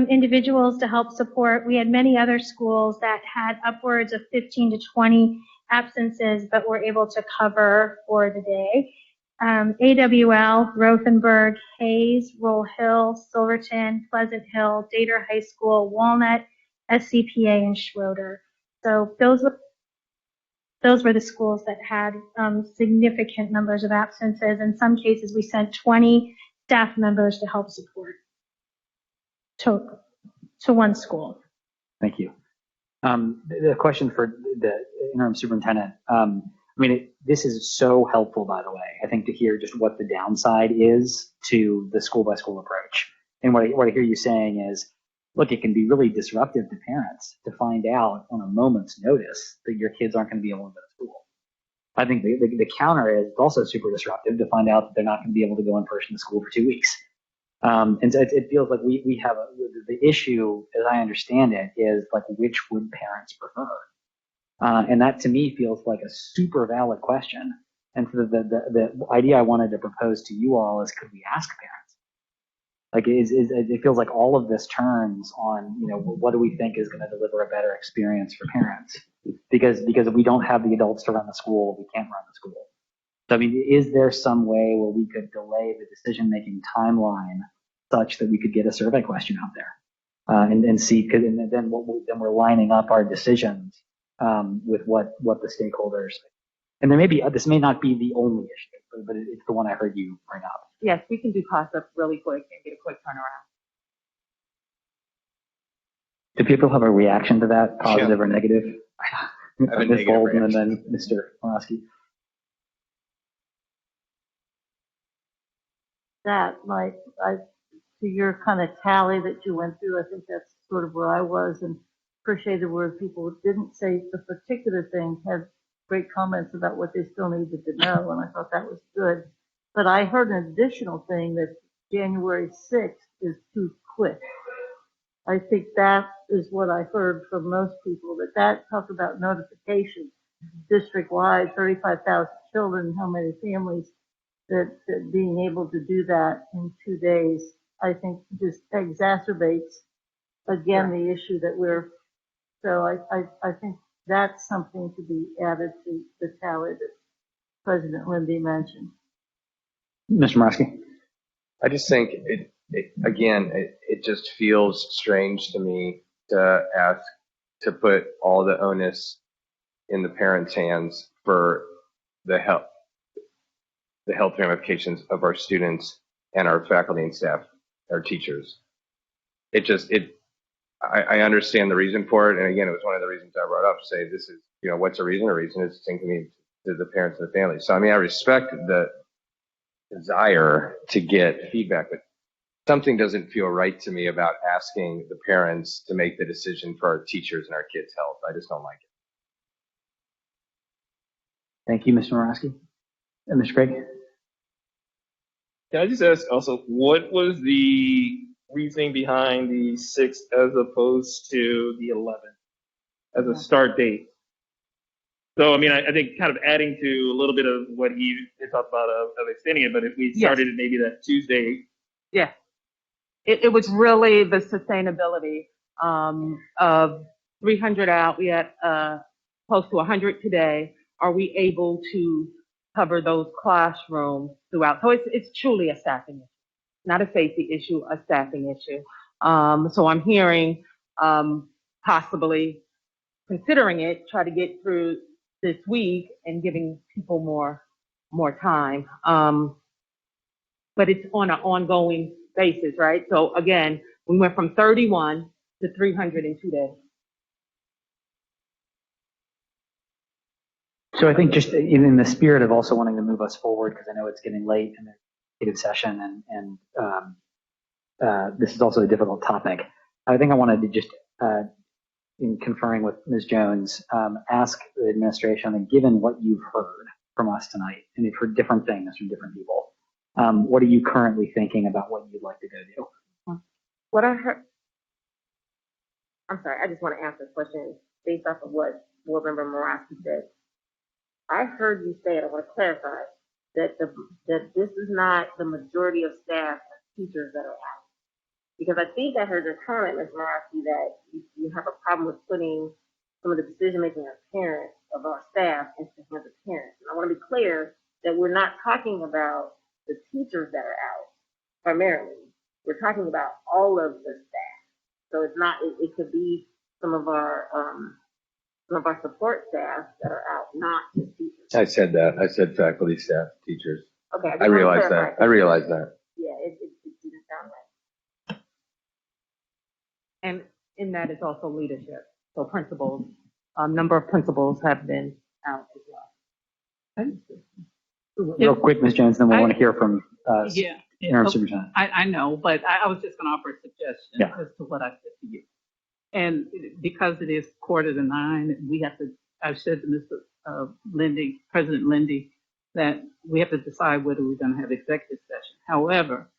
individuals to help support. We had many other schools that had upwards of 15 to 20 absences, but were able to cover for the day. AWL, Rothenburg, Hayes, Roll Hill, Silverton, Pleasant Hill, Dater High School, Walnut, SCPA, and Schroeder. So those were the schools that had significant numbers of absences. In some cases, we sent 20 staff members to help support to one school. Thank you. The question for the interim superintendent. This is so helpful, by the way, I think, to hear just what the downside is to the school by school approach. And what I hear you saying is, look, it can be really disruptive to parents to find out on a moment's notice that your kids aren't going to be able to go to school. I think the counter is also super disruptive to find out that they're not going to be able to go in person to school for 2 weeks. And so it feels like we have the issue, as I understand it, is like, which would parents prefer? And that to me feels like a super valid question. And so the idea I wanted to propose to you all is, could we ask parents? Like, it feels like all of this turns on, what do we think is going to deliver a better experience for parents? Because if we don't have the adults to run the school, we can't run the school. So, is there some way where we could delay the decision-making timeline such that we could get a survey question out there and see? And then we're lining up our decisions with what the stakeholders. And this may not be the only issue, but it's the one I heard you bring up. Yes, we can do cost up really quick and get a quick turnaround. Do people have a reaction to that, positive or negative? I have a Ms. negative Bolden and reaction. then Mr. Morosky. That, to your kind of tally that you went through, I think that's sort of where I was, and appreciated where people didn't say the particular thing, had great comments about what they still needed to know, and I thought that was good. But I heard an additional thing, that January 6th is too quick. I think that is what I heard from most people, that talk about notification district-wide, 35,000 children, how many families, that being able to do that in 2 days, I think just exacerbates, again, the issue that so I think that's something to be added to the tally that President Lindy mentioned. Mr. Morosky. I just think it just feels strange to me to ask to put all the onus in the parents' hands for the health ramifications of our students and our faculty and staff, our teachers. I understand the reason for it, and again, it was one of the reasons I brought up. Say this is, what's a reason? A reason is to me to the parents and the family. So I respect the desire to get feedback, but something doesn't feel right to me about asking the parents to make the decision for our teachers and our kids' health. I just don't like it. Thank you, Mr. Morosky. And Mr. Craig. Can I just ask also, what was the reasoning behind the 6th as opposed to the 11th as a start date? So, I think kind of adding to a little bit of what he talked about of extending it, but if we started it maybe that Tuesday. Yeah. It was really the sustainability of 300 out. We had close to 100 today. Are we able to cover those classrooms throughout? So it's truly a staffing issue, not a safety issue, a staffing issue. So I'm hearing possibly considering it, try to get through this week and giving people more time. But it's on an ongoing basis, right? So again, we went from 31 to 300 in 2 days. So I think just in the spirit of also wanting to move us forward, because I know it's getting late in the executive session, and this is also a difficult topic. I think I wanted to just in conferring with Ms. Jones, ask the administration, and given what you've heard from us tonight, and you've heard different things from different people, what are you currently thinking about what you'd like to go do? What I heard, I'm sorry, I just want to answer the question based off of what Board Member Morosky said. I heard you say, and I want to clarify, that this is not the majority of staff teachers that are out. Because I think I heard your comment, Ms. Morosky, that you have a problem with putting some of the decision-making of parents, of our staff, into the hands of parents. And I want to be clear that we're not talking about the teachers that are out primarily. We're talking about all of the staff. So it's not, it could be some of our support staff that are out, not just teachers. I said that. I said faculty, staff, teachers. Okay. I realize that. I realize that. Yeah, it didn't sound right. And in that is also leadership. So principals, a number of principals have been out as well. Real quick, Ms. Jones, then we want to hear from Yeah. Interim Okay. Superintendent. I know, but I was just going to offer a suggestion as to what I said to you. And because it is 8:45, we have to, I've said to Mr. Lindy, President Lindy, that we have to decide whether we're going to have executive session. However,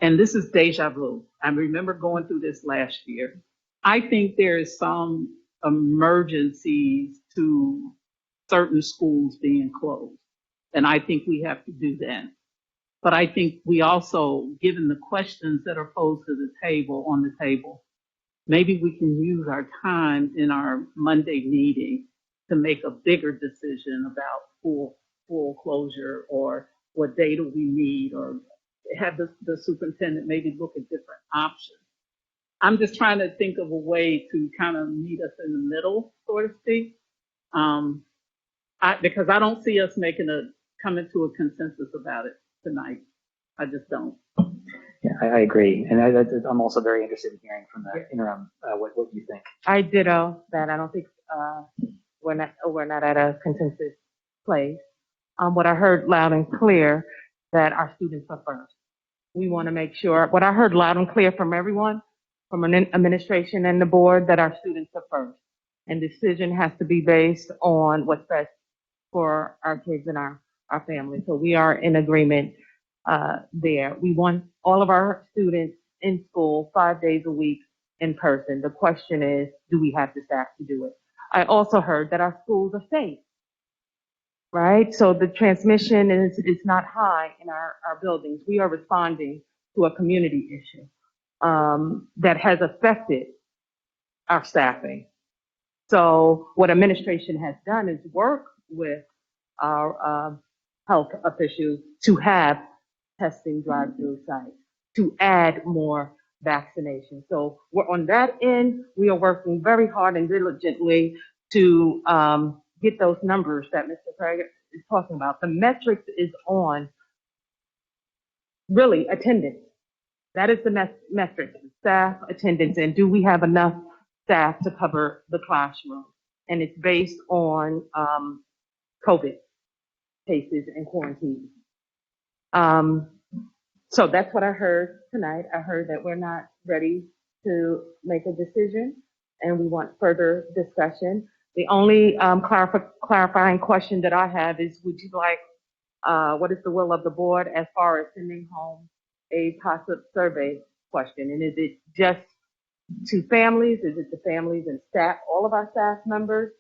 and this is deja vu. I remember going through this last year. I think there is some emergencies to certain schools being closed. And I think we have to do that. But I think we also, given the questions that are posed to the table, on the table, maybe we can use our time in our Monday meeting to make a bigger decision about full closure, or what data we need, or have the superintendent maybe look at different options. I'm just trying to think of a way to kind of meet us in the middle, so to speak. Because I don't see us coming to a consensus about it tonight. I just don't. Yeah, I agree. And I'm also very interested in hearing from the interim what you think. I ditto that. I don't think we're not at a consensus place. What I heard loud and clear, that our students are first. We want to make sure, what I heard loud and clear from everyone, from an administration and the board, that our students are first. And decision has to be based on what's best for our kids and our families. So we are in agreement there. We want all of our students in school 5 days a week in person. The question is, do we have the staff to do it? I also heard that our schools are safe, right? So the transmission is not high in our buildings. We are responding to a community issue that has affected our staffing. So what administration has done is work with our health officials to have testing drive-through sites, to add more vaccination. So we're on that end. We are working very hard and diligently to get those numbers that Mr. Craig is talking about. The metrics is on really attendance. That is the metric, staff attendance, and do we have enough staff to cover the classroom? And it's based on COVID cases and quarantine. So that's what I heard tonight. I heard that we're not ready to make a decision and we want further discussion. The only clarifying question that I have is, would you like, what is the will of the board as far as sending home a possible survey question? And is it just to families? Is it to families and staff, all of our staff members?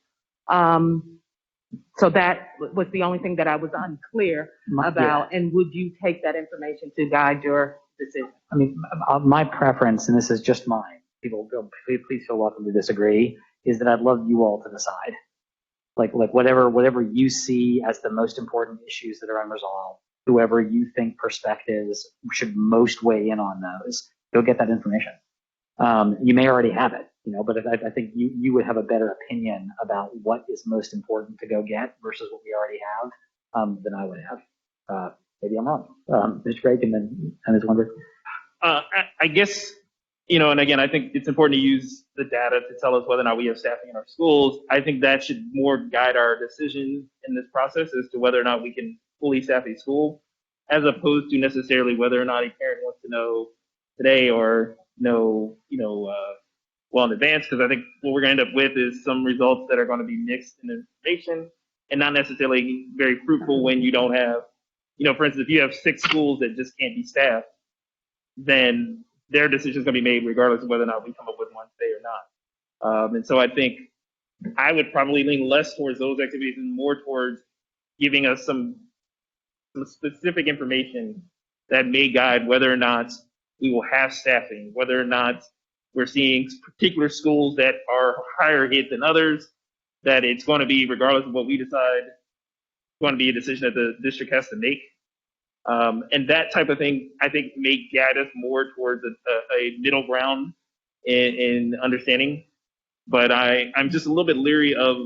So that was the only thing that I was unclear about. And would you take that information to guide your decision? I mean, my preference, and this is just mine, people please feel welcome to disagree, is that I'd love you all to decide. Like whatever you see as the most important issues that are unresolved, whoever you think perspectives should most weigh in on those, go get that information. You may already have it, but I think you would have a better opinion about what is most important to go get versus what we already have than I would have. Maybe I'm wrong. Mr. Craig and then Ms. Wonder. I guess, and again, I think it's important to use the data to tell us whether or not we have staffing in our schools. I think that should more guide our decision in this process as to whether or not we can fully staff a school, as opposed to necessarily whether or not a parent wants to know today or know, well in advance, because I think what we're going to end up with is some results that are going to be mixed in information and not necessarily very fruitful when you don't have, for instance, if you have 6 schools that just can't be staffed, then their decision is going to be made regardless of whether or not we come up with one today or not. And so I think I would probably lean less towards those activities and more towards giving us some specific information that may guide whether or not we will have staffing, whether or not we're seeing particular schools that are higher hit than others, that it's going to be, regardless of what we decide, it's going to be a decision that the district has to make. And that type of thing, I think, may guide us more towards a middle ground in understanding. But I'm just a little bit leery of,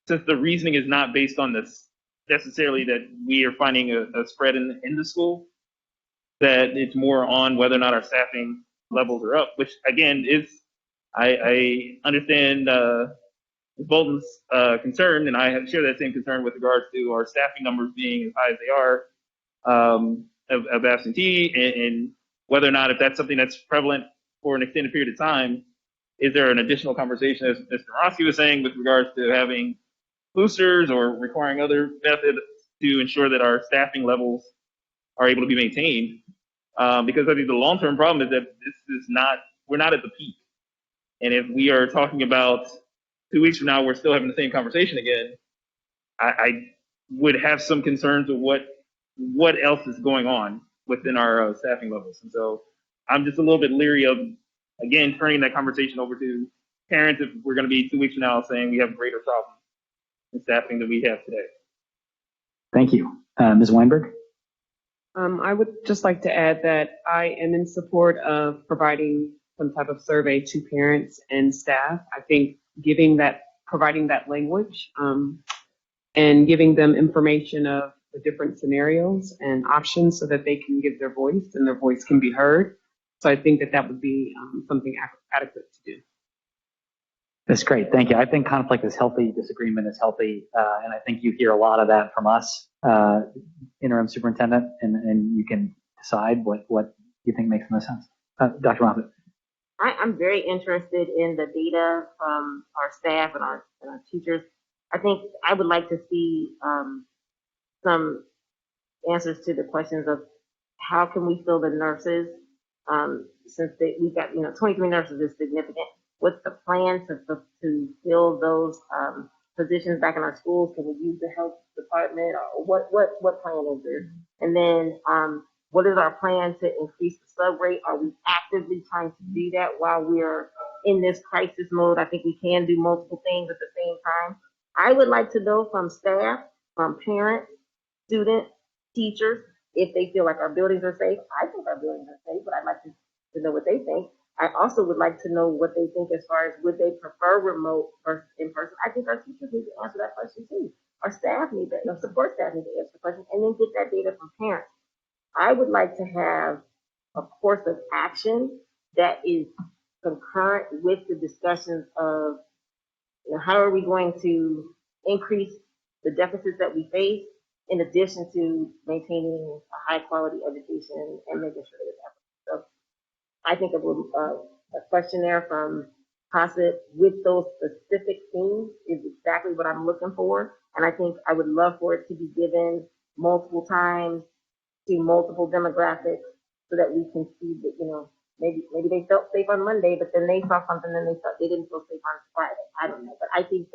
since the reasoning is not based on this necessarily that we are finding a spread in the school, that it's more on whether or not our staffing levels are up, which again is, I understand Ms. Bolton's concern, and I share that same concern with regards to our staffing numbers being as high as they are of absentee, and whether or not, if that's something that's prevalent for an extended period of time, is there an additional conversation, as Mr. Roski was saying, with regards to having boosters or requiring other methods to ensure that our staffing levels are able to be maintained? Because I think the long-term problem is that we're not at the peak. And if we are talking about 2 weeks from now, we're still having the same conversation again, I would have some concerns of what else is going on within our staffing levels. And so I'm just a little bit leery of, again, turning that conversation over to parents if we're going to be 2 weeks from now saying we have greater problems in staffing than we have today. Thank you. Ms. Weinberg? I would just like to add that I am in support of providing some type of survey to parents and staff. I think providing that language and giving them information of the different scenarios and options so that they can give their voice and their voice can be heard. So I think that would be something adequate to do. That's great. Thank you. I think conflict is healthy. Disagreement is healthy. And I think you hear a lot of that from us, interim superintendent, and you can decide what you think makes the most sense. Dr. Moffett. I'm very interested in the data from our staff and our teachers. I think I would like to see some answers to the questions of how can we fill the nurses, since we've got 23 nurses is significant. What's the plan to fill those positions back in our schools? Can we use the health department, or what plan is there? And then what is our plan to increase the sub rate? Are we actively trying to do that while we're in this crisis mode? I think we can do multiple things at the same time. I would like to know from staff, from parents, students, teachers, if they feel like our buildings are safe. I think our buildings are safe, but I'd like to know what they think. I also would like to know what they think as far as would they prefer remote versus in person. I think our teachers need to answer that question too. Our staff need that, support staff need to answer the question, and then get that data from parents. I would like to have a course of action that is concurrent with the discussions of how are we going to increase the deficits that we face, in addition to maintaining a high quality education and making sure that it's equitable. So I think a questionnaire from CASA with those specific themes is exactly what I'm looking for. And I think I would love for it to be given multiple times to multiple demographics so that we can see that, maybe they felt safe on Monday, but then they saw something and they didn't feel safe on Friday. I don't know. But I think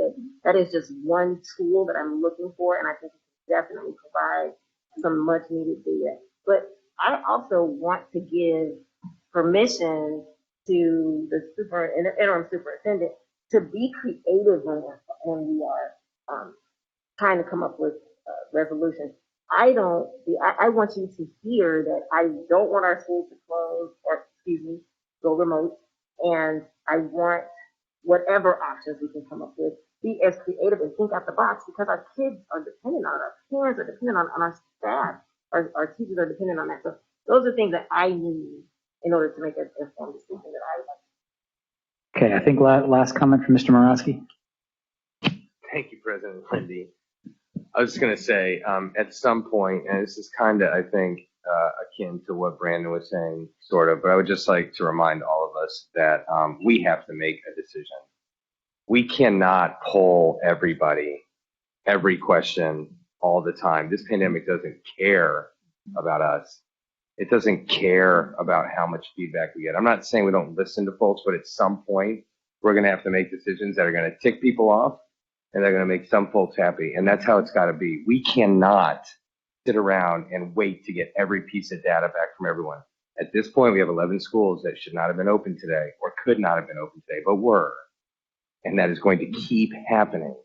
that is just one tool that I'm looking for, and I think it can definitely provide some much needed data. But I also want to give permission to the interim superintendent to be creative when we are trying to come up with resolutions. I want you to hear that I don't want our schools to close or, go remote. And I want whatever options we can come up with, be as creative and think out the box, because our kids are dependent on it, our parents are dependent on our staff, our teachers are dependent on that. So those are things that I need in order to make an informed decision that I would like. Okay, I think last comment from Mr. Morosky. Thank you, President Lindy. I was just going to say, at some point, and this is kind of, I think, akin to what Brandon was saying, sort of, but I would just like to remind all of us that we have to make a decision. We cannot poll everybody, every question all the time. This pandemic doesn't care about us. It doesn't care about how much feedback we get. I'm not saying we don't listen to folks, but at some point, we're going to have to make decisions that are going to tick people off and they're going to make some folks happy. And that's how it's got to be. We cannot sit around and wait to get every piece of data back from everyone. At this point, we have 11 schools that should not have been open today or could not have been open today, but were. And that is going to keep happening.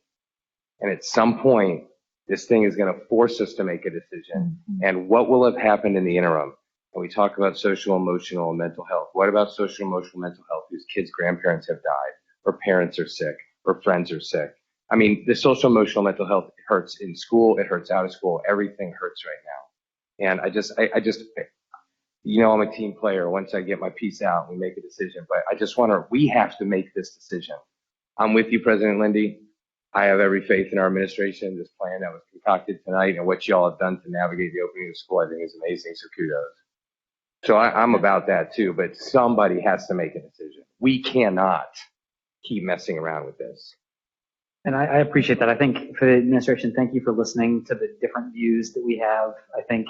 And at some point, this thing is going to force us to make a decision. And what will have happened in the interim? And we talk about social, emotional, and mental health. What about social, emotional, mental health whose kids' grandparents have died, or parents are sick, or friends are sick? I mean, the social, emotional, mental health, it hurts in school, it hurts out of school, everything hurts right now. And I just, you know, I'm a team player. Once I get my piece out, we make a decision. But I just we have to make this decision. I'm with you, President Lindy. I have every faith in our administration. This plan that was concocted tonight and what y'all have done to navigate the opening of school, I think is amazing. So kudos. So I'm about that too, but somebody has to make a decision. We cannot keep messing around with this. And I appreciate that. I think for the administration, thank you for listening to the different views that we have. I think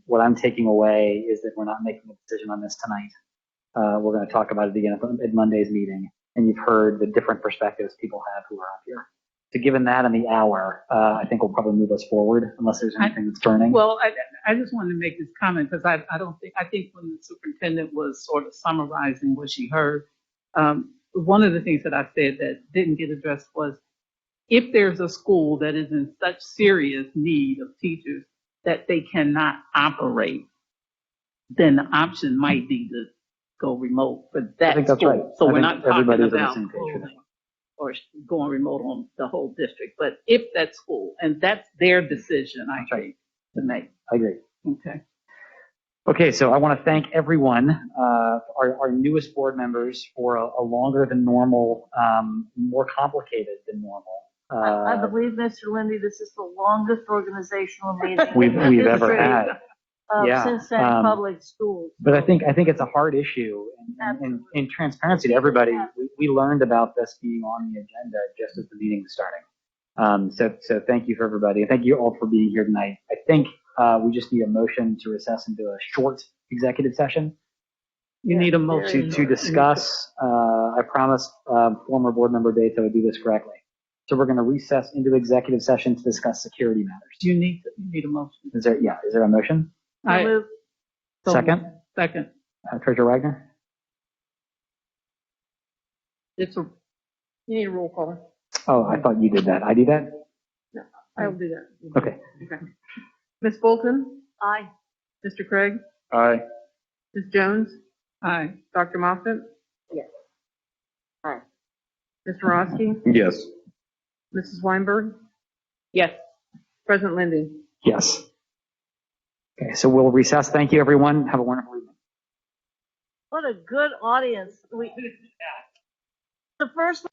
what I'm taking away is that we're not making a decision on this tonight. We're going to talk about it again at Monday's meeting. And you've heard the different perspectives people have who are up here. So given that in the hour, I think will probably move us forward unless there's anything that's burning. Well, I just wanted to make this comment because I think when the superintendent was sort of summarizing what she heard, one of the things that I said that didn't get addressed was if there's a school that is in such serious need of teachers that they cannot operate, then the option might be to go remote for that I think that's school. right. So I we're think not talking everybody's on the about same page for that. closing or going remote on the whole district. But if that school, and that's their decision, I think, to make. I agree. Okay. Okay, so I want to thank everyone, our newest board members for a longer than normal, more complicated than normal. I believe, Mr. Lindy, this is the longest organizational meeting we've ever had. Of Yeah, Cincinnati Public Schools. But I think it's a hard issue, and in transparency to everybody, we learned about this being on the agenda just as the meeting was starting. So thank you for everybody, and thank you all for being here tonight. I think we just need a motion to recess into a short executive session. You need a motion to discuss. I promised former board member Dates I would do this correctly. So we're going to recess into executive session to discuss security matters. You need a motion. Is there a motion? I move. Second? Second. Treasurer Wagner? You need a roll call. Oh, I thought you did that. I do that? No, I'll do that. Okay. Ms. Bolton? Aye. Mr. Craig? Aye. Ms. Jones? Aye. Dr. Moffitt? Yes. Aye. Mr. Roski? Yes. Mrs. Weinberg? Yes. President Lindy? Yes. Okay, so we'll recess. Thank you, everyone. Have a wonderful evening. What a good audience. The first